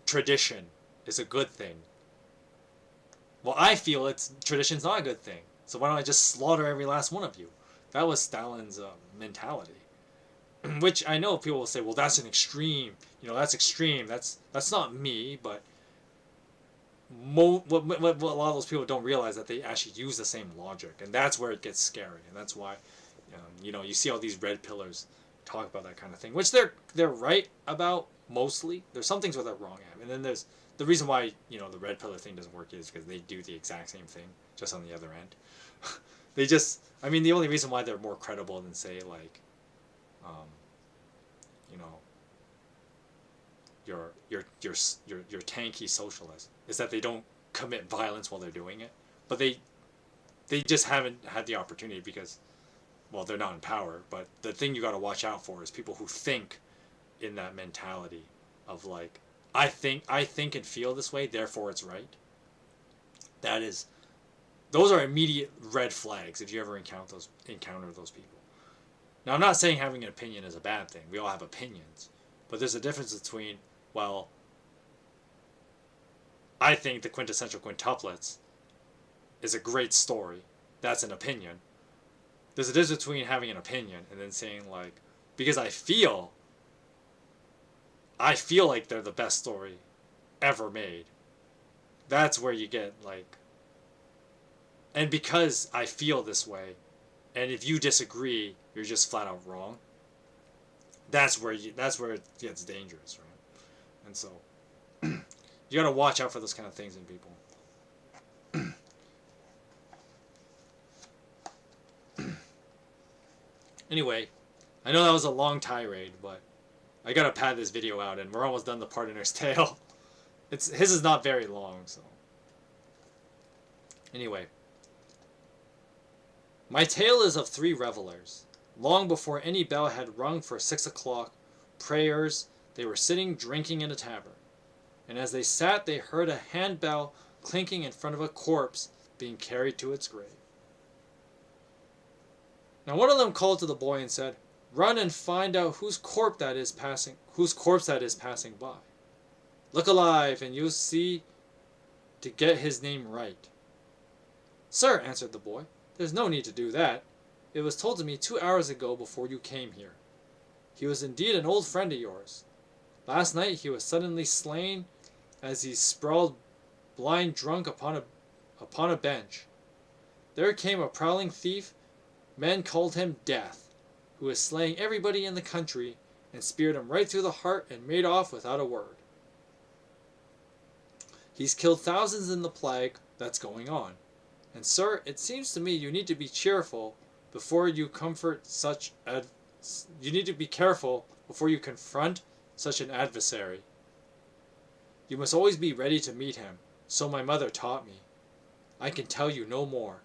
tradition is a good thing. Well, I feel tradition's not a good thing. So why don't I just slaughter every last one of you? That was Stalin's mentality. Which I know people will say, well, that's an extreme. That's extreme. That's not me. But what a lot of those people don't realize that they actually use the same logic, and that's where it gets scary. And that's why, you see all these red pillars talk about that kind of thing, which they're right about mostly. There's some things where they're wrong at, and then there's the reason why the red pillar thing doesn't work is because they do the exact same thing just on the other end. The only reason why they're more credible than say like your tanky socialist is that they don't commit violence while they're doing it, but they just haven't had the opportunity because, well, they're not in power. But the thing you got to watch out for is people who think in that mentality of like, I think and feel this way, therefore it's right. Those are immediate red flags if you ever encounter those people. Now, I'm not saying having an opinion is a bad thing. We all have opinions, but there's a difference between, well, I think the quintessential quintuplets is a great story. That's an opinion. There's a difference between having an opinion and then saying like, because I feel like they're the best story ever made. That's where you get like, and because I feel this way, and if you disagree, you're just flat out wrong. That's where it gets dangerous, right? And so you gotta watch out for those kind of things in people. Anyway, I know that was a long tirade, but I gotta pad this video out, and we're almost done the Pardoner's Tale. His is not very long, so. Anyway. My tale is of 3 revelers. Long before any bell had rung for 6 o'clock, prayers, they were sitting drinking in a tavern. And as they sat, they heard a handbell clinking in front of a corpse being carried to its grave. Now one of them called to the boy and said, Run and find out whose corpse that is passing by. Look alive, and you'll see to get his name right." "Sir," answered the boy, "there's no need to do that. It was told to me 2 hours ago before you came here. He was indeed an old friend of yours. Last night he was suddenly slain as he sprawled blind drunk upon a bench. There came a prowling thief, men called him Death, who was slaying everybody in the country, and speared him right through the heart and made off without a word. He's killed thousands in the plague that's going on. And sir, it seems to me you need to be cheerful before you confront such an adversary. You must always be ready to meet him, so my mother taught me. I can tell you no more."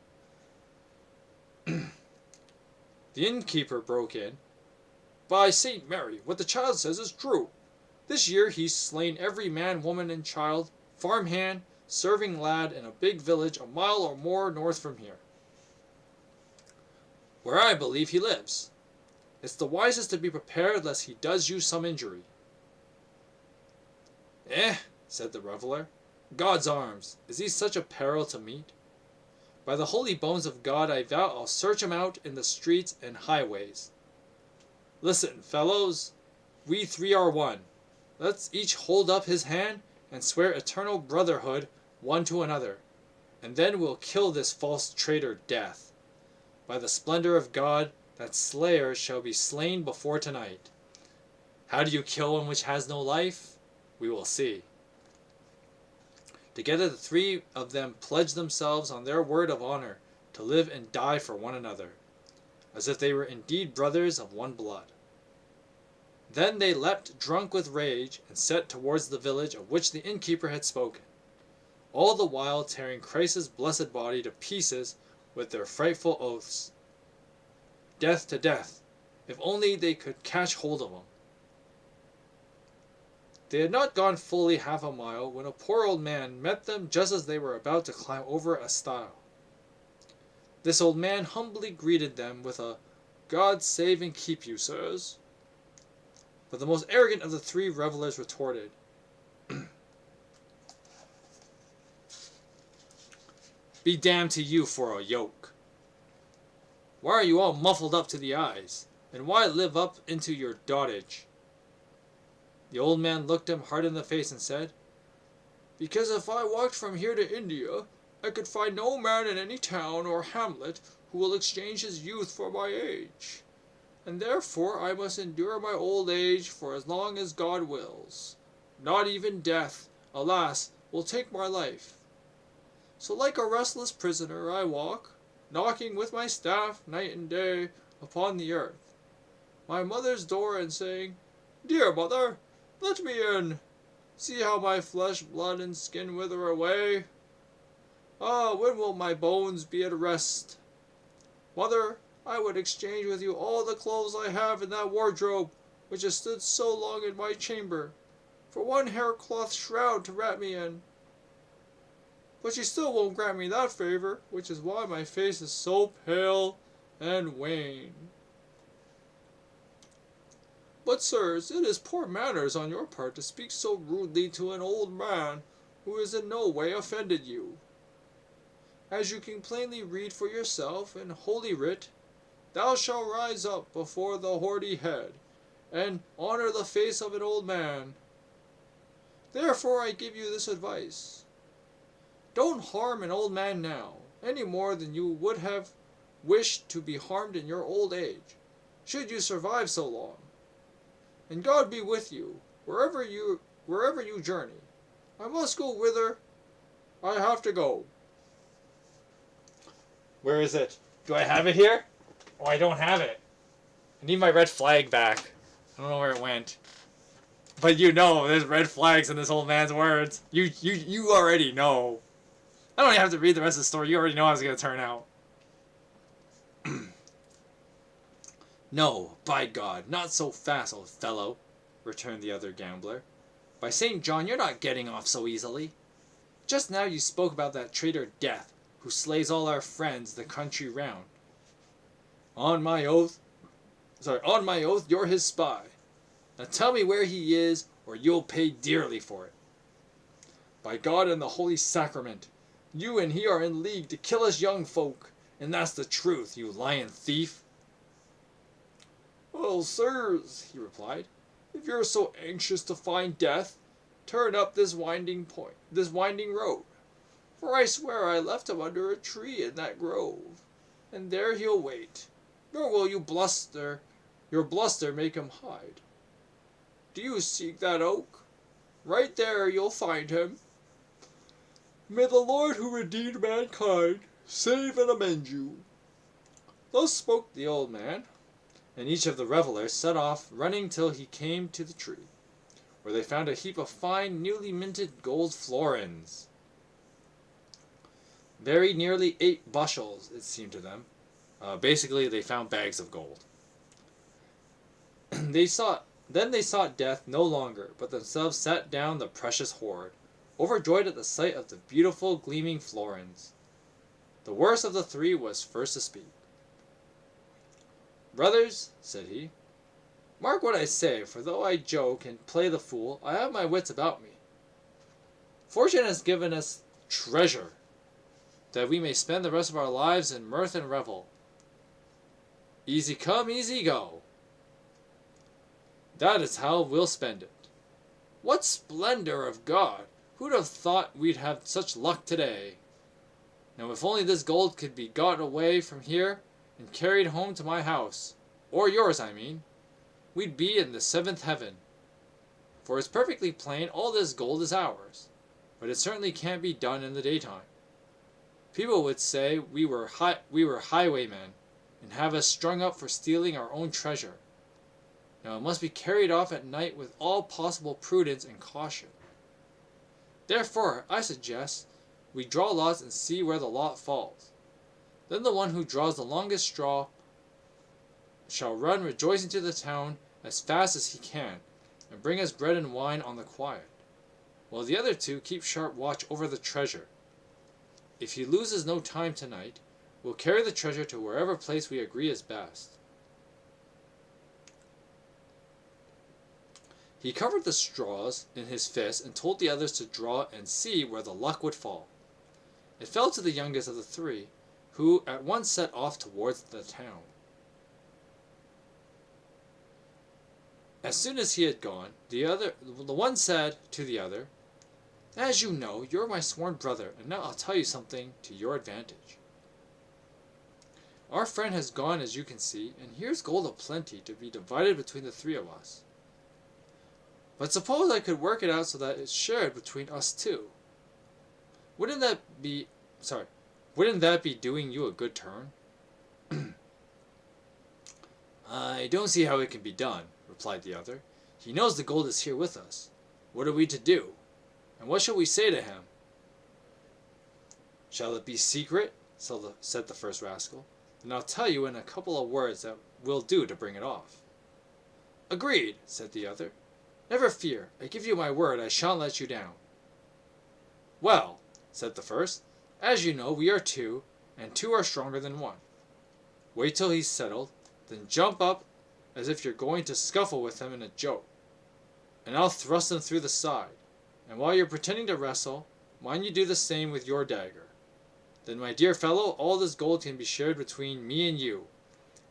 The innkeeper broke in, "By St. Mary, what the child says is true. This year he's slain every man, woman, and child, farm hand, serving lad in a big village a mile or more north from here, where I believe he lives. It's the wisest to be prepared lest he does you some injury." "Eh," said the reveller, "God's arms, is he such a peril to meet? By the holy bones of God I vow I'll search him out in the streets and highways. Listen, fellows, we three are one. Let's each hold up his hand and swear eternal brotherhood one to another, and then we'll kill this false traitor Death. By the splendor of God, that slayer shall be slain before tonight. How do you kill one which has no life? We will see." Together the three of them pledged themselves on their word of honor to live and die for one another, as if they were indeed brothers of one blood. Then they leapt drunk with rage and set towards the village of which the innkeeper had spoken, all the while tearing Christ's blessed body to pieces with their frightful oaths. Death to death, if only they could catch hold of him. They had not gone fully half a mile when a poor old man met them just as they were about to climb over a stile. This old man humbly greeted them with a "God save and keep you, sirs." But the most arrogant of the three revelers retorted, "Be damned to you for a yoke. Why are you all muffled up to the eyes? And why live up into your dotage?" The old man looked him hard in the face and said, "Because if I walked from here to India, I could find no man in any town or hamlet who will exchange his youth for my age. And therefore I must endure my old age for as long as God wills. Not even death, alas, will take my life. So like a restless prisoner I walk, knocking with my staff night and day upon the earth, my mother's door, and saying, 'Dear mother, let me in. See how my flesh, blood, and skin wither away. Ah, when will my bones be at rest? Mother, I would exchange with you all the clothes I have in that wardrobe, which has stood so long in my chamber, for one haircloth shroud to wrap me in. But she still won't grant me that favor, which is why my face is so pale and wan. But, sirs, it is poor manners on your part to speak so rudely to an old man who has in no way offended you. As you can plainly read for yourself in Holy Writ, thou shalt rise up before the hoary head, and honor the face of an old man. Therefore I give you this advice. Don't harm an old man now, any more than you would have wished to be harmed in your old age, should you survive so long. And God be with you, wherever you journey. I must go whither I have to go." Where is it? Do I have it here? Oh, I don't have it. I need my red flag back. I don't know where it went. But you know, there's red flags in this old man's words. You already know. I don't even have to read the rest of the story. You already know how it's going to turn out. "No, by God, not so fast, old fellow," returned the other gambler. "By St. John, you're not getting off so easily. Just now you spoke about that traitor Death, who slays all our friends the country round. On my oath, On my oath, you're his spy. Now tell me where he is, or you'll pay dearly for it. By God and the Holy Sacrament, you and he are in league to kill us young folk, and that's the truth, you lying thief. Well, sirs, he replied, if you're so anxious to find death, turn up this winding road. For I swear I left him under a tree in that grove, and there he'll wait. Nor will your bluster make him hide. Do you seek that oak? Right there you'll find him. May the Lord who redeemed mankind save and amend you. Thus spoke the old man, and each of the revellers set off running till he came to the tree, where they found a heap of fine, newly minted gold florins. Very nearly 8 bushels, it seemed to them. Basically, they found bags of gold. Then they sought death no longer, but themselves sat down the precious hoard, overjoyed at the sight of the beautiful gleaming florins. The worst of the 3 was first to speak. Brothers, said he, mark what I say, for though I joke and play the fool, I have my wits about me. Fortune has given us treasure, that we may spend the rest of our lives in mirth and revel. Easy come, easy go. That is how we'll spend it. What splendor of God! Who'd have thought we'd have such luck today? Now if only this gold could be got away from here and carried home to my house, or yours, I mean, we'd be in the 7th heaven. For it's perfectly plain all this gold is ours, but it certainly can't be done in the daytime. People would say we were highwaymen, and have us strung up for stealing our own treasure. Now it must be carried off at night with all possible prudence and caution. Therefore, I suggest we draw lots and see where the lot falls. Then the one who draws the longest straw shall run rejoicing to the town as fast as he can, and bring us bread and wine on the quiet, while the other 2 keep sharp watch over the treasure. If he loses no time tonight, we'll carry the treasure to wherever place we agree is best. He covered the straws in his fist and told the others to draw and see where the luck would fall. It fell to the youngest of the 3, who at once set off towards the town. As soon as he had gone, the one said to the other, As you know, you're my sworn brother, and now I'll tell you something to your advantage. Our friend has gone, as you can see, and here's gold aplenty to be divided between the 3 of us. But suppose I could work it out so that it's shared between us 2. Wouldn't that be doing you a good turn? I don't see how it can be done, replied the other. He knows the gold is here with us. What are we to do? And what shall we say to him? Shall it be secret? said the first rascal. Then I'll tell you in a couple of words that will do to bring it off. Agreed, said the other. Never fear, I give you my word I shan't let you down. Well, said the first, as you know, we are 2, and 2 are stronger than 1. Wait till he's settled, then jump up as if you're going to scuffle with him in a joke, and I'll thrust him through the side, and while you're pretending to wrestle, mind you do the same with your dagger. Then, my dear fellow, all this gold can be shared between me and you,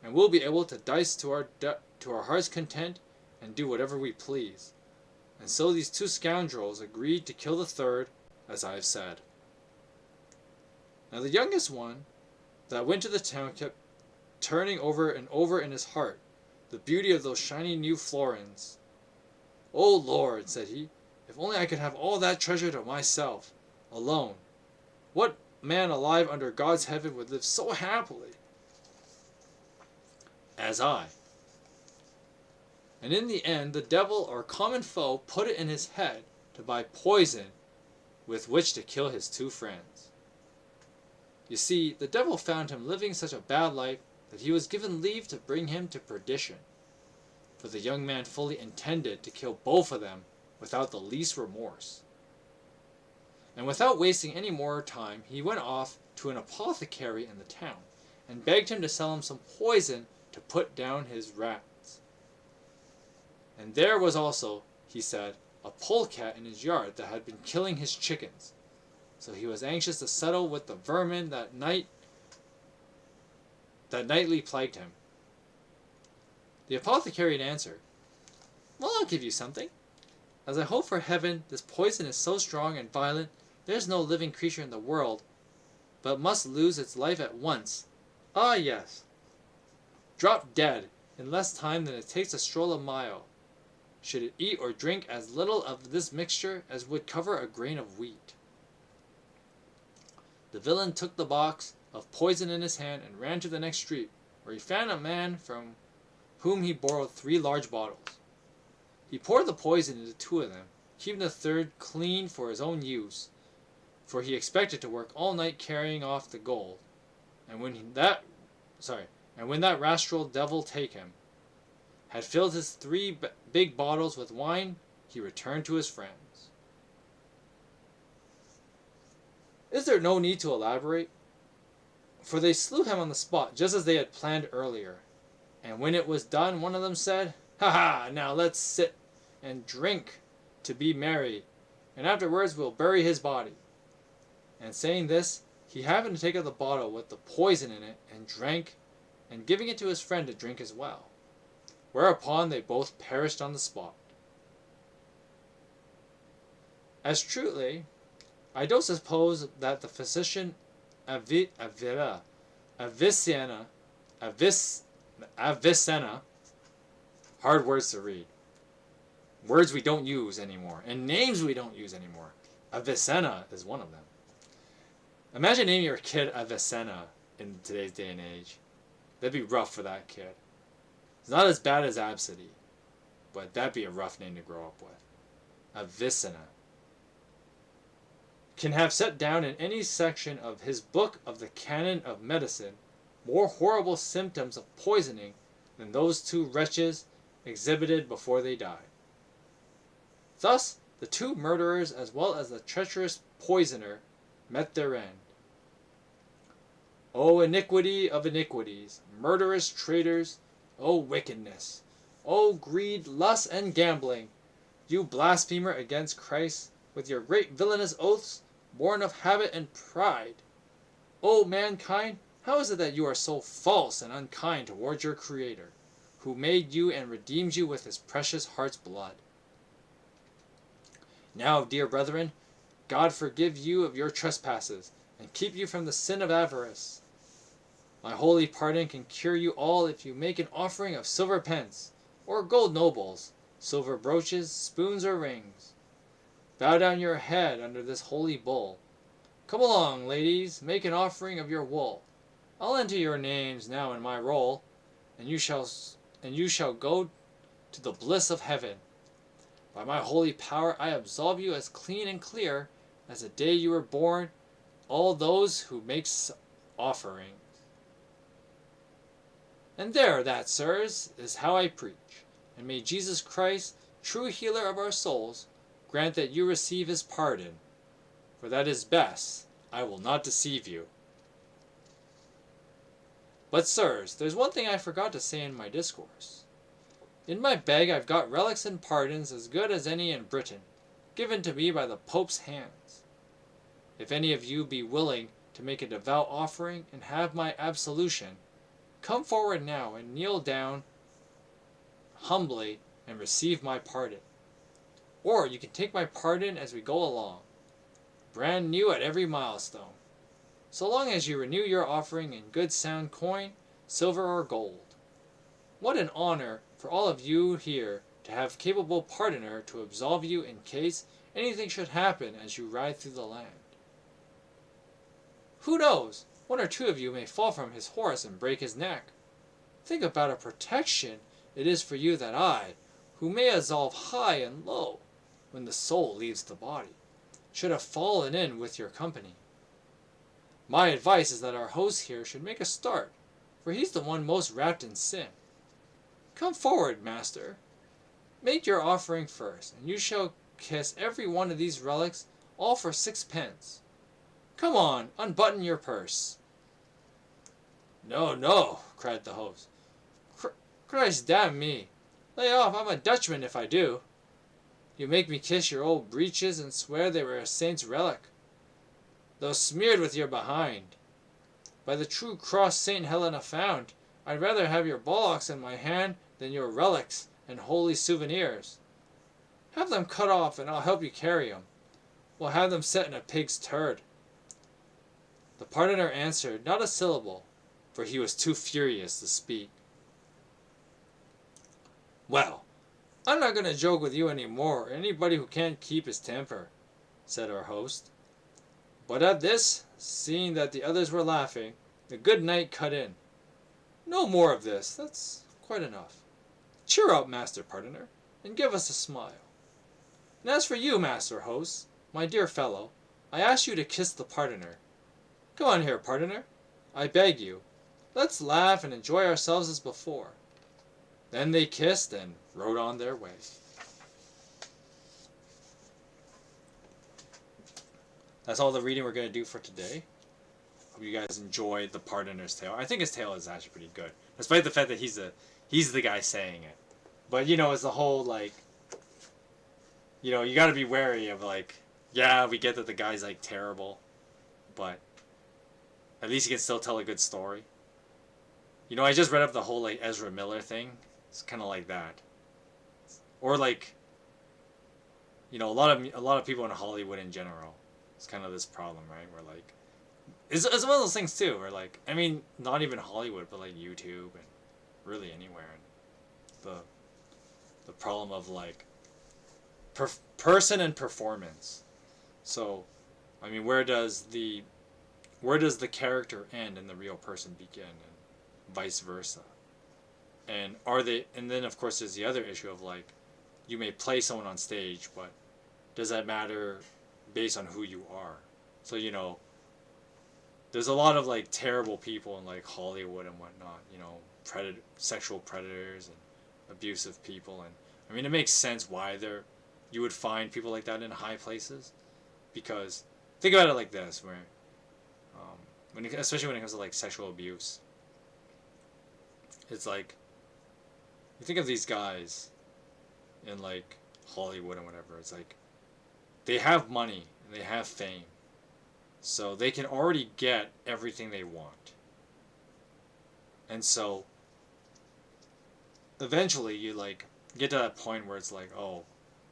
and we'll be able to dice to our heart's content and do whatever we please. And so these 2 scoundrels agreed to kill the 3rd, as I have said. Now the youngest one that went to the town kept turning over and over in his heart the beauty of those shiny new florins. "O Lord," said he, "if only I could have all that treasure to myself, alone. What man alive under God's heaven would live so happily as I?" And in the end, the devil or common foe put it in his head to buy poison with which to kill his 2 friends. You see, the devil found him living such a bad life that he was given leave to bring him to perdition, for the young man fully intended to kill both of them without the least remorse. And without wasting any more time, he went off to an apothecary in the town, and begged him to sell him some poison to to put down his rats. And there was also, he said, a polecat in his yard that had been killing his chickens. So he was anxious to settle with the vermin that nightly plagued him. The apothecary answered, "Well, I'll give you something. As I hope for heaven, this poison is so strong and violent, there's no living creature in the world but must lose its life at once. Ah, yes. Drop dead in less time than it takes to stroll a mile, should it eat or drink as little of this mixture as would cover a grain of wheat." The villain took the box of poison in his hand and ran to the next street, where he found a man from whom he borrowed 3 large bottles. He poured the poison into 2 of them, keeping the third clean for his own use, for he expected to work all night carrying off the gold. And when that rascal devil take him had filled his 3 big bottles with wine, he returned to his friends. Is there no need to elaborate? For they slew him on the spot, just as they had planned earlier. And when it was done, one of them said, "Ha ha! Now let's sit and drink to be merry, and afterwards we'll bury his body." And saying this, he happened to take out the bottle with the poison in it, and drank, and giving it to his friend to drink as well. Whereupon they both perished on the spot. As truly, I don't suppose that the physician Avicenna, hard words to read, words we don't use anymore, and names we don't use anymore. Avicenna is one of them. Imagine naming your kid Avicenna in today's day and age. That'd be rough for that kid. It's not as bad as Absidy, but that'd be a rough name to grow up with. Avicenna can have set down in any section of his book of the Canon of Medicine more horrible symptoms of poisoning than those 2 wretches exhibited before they died. Thus, the 2 murderers as well as the treacherous poisoner met their end. O iniquity of iniquities, murderous traitors, O wickedness, O greed, lust, and gambling, you blasphemer against Christ with your great villainous oaths, born of habit and pride. O mankind, how is it that you are so false and unkind towards your Creator, who made you and redeemed you with his precious heart's blood? Now, dear brethren, God forgive you of your trespasses, and keep you from the sin of avarice. My holy pardon can cure you all if you make an offering of silver pence, or gold nobles, silver brooches, spoons, or rings. Bow down your head under this holy bull. Come along, ladies, make an offering of your wool. I'll enter your names now in my roll, and you shall go to the bliss of heaven. By my holy power I absolve you as clean and clear as the day you were born, all those who make offerings. And there, that, sirs, is how I preach. And may Jesus Christ, true healer of our souls, grant that you receive his pardon, for that is best. I will not deceive you. But, sirs, there's one thing I forgot to say in my discourse. In my bag I've got relics and pardons as good as any in Britain, given to me by the Pope's hands. If any of you be willing to make a devout offering and have my absolution, come forward now and kneel down humbly and receive my pardon. Or you can take my pardon as we go along, brand new at every milestone, so long as you renew your offering in good sound coin, silver or gold. What an honor for all of you here to have capable pardoner to absolve you in case anything should happen as you ride through the land. Who knows? 1 or 2 of you may fall from his horse and break his neck. Think about a protection it is for you that I, who may absolve high and low, when the soul leaves the body, should have fallen in with your company. My advice is that our host here should make a start, for he's the one most wrapped in sin. Come forward, master. Make your offering first, and you shall kiss every one of these relics, all for 6 pence. Come on, unbutton your purse. No, no, cried the host. Christ damn me. Lay off, I'm a Dutchman if I do. You make me kiss your old breeches and swear they were a saint's relic, though smeared with your behind. By the true cross Saint Helena found, I'd rather have your bullocks in my hand than your relics and holy souvenirs. Have them cut off and I'll help you carry 'em. We'll have them set in a pig's turd. The pardoner answered not a syllable, for he was too furious to speak. Well, I'm not going to joke with you any more, or anybody who can't keep his temper, said our host. But at this, seeing that the others were laughing, the good knight cut in. No more of this, that's quite enough. Cheer up, master pardoner, and give us a smile. And as for you, master host, my dear fellow, I ask you to kiss the pardoner. Come on here, pardoner, I beg you. Let's laugh and enjoy ourselves as before. Then they kissed and rode on their way. That's all the reading we're going to do for today. Hope you guys enjoyed the Pardoner's Tale. I think his tale is actually pretty good, despite the fact that he's the guy saying it. But you know, it's the whole like, you know, you got to be wary of like, yeah, we get that the guy's like terrible, but at least he can still tell a good story. You know, I just read up the whole like Ezra Miller thing. It's kind of like that, or like, you know, a lot of people in Hollywood in general. It's kind of this problem, right? Where like, it's one of those things too. Where like, I mean, not even Hollywood, but like YouTube and really anywhere. And the problem of like, person and performance. So, I mean, where does the character end and the real person begin, and vice versa? And are they? And then of course there's the other issue of like, you may play someone on stage, but does that matter based on who you are? So you know, there's a lot of like terrible people in like Hollywood and whatnot. You know, sexual predators and abusive people, and I mean it makes sense why you would find people like that in high places, because think about it like this, where especially when it comes to like sexual abuse, it's like, you think of these guys in like Hollywood and whatever, it's like they have money and they have fame, so they can already get everything they want. And so eventually you like get to that point where it's like, oh,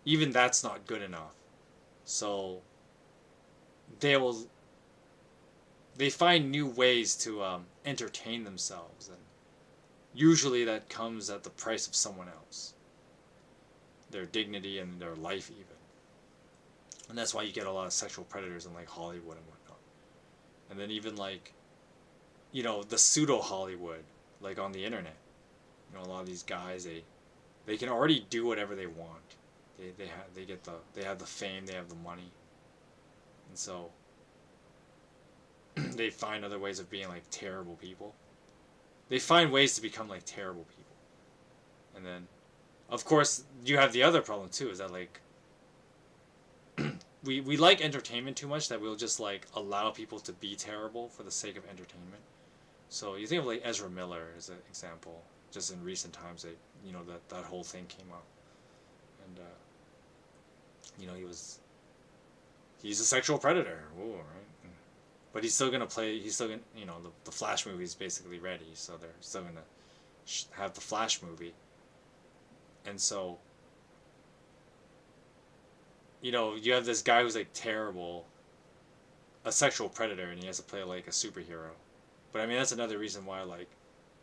even that's not good enough. So they find new ways to entertain themselves, and usually that comes at the price of someone else, their dignity and their life even. And that's why you get a lot of sexual predators in like Hollywood and whatnot. And then even like, you know, the pseudo Hollywood, like on the internet, you know, a lot of these guys, they can already do whatever they want. They have the fame, they have the money, and so they find other ways of being like terrible people. They find ways to become like terrible people. And then, of course, you have the other problem too, is that like, we like entertainment too much, that we'll just like allow people to be terrible for the sake of entertainment. So you think of like Ezra Miller as an example, just in recent times, you know, that whole thing came up. And, you know, he's a sexual predator, ooh, right? But he's still gonna you know, the Flash movie is basically ready, so they're still gonna have the Flash movie. And so, you know, you have this guy who's like terrible, a sexual predator, and he has to play like a superhero. But I mean, that's another reason why like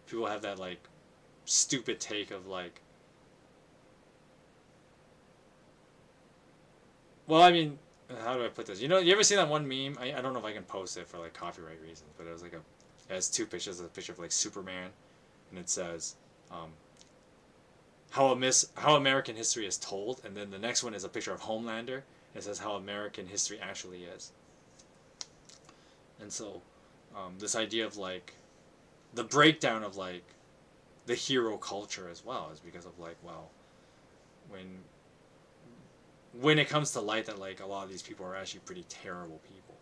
people have that like stupid take of like, well, I mean, how do I put this? You know, you ever seen that one meme? I don't know if I can post it for like copyright reasons, but it was like it has two pictures. A picture of like Superman, and it says, how American history is told, and then the next one is a picture of Homelander. And it says how American history actually is. And so, this idea of like, the breakdown of like, the hero culture as well is because of like, well, when it comes to light that like a lot of these people are actually pretty terrible people,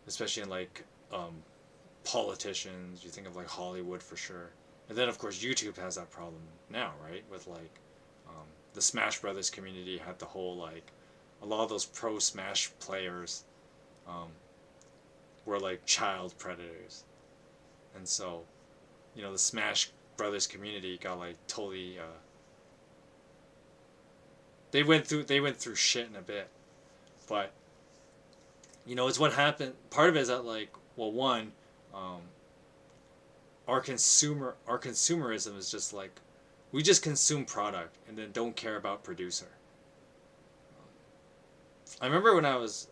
especially in like politicians. You think of like Hollywood for sure. And then of course YouTube has that problem now, right? With like the Smash Brothers community had the whole like a lot of those pro Smash players were like child predators, and so the Smash Brothers community got like totally they went through shit in a bit, but it's what happened. Part of it is that like, well, one, our consumerism is just like we just consume product and then don't care about producer. I remember when I was,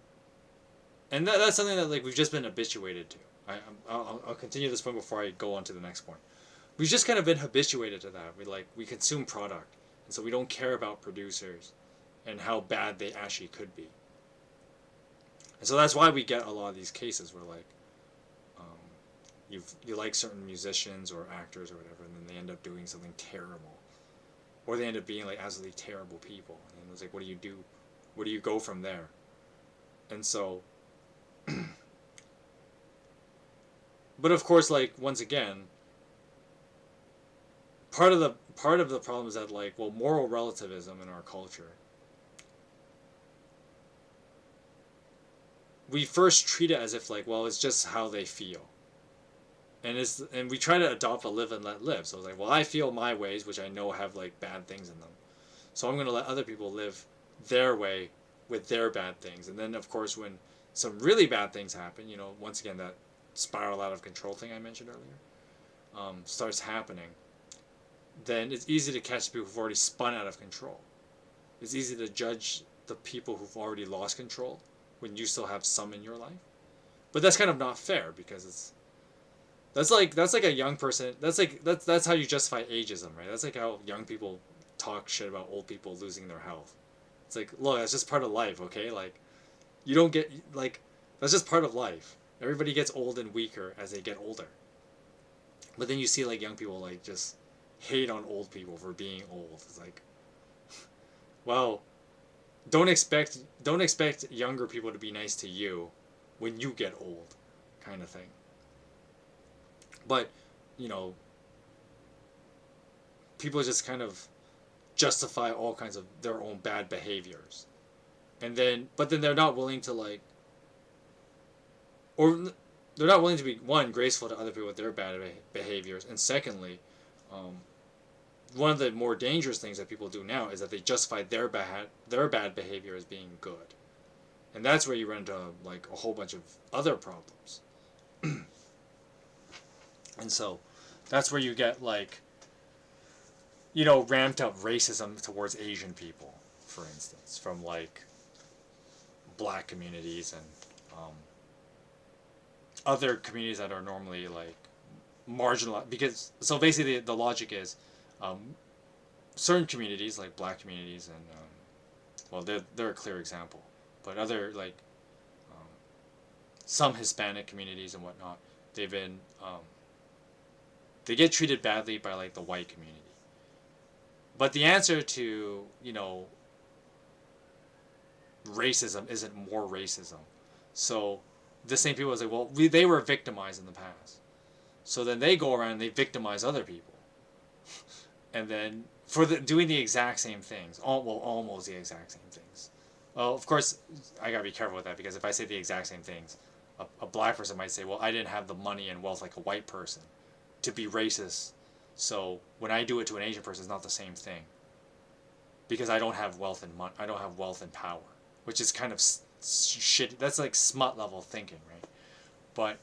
and that's something that like we've just been habituated to. I'll continue this point before I go on to the next point. We've just kind of been habituated to that. We consume product, and so we don't care about producers and how bad they actually could be. And so that's why we get a lot of these cases where like you like certain musicians or actors or whatever, and then they end up doing something terrible, or they end up being like absolutely terrible people. And it's like, what do you do? Where do you go from there? And so, but of course, like once again, part of the problem is that like, well, moral relativism in our culture, we first treat it as if like, well, it's just how they feel. And we try to adopt a live and let live. So it's like, well, I feel my ways, which I know have like bad things in them. So I'm going to let other people live their way with their bad things. And then of course when some really bad things happen, once again that spiral out of control thing I mentioned earlier starts happening, then it's easy to catch people who've already spun out of control. It's easy to judge the people who've already lost control when you still have some in your life. But that's kind of not fair, because that's like a young person. That's how you justify ageism, right? That's like how young people talk shit about old people losing their health. It's like, look, that's just part of life, okay? Like, you don't get, like, that's just part of life. Everybody gets old and weaker as they get older. But then you see like young people like just hate on old people for being old. It's like, well, don't expect younger people to be nice to you when you get old, kind of thing. But, people just kind of justify all kinds of their own bad behaviors. But then they're not willing to like, or they're not willing to be, one, graceful to other people with their bad behaviors, and secondly, one of the more dangerous things that people do now is that they justify their bad behavior as being good. And that's where you run into like a whole bunch of other problems. And so that's where you get like, ramped up racism towards Asian people, for instance, from like black communities and other communities that are normally like marginalized. Because so basically the logic is certain communities like black communities and well, they're a clear example, but other like some Hispanic communities and whatnot, they've been they get treated badly by like the white community. But the answer to racism isn't more racism. So the same people say, well, they were victimized in the past, so then they go around and they victimize other people, and then doing the exact same things, almost the exact same things. Well, of course, I gotta be careful with that, because if I say the exact same things, a black person might say, well, I didn't have the money and wealth like a white person to be racist, so when I do it to an Asian person, it's not the same thing, because I don't have wealth and I don't have wealth and power, which is kind of shit. That's like smut level thinking, right? But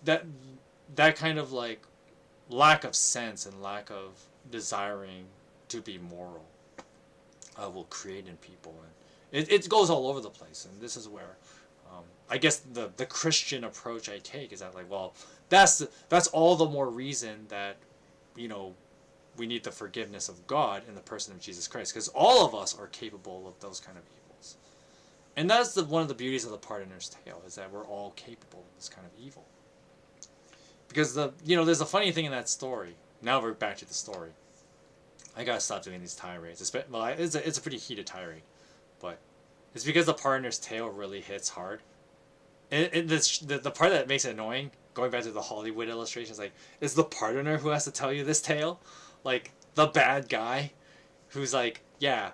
that kind of like lack of sense and lack of desiring to be moral will create in people, and it goes all over the place. And this is where I guess the Christian approach I take is that like, well, that's all the more reason that we need the forgiveness of God in the person of Jesus Christ, because all of us are capable of those kind of evils. And that's one of the beauties of the Pardoner's Tale, is that we're all capable of this kind of evil. Because there's a funny thing in that story. Now we're back to the story. I gotta stop doing these tirades. It's a pretty heated tirade, but it's because the Pardoner's Tale really hits hard. And the part that makes it annoying going back to the Hollywood illustrations, like, is the pardoner who has to tell you this tale, like the bad guy, who's like, yeah,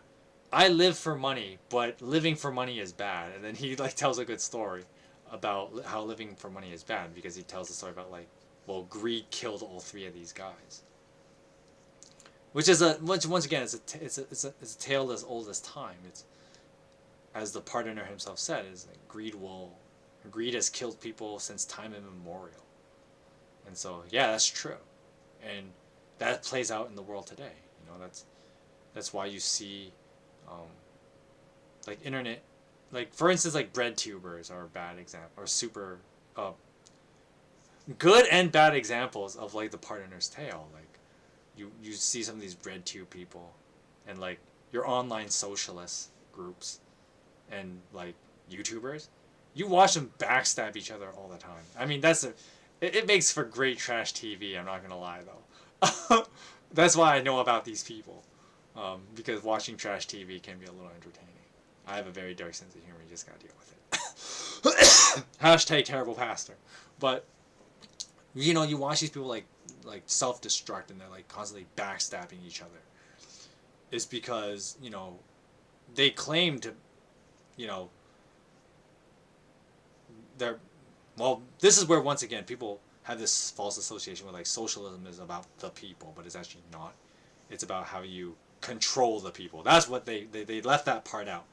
I live for money, but living for money is bad, and then he like tells a good story about how living for money is bad because he tells a story about like, well, greed killed all three of these guys, which is once again it's a tale as old as time. It's, as the pardoner himself said, is like greed has killed people since time immemorial, and so yeah, that's true, and that plays out in the world today. You know, that's why you see, like internet, like for instance, like bread tubers are a bad example, or super good and bad examples of like the pardoner's tale. Like you see some of these bread tube people, and like your online socialist groups, and like YouTubers, you watch them backstab each other all the time. I mean, it makes for great trash TV. I'm not gonna lie though. That's why I know about these people, because watching trash TV can be a little entertaining. I have a very dark sense of humor. You just gotta deal with it. Hashtag terrible pastor. But you know, you watch these people like self-destruct, and they're like constantly backstabbing each other. It's because, you know, they claim to, you know, they're, well, this is where once again people have this false association with like socialism is about the people, but it's actually not. It's about how you control the people. That's what they left that part out.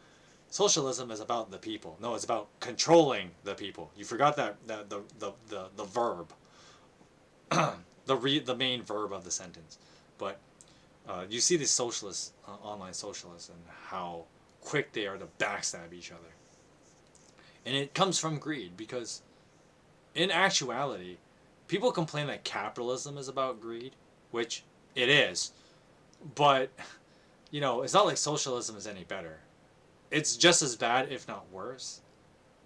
Socialism is about the people. No, it's about controlling the people. You forgot that the verb, the main verb of the sentence. But you see these socialists, online socialists, and how quick they are to backstab each other. And it comes from greed, because in actuality, people complain that capitalism is about greed, which it is. But, you know, it's not like socialism is any better. It's just as bad, if not worse.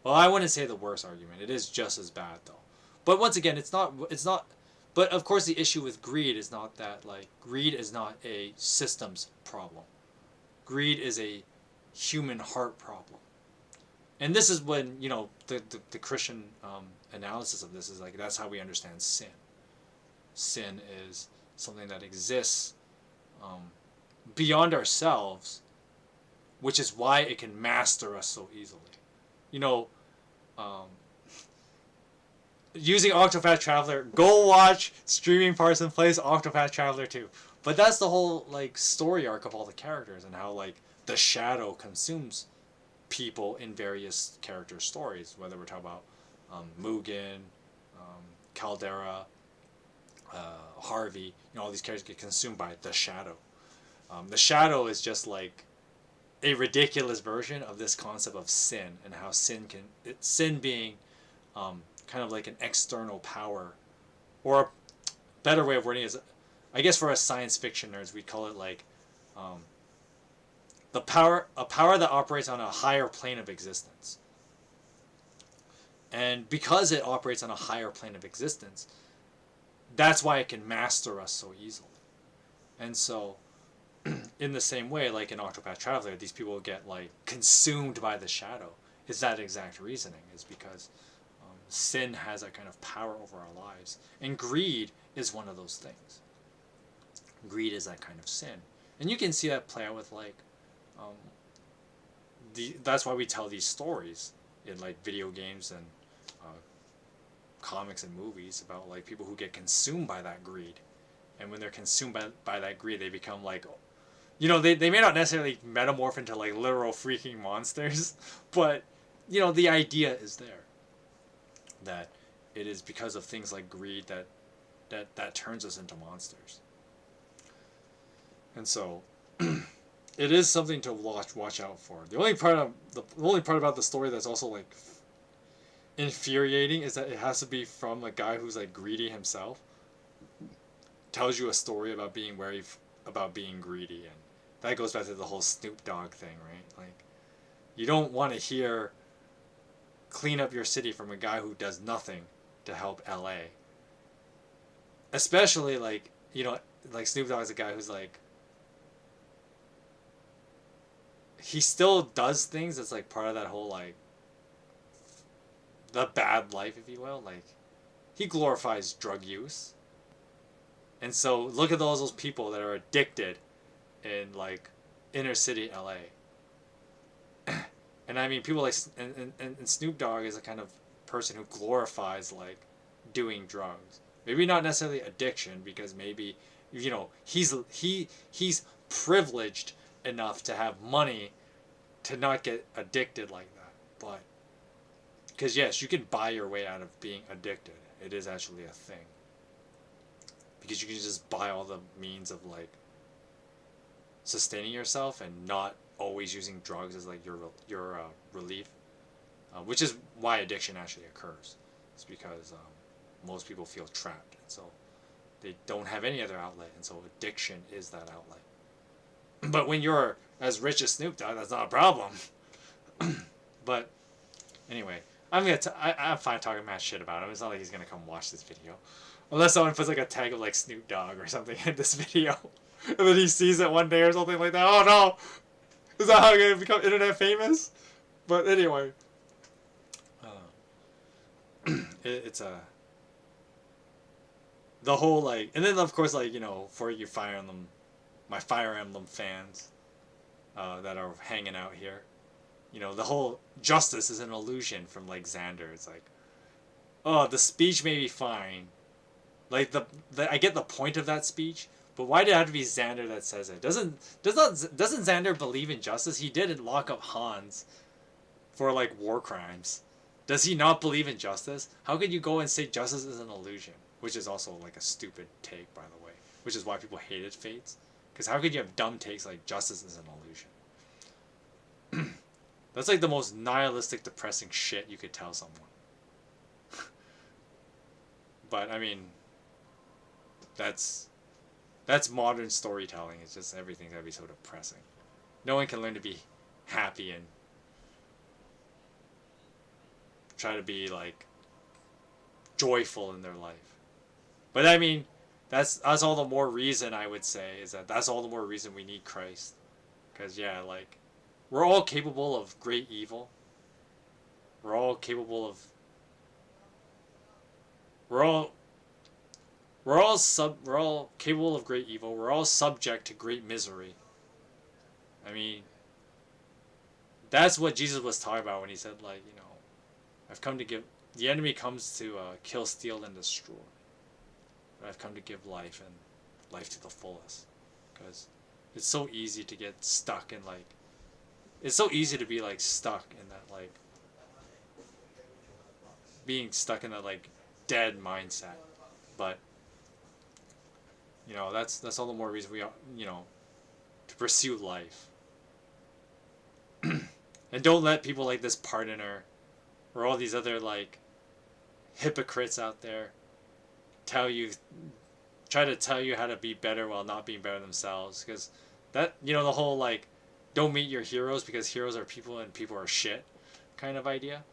Well, I wouldn't say the worst argument. It is just as bad, though. But once again, it's not, but of course the issue with greed is not that, like, greed is not a systems problem. Greed is a human heart problem. And this is when, you know, the Christian analysis of this is like, that's how we understand sin. Sin is something that exists beyond ourselves, which is why it can master us so easily. You know, using Octopath Traveler, go watch Streaming Parson plays Octopath Traveler 2. But that's the whole like story arc of all the characters, and how like the shadow consumes people in various character stories, whether we're talking about Mugen, Caldera, Harvey. You know, all these characters get consumed by the shadow. The shadow is just like a ridiculous version of this concept of sin, and how sin being kind of like an external power, or a better way of wording it is, I guess for us science fiction nerds, we'd call it like a power that operates on a higher plane of existence. And because it operates on a higher plane of existence, that's why it can master us so easily. And so, in the same way, like in Octopath Traveler, these people get like consumed by the shadow. It's that exact reasoning, is because sin has that kind of power over our lives. And greed is one of those things. Greed is that kind of sin. And you can see that play out with like, that's why we tell these stories in like video games and comics and movies about like people who get consumed by that greed. And when they're consumed by that greed, they become like, you know, they may not necessarily metamorph into like literal freaking monsters, but, you know, the idea is there. That it is because of things like greed that turns us into monsters. And so it is something to watch out for. The only part about the story that's also like infuriating is that it has to be from a guy who's like greedy himself. Tells you a story about being greedy, and that goes back to the whole Snoop Dogg thing, right? Like, you don't want to hear clean up your city from a guy who does nothing to help LA. Especially like, you know, like Snoop Dogg is a guy who's like, he still does things that's like part of that whole like the bad life, if you will. Like, he glorifies drug use. And so look at all those people that are addicted in like inner city LA. And I mean, people like and Snoop Dogg is a kind of person who glorifies like doing drugs. Maybe not necessarily addiction, because maybe, you know, he's privileged enough to have money to not get addicted like that. But because yes, you can buy your way out of being addicted. It is actually a thing. Because you can just buy all the means of like sustaining yourself and not always using drugs as like your relief, which is why addiction actually occurs. It's because most people feel trapped, and so they don't have any other outlet, and so addiction is that outlet. But when you're as rich as Snoop Dogg, that's not a problem. But anyway, I'm fine talking mad shit about him. It's not like he's gonna come watch this video, unless someone puts like a tag of like Snoop Dogg or something in this video, and then he sees it one day or something like that. Oh no, is that how I'm gonna become internet famous? But anyway, it's a the whole like, and then of course like, you know, for you Fire Emblem, my Fire Emblem fans that are hanging out here, you know, the whole justice is an illusion from like Xander. It's like, oh, the speech may be fine, like the I get the point of that speech, but why did it have to be Xander that says it? Doesn't Xander believe in justice? He didn't lock up Hans for like war crimes. Does he not believe in justice? How could you go and say justice is an illusion? Which is also like a stupid take, by the way. Which is why people hated Fates. Because how could you have dumb takes like justice is an illusion? That's like the most nihilistic, depressing shit you could tell someone. But I mean, that's modern storytelling. It's just everything's gotta be so depressing. No one can learn to be happy and try to be like joyful in their life. But I mean, that's all the more reason, I would say, is that's all the more reason we need Christ. Because yeah, like, we're all capable of great evil. We're all capable of we're all capable of great evil. We're all subject to great misery. I mean, that's what Jesus was talking about when he said, like, you know, I've come to give, the enemy comes to kill, steal, and destroy. But I've come to give life, and life to the fullest. Because it's so easy to get stuck in, like, it's so easy to be, like, stuck in that, like, being stuck in that, like, dead mindset. But, you know, that's all the more reason we, you know, to pursue life. And don't let people like this Pardoner or all these other, like, hypocrites out there try to tell you how to be better while not being better themselves. Because that, you know, the whole, like, don't meet your heroes because heroes are people and people are shit kind of idea.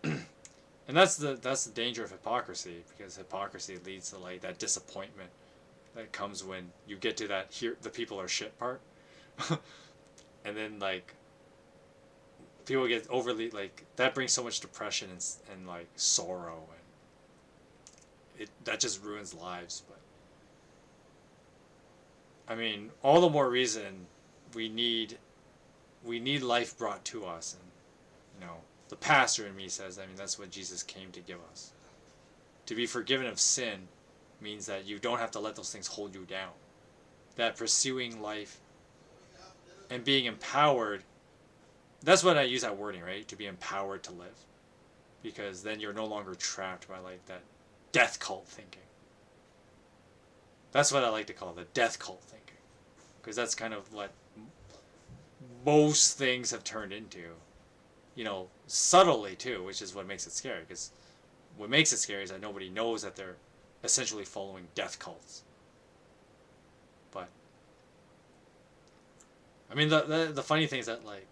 And that's the danger of hypocrisy, because hypocrisy leads to, like, that disappointment that comes when you get to that the people are shit part. And then, like, people get overly, like, that brings so much depression and like sorrow, and that just ruins lives. But I mean, all the more reason we need life brought to us. And, you know, the pastor in me says, I mean, that's what Jesus came to give us. To be forgiven of sin means that you don't have to let those things hold you down. That pursuing life and being empowered, that's what I use that wording, right? To be empowered to live. Because then you're no longer trapped by, like, that death cult thinking. That's what I like to call the death cult thinking. Because that's kind of what most things have turned into. You know, subtly too, which is what makes it scary. Because what makes it scary is that nobody knows that they're essentially following death cults. But I mean, the funny thing is that, like,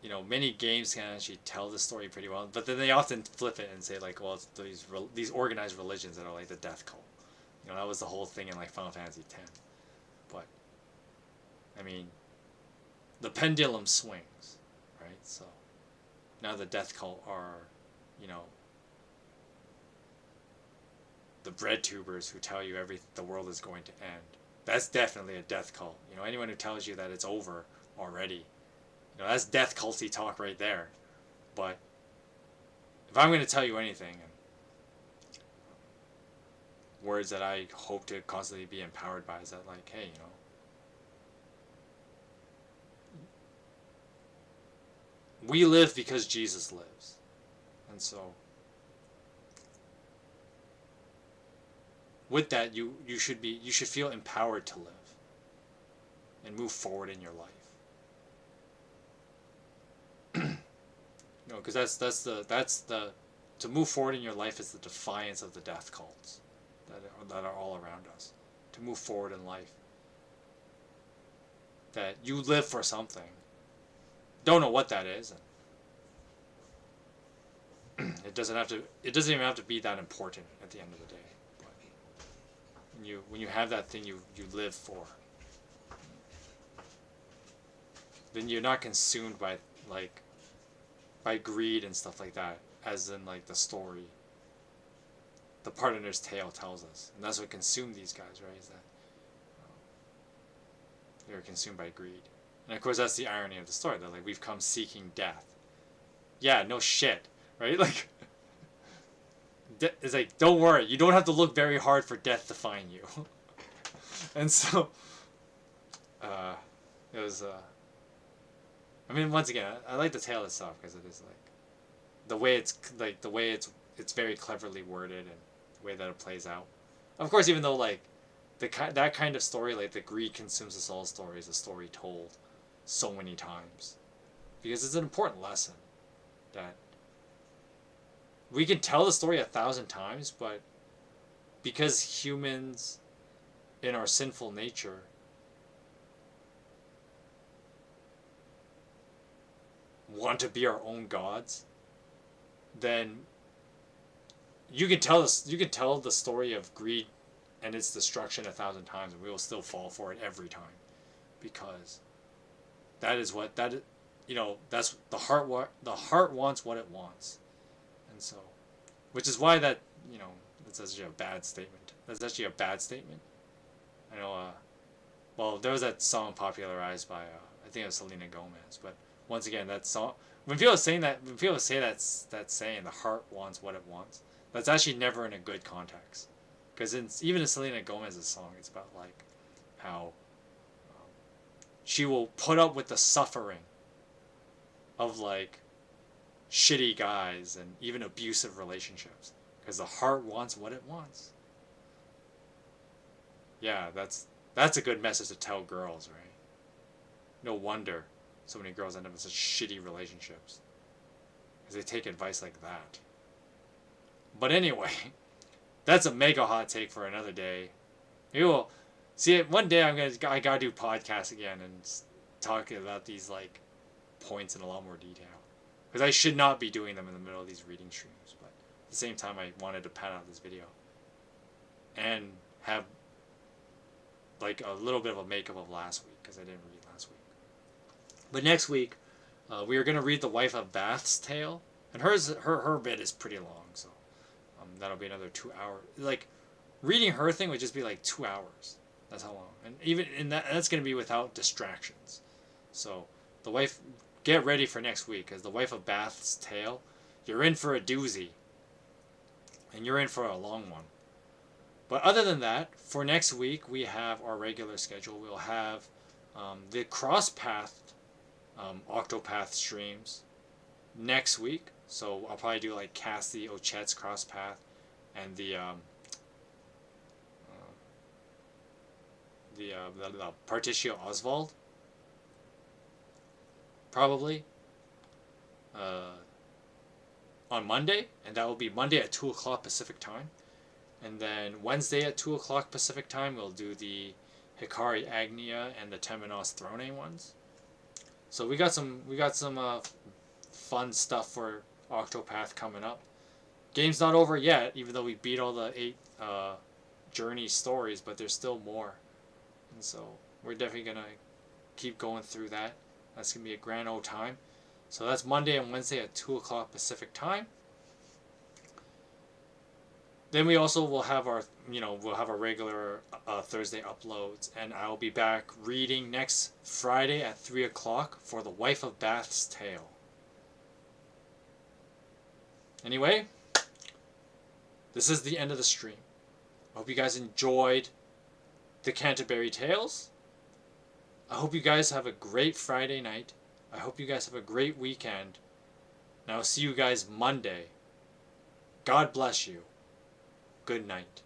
you know, many games can actually tell the story pretty well, but then they often flip it and say, like, well, it's these organized religions that are like the death cult. You know, that was the whole thing in, like, Final Fantasy X. But I mean, the pendulum swings, right? So now the death cult are, you know, the bread tubers who tell you the world is going to end. That's definitely a death cult. You know, anyone who tells you that it's over already, you know, that's death culty talk right there. But if I'm going to tell you anything, words that I hope to constantly be empowered by, is that, like, hey, you know, we live because Jesus lives. And so with that, you should feel empowered to live and move forward in your life. You know, because that's the to move forward in your life is the defiance of the death cults that are all around us. To move forward in life, that you live for something. Don't know what that is. And it doesn't even have to be that important at the end of the day. But when you have that thing you live for, then you're not consumed by greed and stuff like that, as in like the story, the Pardoner's Tale tells us. And that's what consumed these guys, right? Is that they were consumed by greed. And of course that's the irony of the story. That like we've come seeking death. Yeah, no shit, right? Like it's like, don't worry, you don't have to look very hard for death to find you. And so it was I mean, once again, I like the tale itself because it is like the way it's very cleverly worded and the way that it plays out. Of course, even though like that kind of story, like the greed consumes us all story, is a story told so many times, because it's an important lesson that we can tell the story 1,000 times, but because humans in our sinful nature want to be our own gods, then you can tell the story of greed and its destruction 1,000 times, and we will still fall for it every time, because that's the heart. The heart wants what it wants, and so, which is why that's actually a bad statement. That's actually a bad statement. I know. Well, there was that song popularized by I think it was Selena Gomez, but once again, that song, when people say that saying, the heart wants what it wants, that's actually never in a good context. Because even in Selena Gomez's song, it's about like how she will put up with the suffering of like shitty guys and even abusive relationships, because the heart wants what it wants. Yeah, that's a good message to tell girls, right? No wonder so many girls end up in such shitty relationships, because they take advice like that. But anyway, that's a mega hot take for another day. Maybe we'll see it one day. I gotta do podcasts again and talk about these like points in a lot more detail, because I should not be doing them in the middle of these reading streams. But at the same time, I wanted to pad out this video and have like a little bit of a makeup of last week, because I didn't read last week. But next week, we are gonna read the Wife of Bath's tale, and her bit is pretty long, so that'll be another 2 hours. Like reading her thing would just be like 2 hours. That's how long, and even in that's gonna be without distractions. So get ready for next week, because the Wife of Bath's tale, you're in for a doozy, and you're in for a long one. But other than that, for next week we have our regular schedule. We'll have the cross-path Octopath streams next week. So I'll probably do like Cassie Ochet's cross path and the Particio Oswald, probably on Monday, and that will be Monday at 2 o'clock Pacific time. And then Wednesday at 2 o'clock Pacific time, we'll do the Hikari Agnia and the Temenos Throne ones. So we got some fun stuff for Octopath coming up. Game's not over yet, even though we beat all the 8 journey stories, but there's still more. And so we're definitely gonna keep going through that. That's gonna be a grand old time. So that's Monday and Wednesday at 2 o'clock Pacific time. then we also will have our, we'll have our regular Thursday uploads, and I'll be back reading next Friday at 3 o'clock for The Wife of Bath's Tale. Anyway, this is the end of the stream. I hope you guys enjoyed the Canterbury Tales. I hope you guys have a great Friday night. I hope you guys have a great weekend. And I'll see you guys Monday. God bless you. Good night.